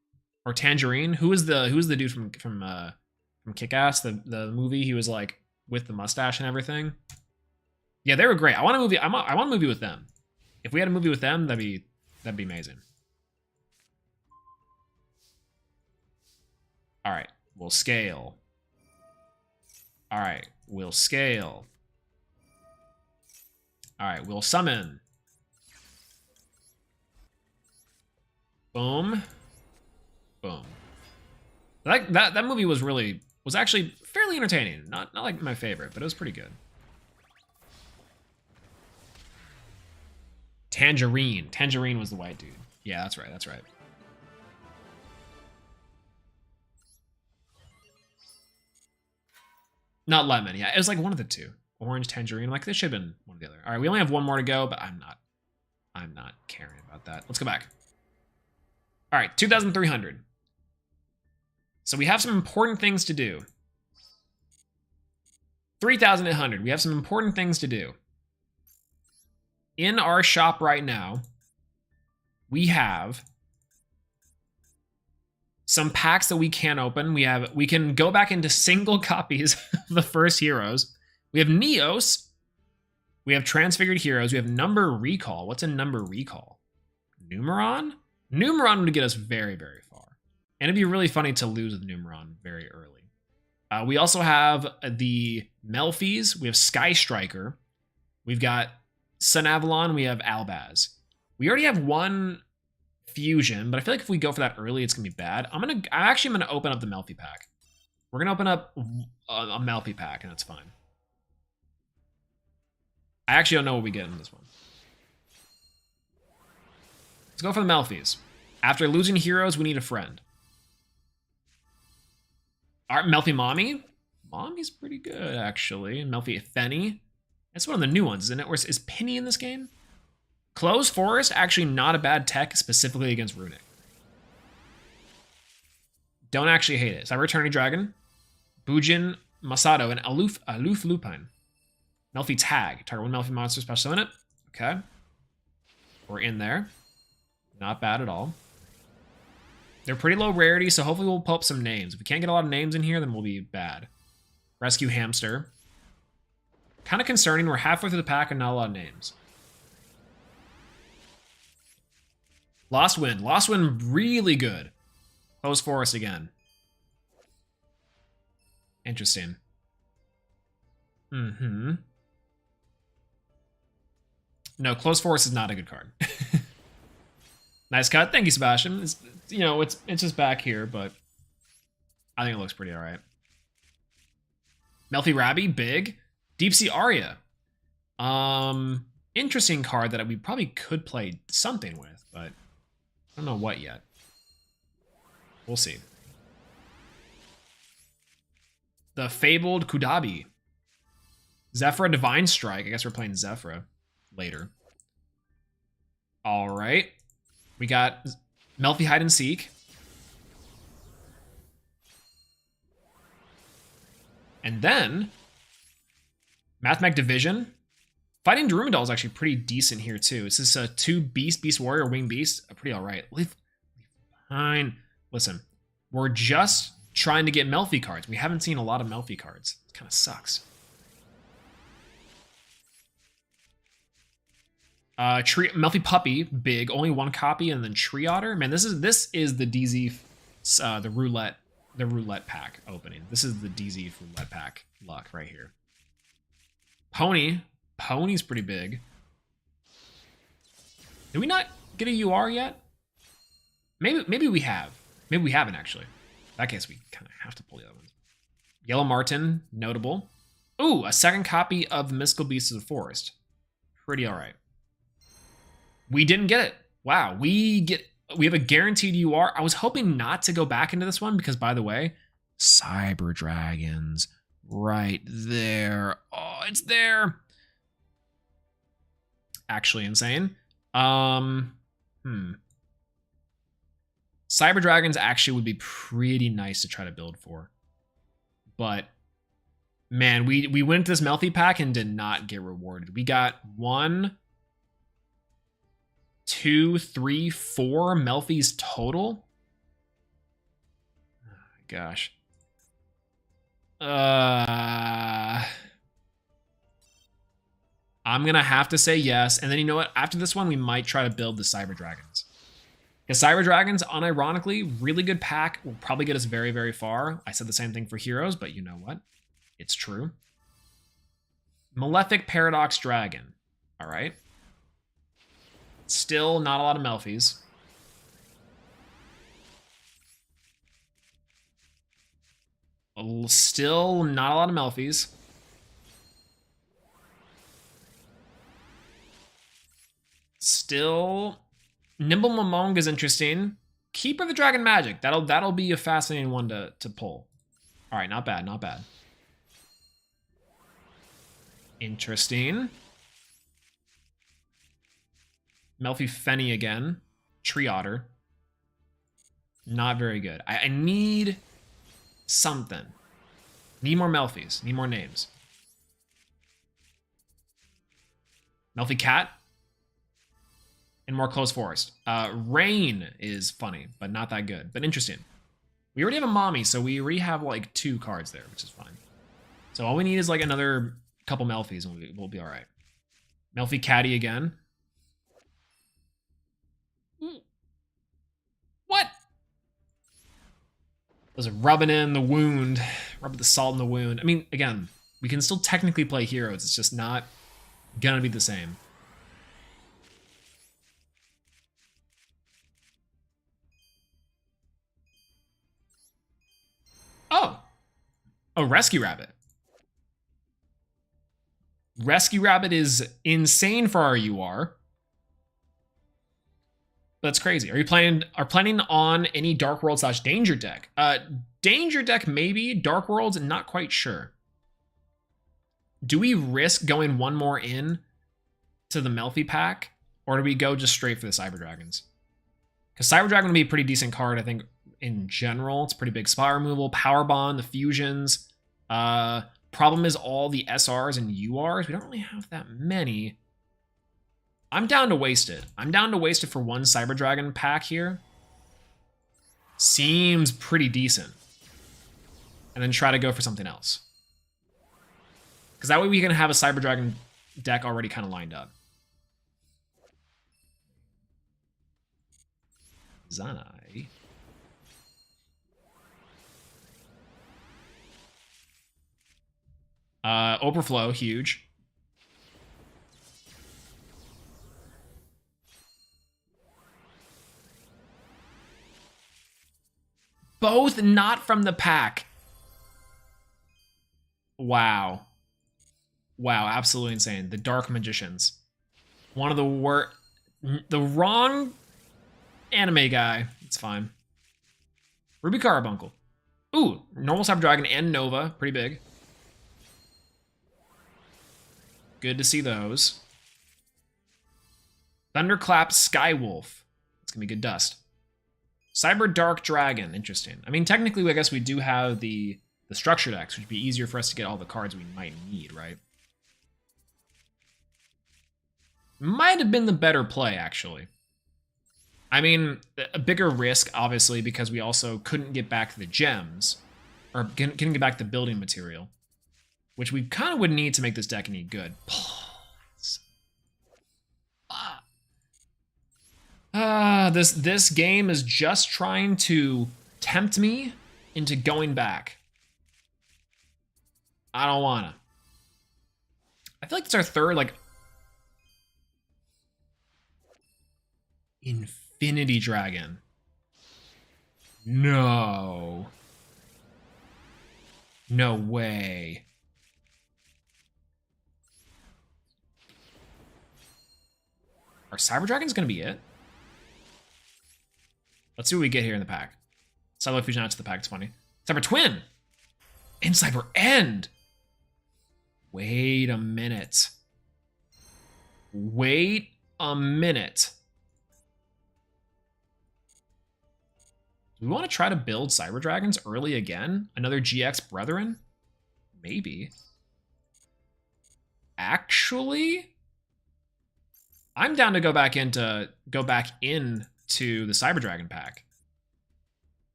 Or Tangerine. Who's the dude from Kick-Ass, the movie? He was like with the mustache and everything. Yeah, they were great. I want a movie. I want a movie with them. If we had a movie with them, that'd be amazing. All right, we'll scale. All right, we'll scale. All right, we'll summon. Boom. Boom. That movie was actually fairly entertaining. Not like my favorite, but it was pretty good. Tangerine. Tangerine was the white dude. Yeah, that's right. That's right. Not Lemon. Yeah, it was like one of the two. Orange, Tangerine. Like, this should have been one or the other. All right, we only have one more to go, but I'm not caring about that. Let's go back. All right, 2,300. So we have some important things to do. 3,800. We have some important things to do. In our shop right now, we have some packs that we can open. We can go back into single copies of the first heroes. We have Neos. We have Transfigured Heroes. We have Number Recall. What's a Number Recall? Numeron? Numeron would get us very, very far. And it'd be really funny to lose with Numeron very early. We also have the Melfies. We have Sky Striker. We've got Sun Avalon. We have Albaz. We already have one fusion, but I feel like if we go for that early, it's gonna be bad. I'm actually gonna open up the Melfi pack. We're gonna open up a Melfi pack, and that's fine. I actually don't know what we get in this one. Let's go for the Melfies. After losing heroes, we need a friend. Our Melfi Mommy? Mommy's pretty good, actually. Melfi Fenny. That's one of the new ones, isn't it? Is Penny in this game? Closed Forest, actually not a bad tech, specifically against Runic. Don't actually hate it. Cyber Eternity Dragon, Bujin Masato, and Aloof Lupine. Melfi Tag. Target one Melfi monster special in it. Okay. We're in there. Not bad at all. They're pretty low rarity, so hopefully we'll pull up some names. If we can't get a lot of names in here, then we'll be bad. Rescue Hamster. Kind of concerning. We're halfway through the pack and not a lot of names. Lost Wind. Lost Wind, really good. Closed Forest again. Interesting. No, Closed Forest is not a good card. Nice cut. Thank you, Sebastian. It's just back here, but I think it looks pretty all right. Melfi Rabby, big. Deep Sea Aria. Interesting card that we probably could play something with, but I don't know what yet. We'll see. The Fabled Kudabi. Zephyra Divine Strike. I guess we're playing Zephyra later. All right. We got Melfi Hide and Seek. And then Mathmech Division. Fighting Darumidal is actually pretty decent here too. This is a 2 Beast Warrior, Wing Beast. Pretty all right. Fine. Listen, we're just trying to get Melfi cards. We haven't seen a lot of Melfi cards. It kind of sucks. Melfi Puppy, big, only one copy, and then Tree Otter. Man, this is the DZ, the roulette pack opening. This is the DZ roulette pack luck right here. Pony's pretty big. Did we not get a UR yet? Maybe we have. Maybe we haven't actually. In that case, we kind of have to pull the other ones. Yellow Martin, notable. Ooh, a second copy of the Mystical Beasts of the Forest. Pretty all right. We didn't get it. Wow, we have a guaranteed UR. I was hoping not to go back into this one because, by the way, Cyber Dragons right there. Oh, it's there. Actually insane. Cyber Dragons actually would be pretty nice to try to build for. But man, we went to this Melfi pack and did not get rewarded. We got 1, 2, 3, 4 Melfis total. Oh my gosh. I'm gonna have to say yes, and then you know what? After this one, we might try to build the Cyber Dragons. Because Cyber Dragons, unironically, really good pack, will probably get us very, very far. I said the same thing for Heroes, but you know what? It's true. Malefic Paradox Dragon. All right. Still not a lot of Melfis. Still not a lot of Melfis. Still, Nimble Momong is interesting. Keeper of the Dragon Magic. That'll be a fascinating one to pull. All right, not bad, not bad. Interesting. Melfi Fenny again. Tree Otter. Not very good. I need something. Need more Melfis. Need more names. Melffy Cat. And more Closed Forest. Rain is funny, but not that good. But interesting. We already have a Mommy, so we already have like 2 cards there, which is fine. So all we need is like another couple Melffys and we'll be alright. Melffy Catty again. What? Those are rubbing in the wound. Rubbing the salt in the wound. I mean, again, we can still technically play heroes. It's just not gonna be the same. Oh. Oh, Rescue Rabbit. Rescue Rabbit is insane for our UR. That's crazy. Are you planning on any Dark World / Danger deck? Danger deck maybe. Dark Worlds, not quite sure. Do we risk going one more in to the Melffy pack, or do we go just straight for the Cyber Dragons? Because Cyber Dragon would be a pretty decent card, I think, in general. It's pretty big spell removal, Power Bond, the fusions. Problem is all the SRs and URs. We don't really have that many. I'm down to waste it. I'm down to waste it for one Cyber Dragon pack here. Seems pretty decent. And then try to go for something else. Because that way we can have a Cyber Dragon deck already kind of lined up. Zanai. Overflow, huge. Both not from the pack. Wow. Wow, absolutely insane. The Dark Magicians. One of the worst. The wrong anime guy. It's fine. Ruby Carbuncle. Ooh, normal Cyber Dragon and Nova. Pretty big. Good to see those. Thunderclap Skywolf. It's gonna be good dust. Cyber Dark Dragon. Interesting. I mean, technically, I guess we do have the structure decks, which would be easier for us to get all the cards we might need, right? Might have been the better play, actually. I mean, a bigger risk, obviously, because we also couldn't get back the gems, or couldn't get back the building material, which we kind of would need to make this deck any good. This game is just trying to tempt me into going back. I don't wanna. I feel like it's our third, like, Infinity Dragon. No. No way. Are Cyber Dragons gonna be it? Let's see what we get here in the pack. Cyber Fusion out to the pack, it's funny. Cyber Twin! And Cyber End! Wait a minute. Wait a minute. Do we want to try to build Cyber Dragons early again? Another GX Brethren? Maybe. Actually, I'm down to go back into the Cyber Dragon pack.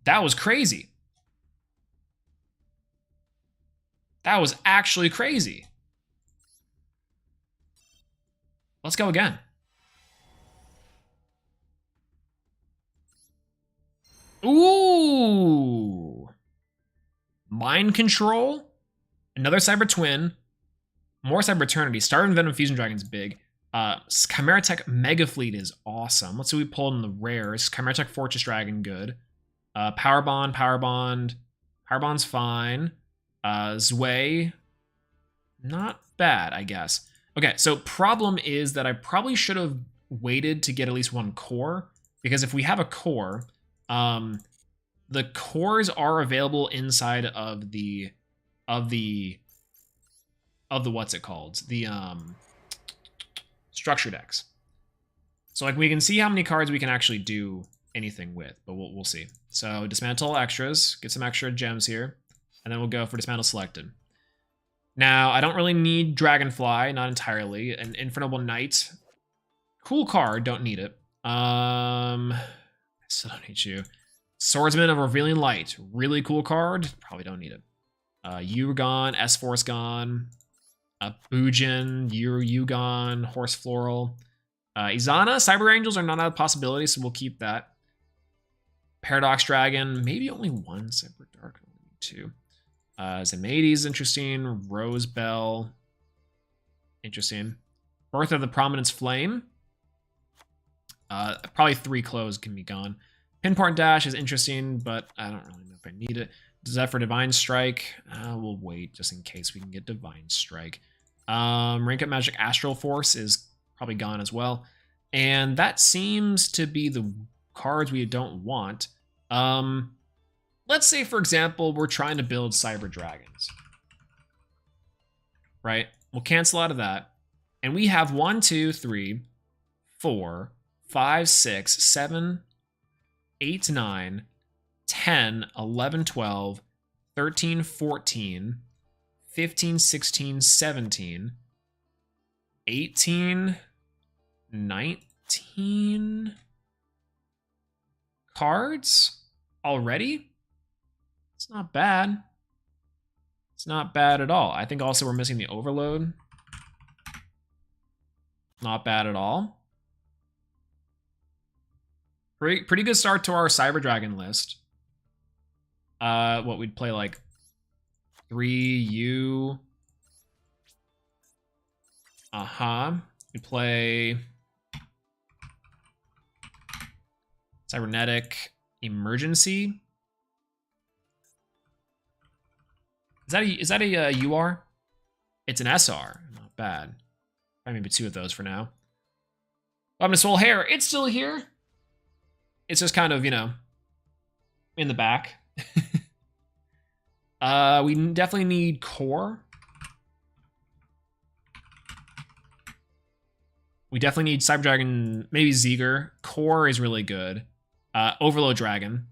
That was crazy. That was actually crazy. Let's go again. Ooh. Mind Control. Another Cyber Twin. More Cyber Eternity. Star and Venom Fusion Dragon's big. Chimera Tech Mega Fleet is awesome. Let's see what we pulled in the rares. Chimera Tech Fortress Dragon, good. Power Bond. Power Bond's fine. Zwei, not bad, I guess. Okay, so problem is that I probably should have waited to get at least one core, because if we have a core, the cores are available inside of the what's it called? The structure decks. So like we can see how many cards we can actually do anything with, but we'll see. So dismantle extras, get some extra gems here, and then we'll go for dismantle selected. Now, I don't really need Dragonfly, not entirely. An Infernal Knight. Cool card, don't need it. I still don't need you. Swordsman of Revealing Light, really cool card. Probably don't need it. You gone, S-Force gone. Bujin, you gone, Horse Floral. Izana, Cyber Angels are not out of possibility, so we'll keep that. Paradox Dragon, maybe only one Cyber Dark, only two. Zamadi is interesting. Rose Bell, interesting. Birth of the Prominence Flame. Probably 3 clothes can be gone. Pinpoint Dash is interesting, but I don't really know if I need it. Zephyr Divine Strike. We'll wait just in case we can get Divine Strike. Rank Up Magic Astral Force is probably gone as well. And that seems to be the cards we don't want. Let's say, for example, we're trying to build Cyber Dragons. Right? We'll cancel out of that. And we have 1, 2, 3, 4, 5, 6, 7, 8, 9, 10, 11, 12, 13, 14, 15, 16, 17, 18, 19 cards already? It's not bad. It's not bad at all. I think also we're missing the Overload. Not bad at all. Pretty good start to our Cyber Dragon list. What we'd play like 3U. We play Cybernetic Emergency. Is that a UR? It's an SR. Not bad. Probably maybe 2 of those for now. Ominous Soul Hair. It's still here. It's just kind of, you know, in the back. We definitely need Core. We definitely need Cyber Dragon, maybe Zeger. Core is really good. Overload Dragon,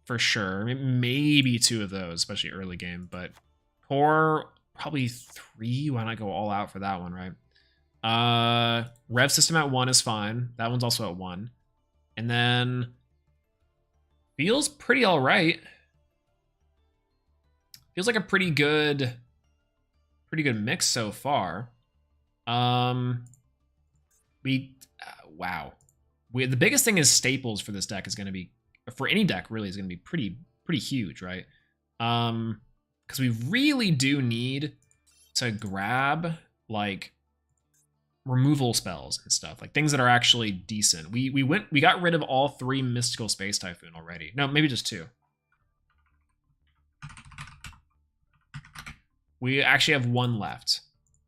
for sure. Maybe 2 of those, especially early game. But Core, probably 3. Why not go all out for that one, right? Rev System at 1 is fine. That one's also at 1. And then feels pretty all right. Feels like a pretty good mix so far. Wow. The biggest thing is staples for this deck is going to be, for any deck really, is going to be pretty huge, right? Because we really do need to grab like removal spells and stuff, like things that are actually decent. We got rid of all 3 Mystical Space Typhoon already. No, maybe just 2. We actually have 1 left.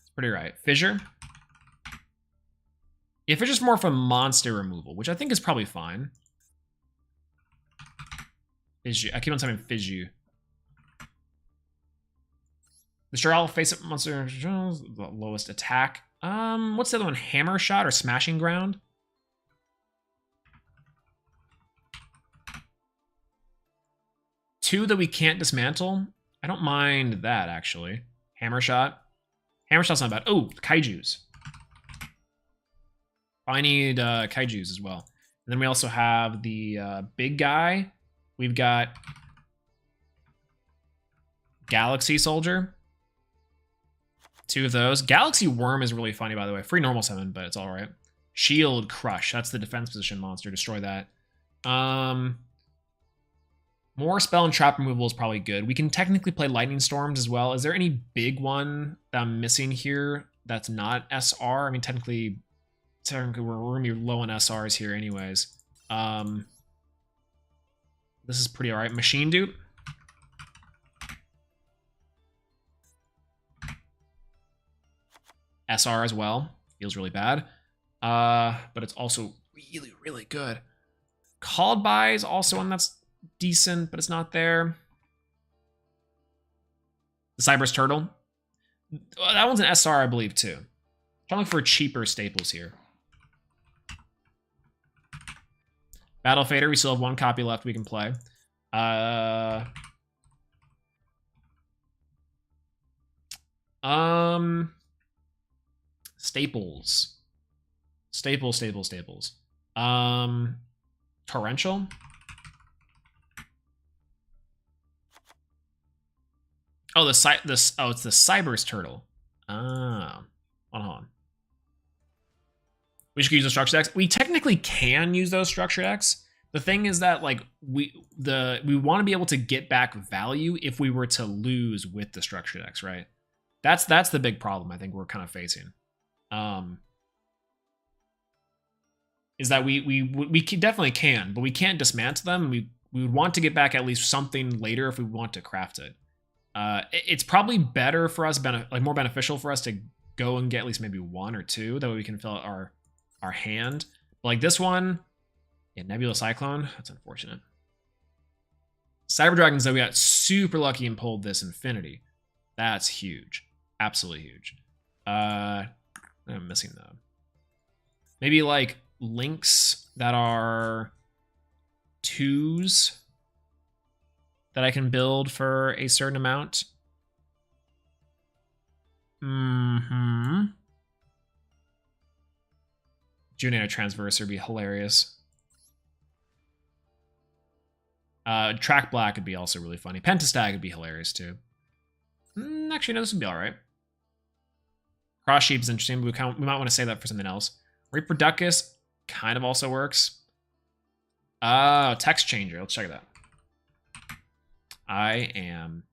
It's pretty right. Fissure. Yeah, Fissure's more for monster removal, which I think is probably fine. Fissure. I keep on saying Fissure. Destroy all face-up monster, the lowest attack. What's the other one? Hammer Shot or Smashing Ground? Two that we can't dismantle. I don't mind that, actually. Hammer Shot. Hammer Shot's not bad. Oh, Kaijus. I need Kaijus as well. And then we also have the big guy. We've got Galaxy Soldier. 2 of those. Galaxy Worm is really funny, by the way. Free normal summon, but it's all right. Shield Crush. That's the defense position monster. Destroy that. More spell and trap removal is probably good. We can technically play Lightning Storms as well. Is there any big one that I'm missing here that's not SR? I mean, technically we're going to be low on SRs here anyways. This is pretty all right. Machine Dupe. SR as well. Feels really bad. But it's also really, really good. Called By is also one that's decent, but it's not there. The Cyber's Turtle. That one's an SR, I believe, too. Trying to look for cheaper staples here. Battle Fader, we still have 1 copy left we can play. Staples. Staples. Torrential. Oh, it's the Cyber's turtle. Ah, hold on. We should use the structured X. We technically can use those structured X. The thing is that like we want to be able to get back value if we were to lose with the structured X, right? That's the big problem I think we're kind of facing. Is that we definitely can, but we can't dismantle them. We would want to get back at least something later if we want to craft it. It's probably better for us, more beneficial for us to go and get at least maybe 1 or 2. That way we can fill out our hand. But like this one, yeah, Nebula Cyclone. That's unfortunate. Cyber Dragons, though, we got super lucky and pulled this Infinity. That's huge, absolutely huge. I'm missing though. Maybe like links that are 2s that I can build for a certain amount. Junior Transverse would be hilarious. Track Black would be also really funny. Pentastag would be hilarious too. Actually, no, this would be all right. Cross Sheep is interesting, but we might want to save that for something else. Reproducus kind of also works. Text Changer. Let's check that. I am...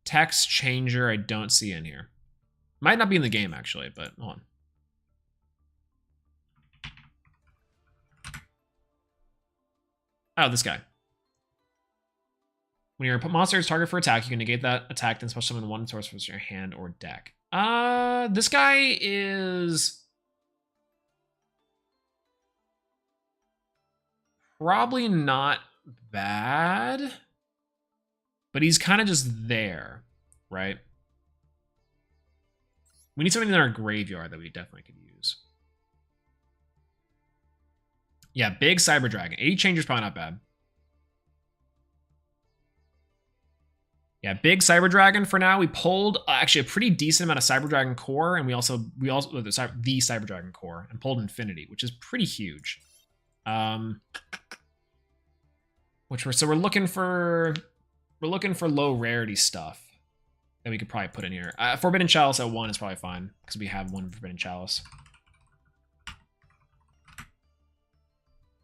Text Changer I don't see in here. Might not be in the game, actually, but hold on. Oh, this guy. When your monster is target for attack, you can negate that attack, then special summon 1 source from your hand or deck. This guy is... probably not bad. But he's kind of just there, right? We need something in our graveyard that we definitely could use. Yeah, big Cyber Dragon. 80 Changer's probably not bad. Yeah, big Cyber Dragon for now. We pulled actually a pretty decent amount of Cyber Dragon core, and we also the Cyber Dragon core, and pulled Infinity, which is pretty huge. So we're looking for low rarity stuff that we could probably put in here. Forbidden Chalice at 1 is probably fine because we have 1 Forbidden Chalice.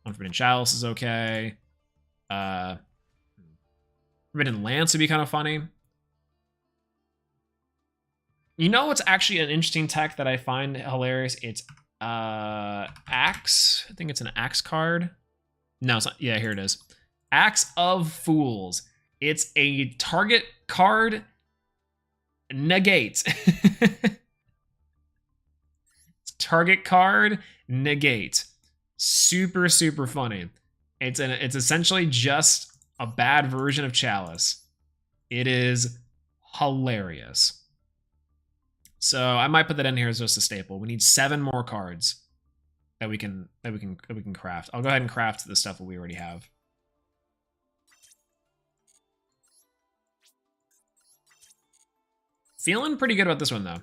1 Forbidden Chalice is okay. Forbidden Lance would be kind of funny. You know what's actually an interesting tech that I find hilarious? It's Axe. I think it's an Axe card. No, it's not. Yeah, here it is. Axe of Fools. It's a target card negate. Target card negate. Super, super funny. It's essentially just a bad version of Chalice. It is hilarious. So I might put that in here as just a staple. We need 7 more cards that we can craft. I'll go ahead and craft the stuff that we already have. Feeling pretty good about this one, though.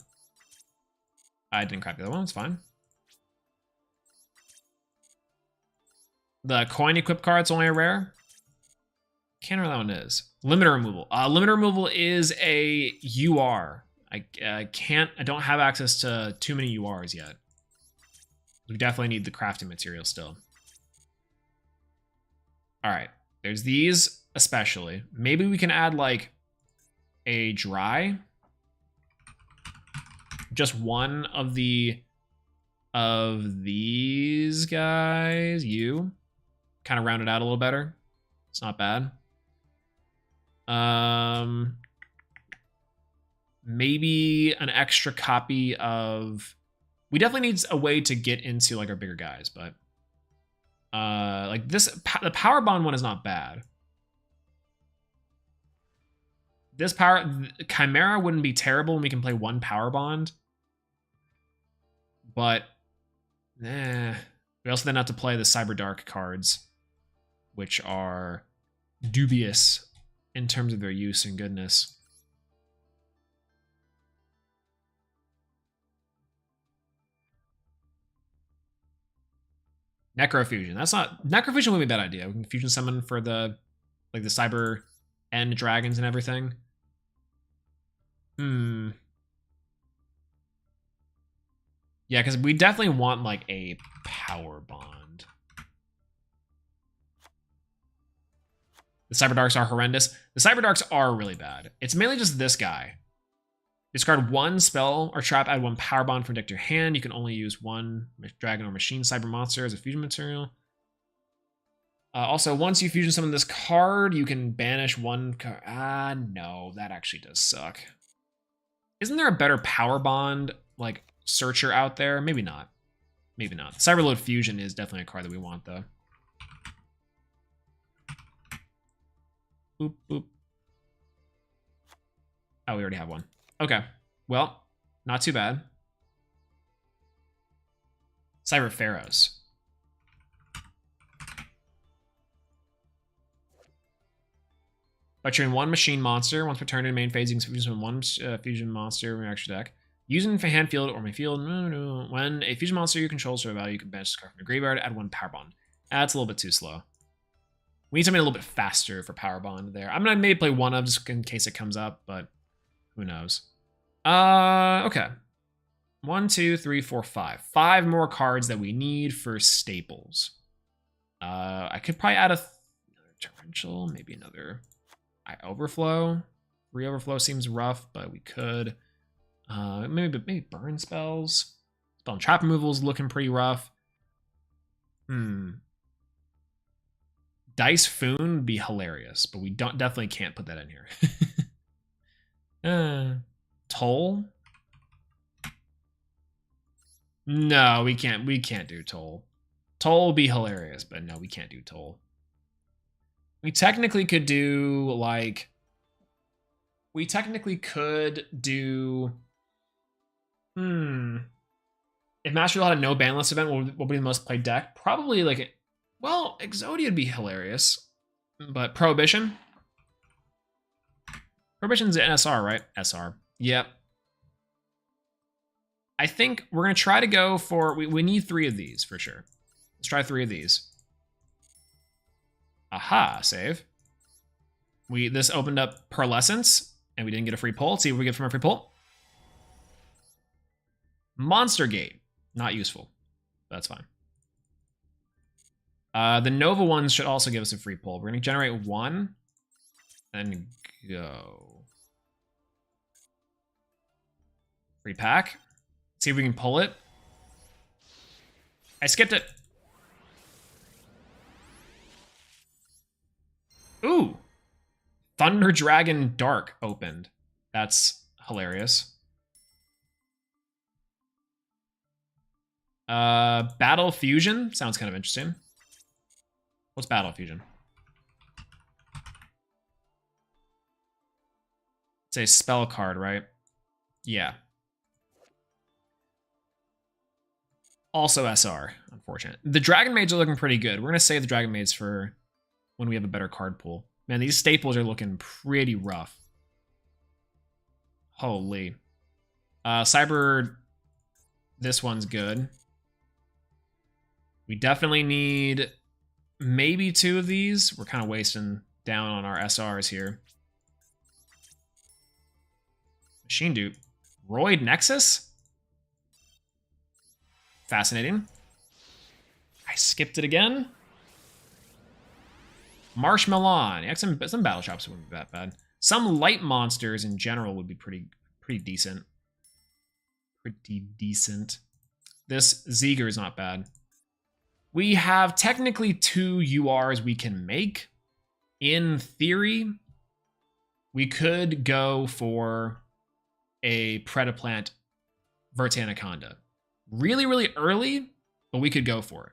I didn't craft the other one. It's fine. The coin equip card's only a rare. Can't remember what that one is. Limiter removal. Limiter removal is a UR. I don't have access to too many URs yet. We definitely need the crafting material still. All right. There's these especially. Maybe we can add like a dry. Just 1 of these guys. You kind of round it out a little better. It's not bad. Maybe an extra copy of... We definitely need a way to get into like our bigger guys, but like this, the Power Bond one is not bad. This Chimera wouldn't be terrible when we can play one Power Bond. But, we also then have to play the Cyber Dark cards, which are dubious in terms of their use and goodness. Necrofusion. That's not... Necrofusion would be a bad idea. We can fusion summon for the... like the Cyber End dragons and everything. Yeah, because we definitely want like a Power Bond. The Cyber Darks are horrendous. The Cyber Darks are really bad. It's mainly just this guy. Discard one spell or trap, add one Power Bond from deck to your hand. You can only use one dragon or machine cyber monster as a fusion material. Also, once you fusion summon this card, you can banish one card. No, that actually does suck. Isn't there a better Power Bond, like, searcher out there? Maybe not. Maybe not. Cyberload Fusion is definitely a card that we want, though. Boop, boop. Oh, we already have one. Okay. Well, not too bad. Cyber Pharaohs. By trading one machine monster, once per turn in main phase, you can fusion one fusion monster from your extra deck. Using for hand field or main field, when a fusion monster you control is value, you can banish this card from your graveyard, add one Power Bond. That's a little bit too slow. We need something a little bit faster for Power Bond there. I'm gonna maybe play one of just in case it comes up, but who knows. Okay. 1, 2, 3, 4, 5. 5 more cards that we need for staples. I could probably add another torrential, maybe another overflow. 3 overflow seems rough, but we could. Maybe burn spells. Spell and trap removal is looking pretty rough. Dice Foon would be hilarious, but we definitely can't put that in here. Toll? No, we can't do Toll. Toll would be hilarious, but no, we can't do Toll. We technically could do, like... We technically could do... If Master Duel had a no ban list event, what would be the most played deck? Probably, like... Well, Exodia would be hilarious. But Prohibition? Prohibition's an SR, right? SR. Yep. I think we're going to try to go for... We need 3 of these, for sure. Let's try 3 of these. Aha, save. This opened up Pearlescence, and we didn't get a free pull. Let's see what we get from a free pull. Monster Gate. Not useful. That's fine. The Nova ones should also give us a free pull. We're going to generate 1, and go. Free pack. See if we can pull it. I skipped it. Ooh. Thunder Dragon Dark opened. That's hilarious. Battle Fusion. Sounds kind of interesting. What's Battle Fusion? It's a spell card, right? Yeah. Also SR, unfortunate. The Dragon Maids are looking pretty good. We're going to save the Dragon Maids for when we have a better card pool. Man, these staples are looking pretty rough. Holy. Cyber, this one's good. We definitely need maybe 2 of these. We're kind of wasting down on our SRs here. Machine Dupe. Roid Nexus? Fascinating. I skipped it again. Marshmallow. Yeah, some battle shops wouldn't be that bad. Some light monsters in general would be pretty decent. Pretty decent. This Zeger is not bad. We have technically 2 URs we can make. In theory, we could go for a Predaplant Vertanaconda. Really, really early, but we could go for it.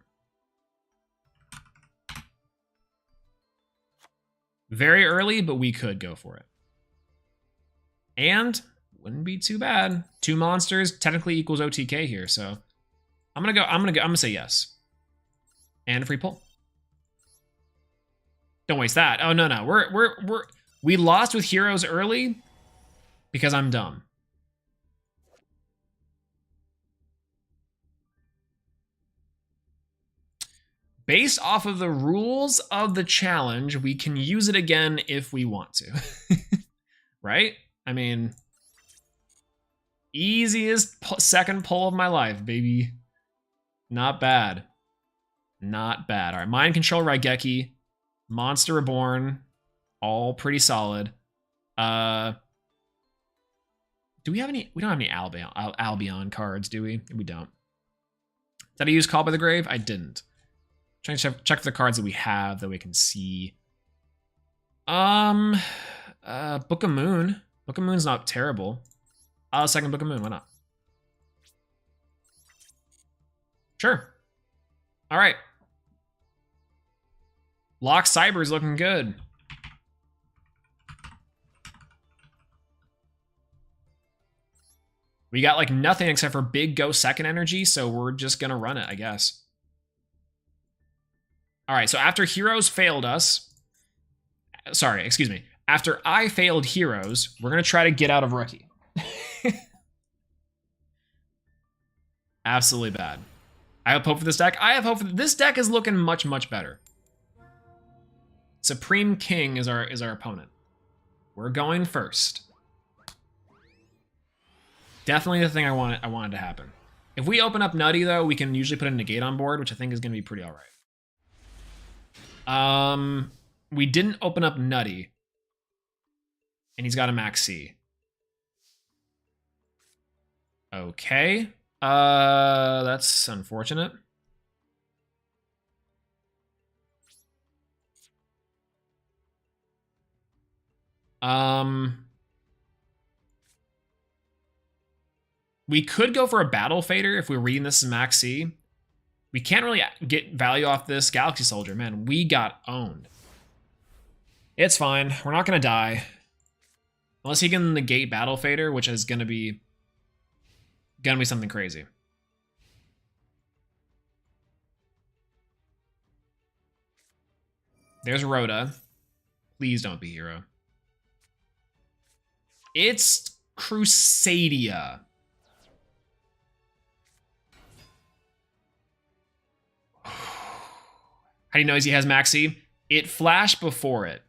Very early, but we could go for it. And wouldn't be too bad. 2 monsters technically equals OTK here, so I'm gonna say yes. And a free pull. Don't waste that. Oh no. We lost with heroes early because I'm dumb. Based off of the rules of the challenge, we can use it again if we want to. Right? I mean, easiest second pull of my life, baby. Not bad. Not bad. All right, Mind Control, Raigeki, Monster Reborn, all pretty solid. Do we have any? We don't have any Albion cards, do we? We don't. Did I use Call by the Grave? I didn't. Trying to check the cards that we have that we can see. Book of Moon. Book of Moon's not terrible. Second Book of Moon, why not? Sure. All right. Lock Cyber's looking good. We got like nothing except for big go second energy, so we're just gonna run it, I guess. All right, so after Heroes failed us, sorry, excuse me. After I failed Heroes, we're gonna try to get out of Rookie. Absolutely bad. I have hope for this deck. I have hope for this deck is looking much, much better. Supreme King is our opponent. We're going first. Definitely the thing I wanted to happen. If we open up Nutty though, we can usually put a negate on board, which I think is gonna be pretty alright. We didn't open up Nutty. And he's got a Max C. Okay. That's unfortunate. We could go for a Battle Fader if we're reading this as Max C. We can't really get value off this Galaxy Soldier. Man, we got owned. It's fine. We're not going to die. Unless he can negate Battle Fader, which is going to be something crazy. There's Rhoda. Please don't be hero. It's Crusadia. How do you know he has Maxi? It flashed before it.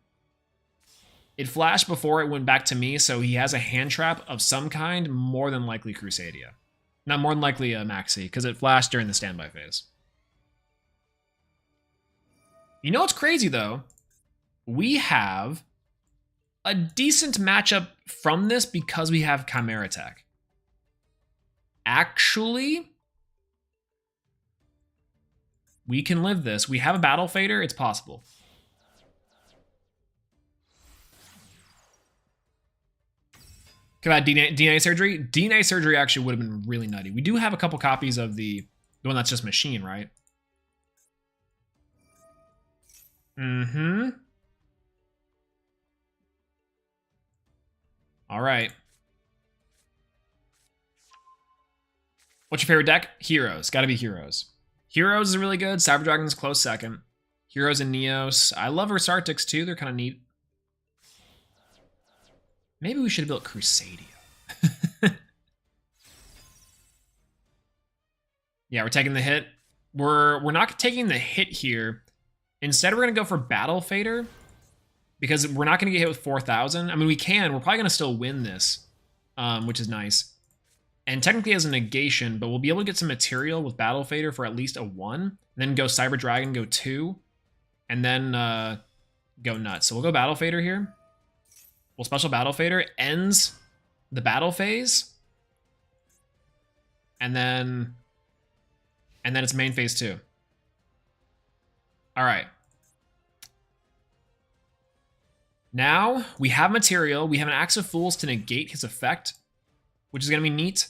It flashed before it went back to me, so he has a hand trap of some kind, more than likely Crusadia. Not more than likely a Maxi, because it flashed during the standby phase. You know what's crazy, though? We have a decent matchup from this because we have Chimera Attack. Actually, we can live this. We have a Battle Fader. It's possible. Could I DNA surgery? DNA surgery actually would have been really nutty. We do have a couple copies of the one that's just machine, right? Mm-hmm. All right. What's your favorite deck? Heroes. Got to be Heroes. Heroes is really good. Cyber Dragon's close second. Heroes and Neos. I love Versartix too. They're kind of neat. Maybe we should have built Crusadia. Yeah, we're taking the hit. We're not taking the hit here. Instead, we're going to go for Battle Fader. Because we're not going to get hit with 4,000. I mean, we can. We're probably going to still win this. Which is nice. And technically as a negation, but we'll be able to get some material with Battle Fader for at least a 1. Then go Cyber Dragon, go 2. And then go nuts. So we'll go Battle Fader here. Well, Special Battle Fader ends the battle phase. And then it's main phase 2. All right. Now we have material. We have an Axe of Fools to negate his effect, which is going to be neat.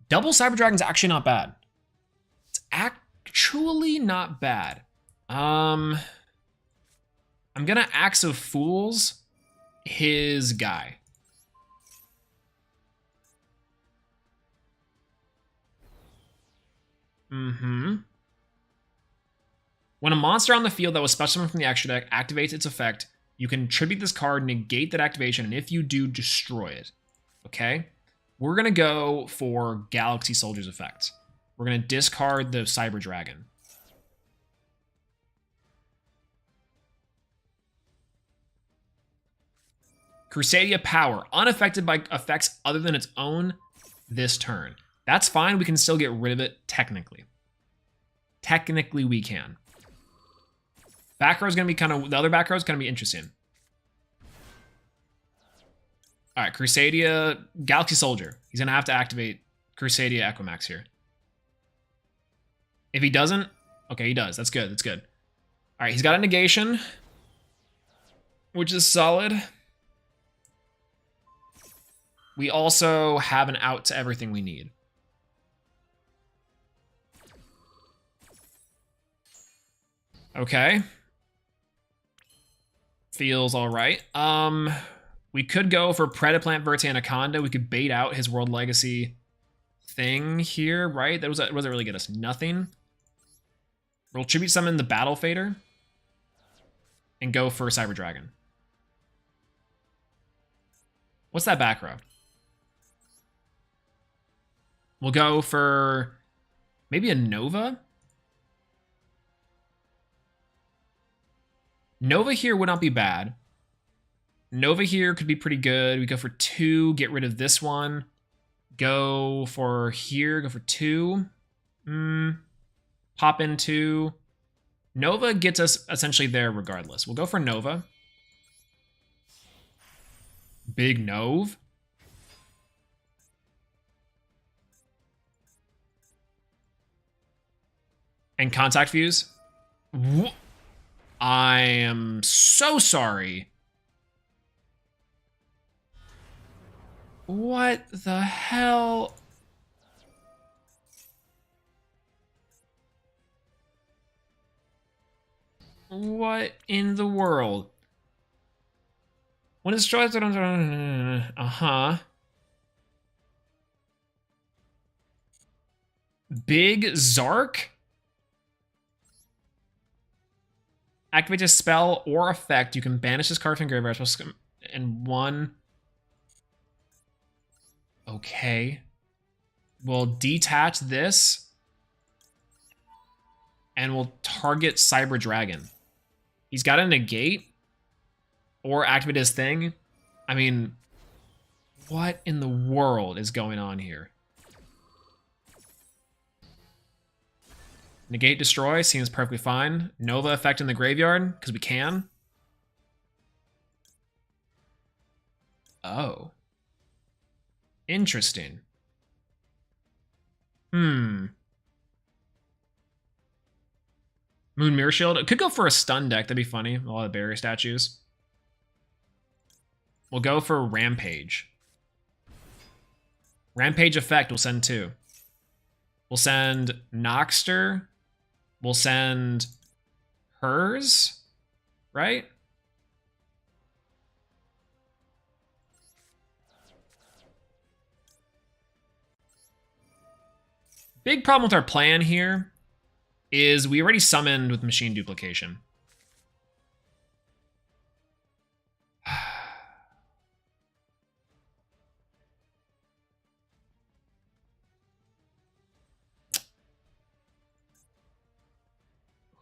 Double Cyber Dragon's actually not bad. It's actually not bad. I'm going to Axe of Fools his guy. When a monster on the field that was special summoned from the extra deck activates its effect, you can tribute this card, negate that activation, and if you do, destroy it. Okay? We're going to go for Galaxy Soldier's effect. We're going to discard the Cyber Dragon. Crusadia Power, unaffected by effects other than its own this turn. That's fine, we can still get rid of it technically. Technically we can. Back row is going to be the other back row is going to be interesting. All right, Crusadia, Galaxy Soldier. He's going to have to activate Crusadia Equimax here. If he doesn't, okay, he does. That's good, that's good. All right, he's got a negation, which is solid. We also have an out to everything we need. Okay. Feels all right. We could go for Predaplant Verte Anaconda. We could bait out his World Legacy thing here, right? That doesn't really get us nothing. We'll tribute summon the Battle Fader and go for Cyber Dragon. What's that back row? We'll go for maybe a Nova. Nova here would not be bad. Nova here could be pretty good. We go for 2, get rid of this one. Go for here, go for 2. Pop in 2. Nova gets us essentially there regardless. We'll go for Nova. Big Nove. And Contact Fuse. I am so sorry. What the hell? What in the world? When it destroys... Uh-huh. Big Zark? Activate a spell or effect. You can banish this card from graveyard and 1. Okay. We'll detach this. And we'll target Cyber Dragon. He's got to negate. Or activate his thing. I mean, what in the world is going on here? Negate Destroy seems perfectly fine. Nova effect in the graveyard, because we can. Oh. Interesting. Moon Mirror Shield. It could go for a stun deck. That'd be funny. A lot of barrier statues. We'll go for Rampage. Rampage effect, we'll send 2. We'll send Noxter. We'll send hers, right? Big problem with our plan here is we already summoned with Machine Duplication.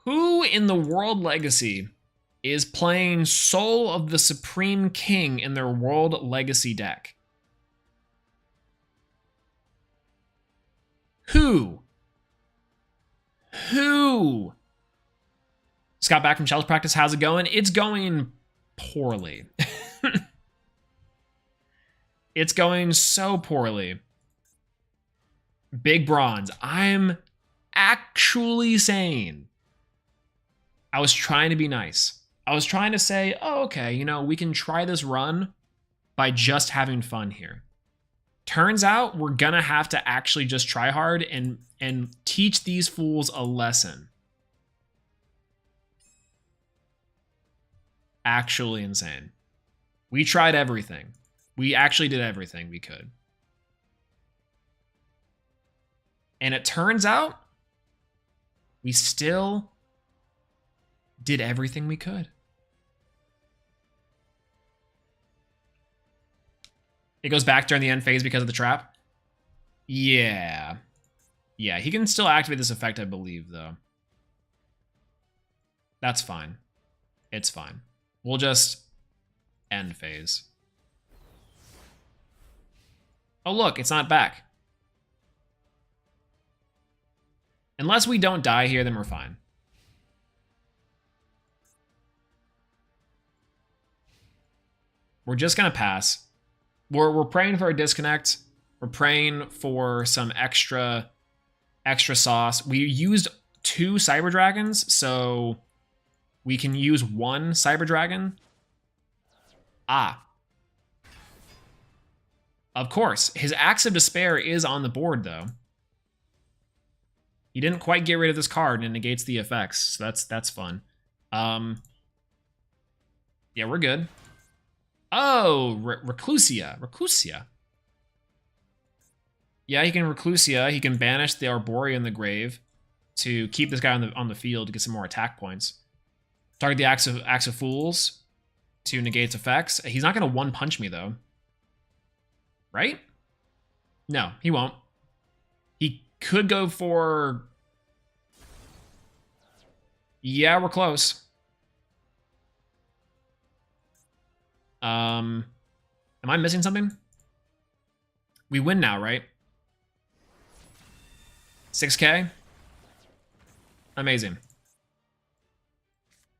Who in the World Legacy is playing Soul of the Supreme King in their World Legacy deck? Who? Scott back from shelter practice, how's it going? It's going poorly. It's going so poorly. Big Bronze, I'm actually saying, I was trying to be nice. I was trying to say, oh, okay, you know, we can try this run by just having fun here. Turns out we're gonna have to actually just try hard and teach these fools a lesson. Actually insane. We tried everything. We actually did everything we could. And it turns out We still did everything we could. It goes back during the end phase because of the trap. Yeah. Yeah, he can still activate this effect, I believe, though. That's fine. It's fine. We'll just end phase. Oh, look, it's not back. Unless we don't die here, then we're fine. We're just going to pass. We're praying for a disconnect. We're praying for some extra sauce. We used 2 Cyber Dragons, so we can use 1 Cyber Dragon. Ah. Of course. His Axe of Despair is on the board, though. He didn't quite get rid of this card, and it negates the effects, so that's fun. Yeah, we're good. Oh, Reclusia. Yeah, he can Reclusia. He can banish the Arborea in the grave to keep this guy on the field to get some more attack points. Target the Axe of Fools to negate its effects. He's not going to one-punch me, though. Right? No, he won't. He could go for... Yeah, we're close. Am I missing something? We win now, right? 6K? Amazing.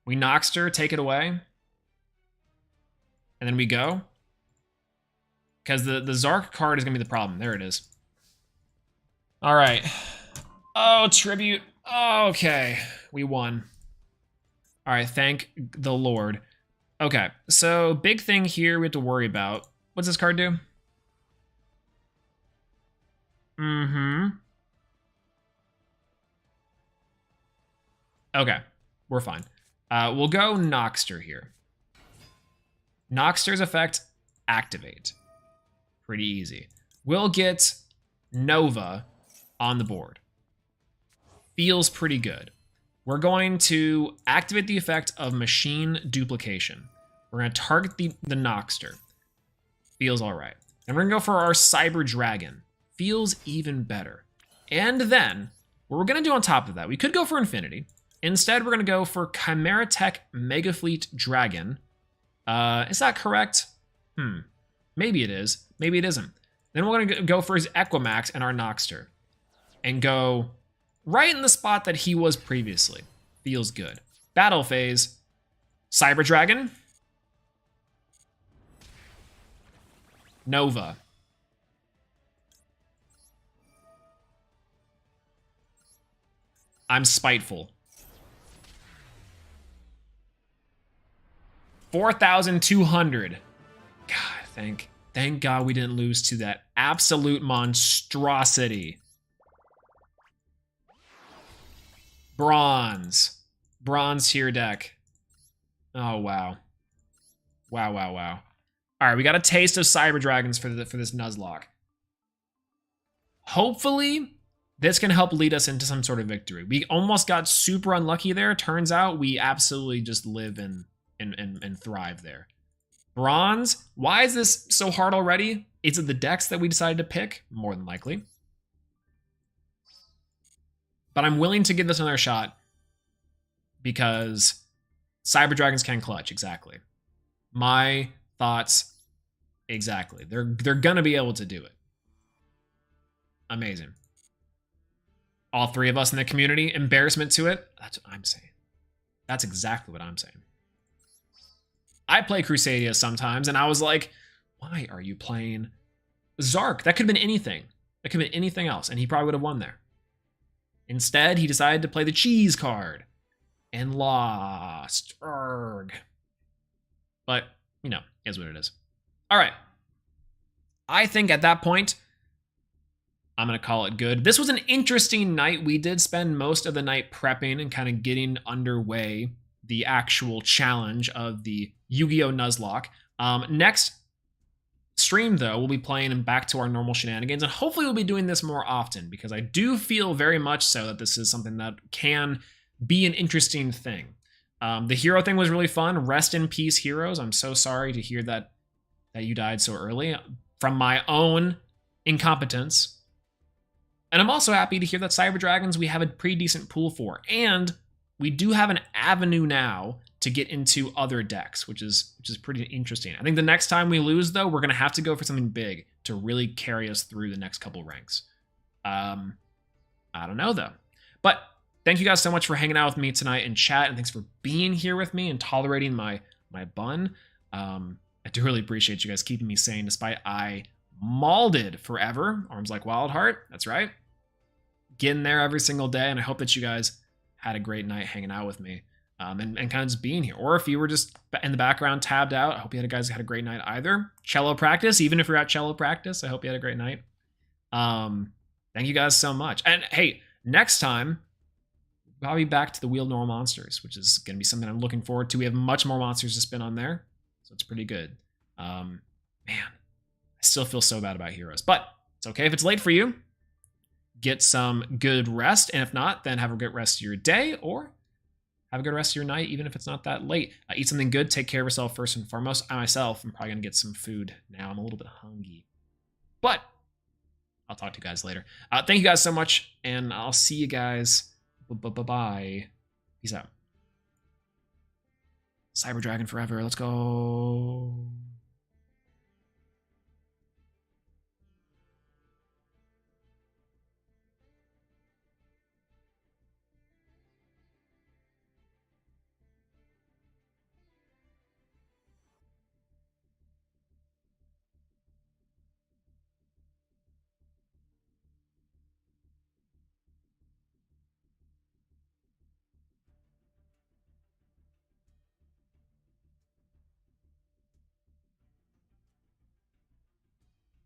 We Noxter, take it away. And then we go. Because the Zark card is going to be the problem. There it is. All right. Oh, tribute. Oh, okay. We won. All right, thank the Lord. Okay, so big thing here we have to worry about. What's this card do? Okay, we're fine. We'll go Noxter here. Noxter's effect, activate. Pretty easy. We'll get Nova on the board. Feels pretty good. We're going to activate the effect of Machine Duplication. We're going to target the Noxter. Feels all right. And we're going to go for our Cyber Dragon. Feels even better. And then, what we're going to do on top of that, we could go for Infinity. Instead, we're going to go for Chimera Tech Mega Fleet Dragon. Is that correct? Maybe it is. Maybe it isn't. Then we're going to go for his Equimax and our Noxter. And go right in the spot that he was previously. Feels good. Battle phase. Cyber Dragon. Nova. I'm spiteful. 4,200. God, thank God we didn't lose to that absolute monstrosity. Bronze tier deck. Oh, wow. Wow. All right, we got a taste of Cyber Dragons for this Nuzlocke. Hopefully, this can help lead us into some sort of victory. We almost got super unlucky there. Turns out we absolutely just live and thrive there. Bronze, why is this so hard already? Is it the decks that we decided to pick? More than likely. But I'm willing to give this another shot because Cyber Dragons can clutch, exactly. My thoughts, exactly. They're gonna be able to do it. Amazing. All 3 of us in the community, embarrassment to it. That's what I'm saying. That's exactly what I'm saying. I play Crusadia sometimes, and I was like, why are you playing Zark? That could have been anything. That could have been anything else, and he probably would have won there. Instead, he decided to play the cheese card and lost. Urgh. But, you know, is what it is. All right. I think at that point, I'm going to call it good. This was an interesting night. We did spend most of the night prepping and kind of getting underway the actual challenge of the Yu-Gi-Oh! Nuzlocke. Next stream, though, we'll be playing and back to our normal shenanigans, and hopefully we'll be doing this more often, because I do feel very much so that this is something that can be an interesting thing. The hero thing was really fun. Rest in peace, heroes. I'm so sorry to hear that you died so early from my own incompetence. And I'm also happy to hear that Cyber Dragons we have a pretty decent pool for, and we do have an avenue now to get into other decks, which is pretty interesting. I think the next time we lose, though, we're going to have to go for something big to really carry us through the next couple ranks. I don't know, though. But thank you guys so much for hanging out with me tonight in chat, and thanks for being here with me and tolerating my bun. I do really appreciate you guys keeping me sane, despite I mauled forever. Arms like Wildheart, that's right. Getting there every single day, and I hope that you guys had a great night hanging out with me. And kind of just being here. Or if you were just in the background tabbed out, I hope you guys had a great night either. Cello practice, even if you're at cello practice, I hope you had a great night. Thank you guys so much. And hey, next time, I'll be back to the Wheel Normal Monsters, which is going to be something I'm looking forward to. We have much more monsters to spin on there, so it's pretty good. Man, I still feel so bad about heroes, but it's okay if it's late for you. Get some good rest, and if not, then have a good rest of your day, or have a good rest of your night, even if it's not that late. Eat something good. Take care of yourself first and foremost. I myself am probably going to get some food now. I'm a little bit hungry. But I'll talk to you guys later. Thank you guys so much, and I'll see you guys. Bye-bye. Peace out. Cyber Dragon forever. Let's go.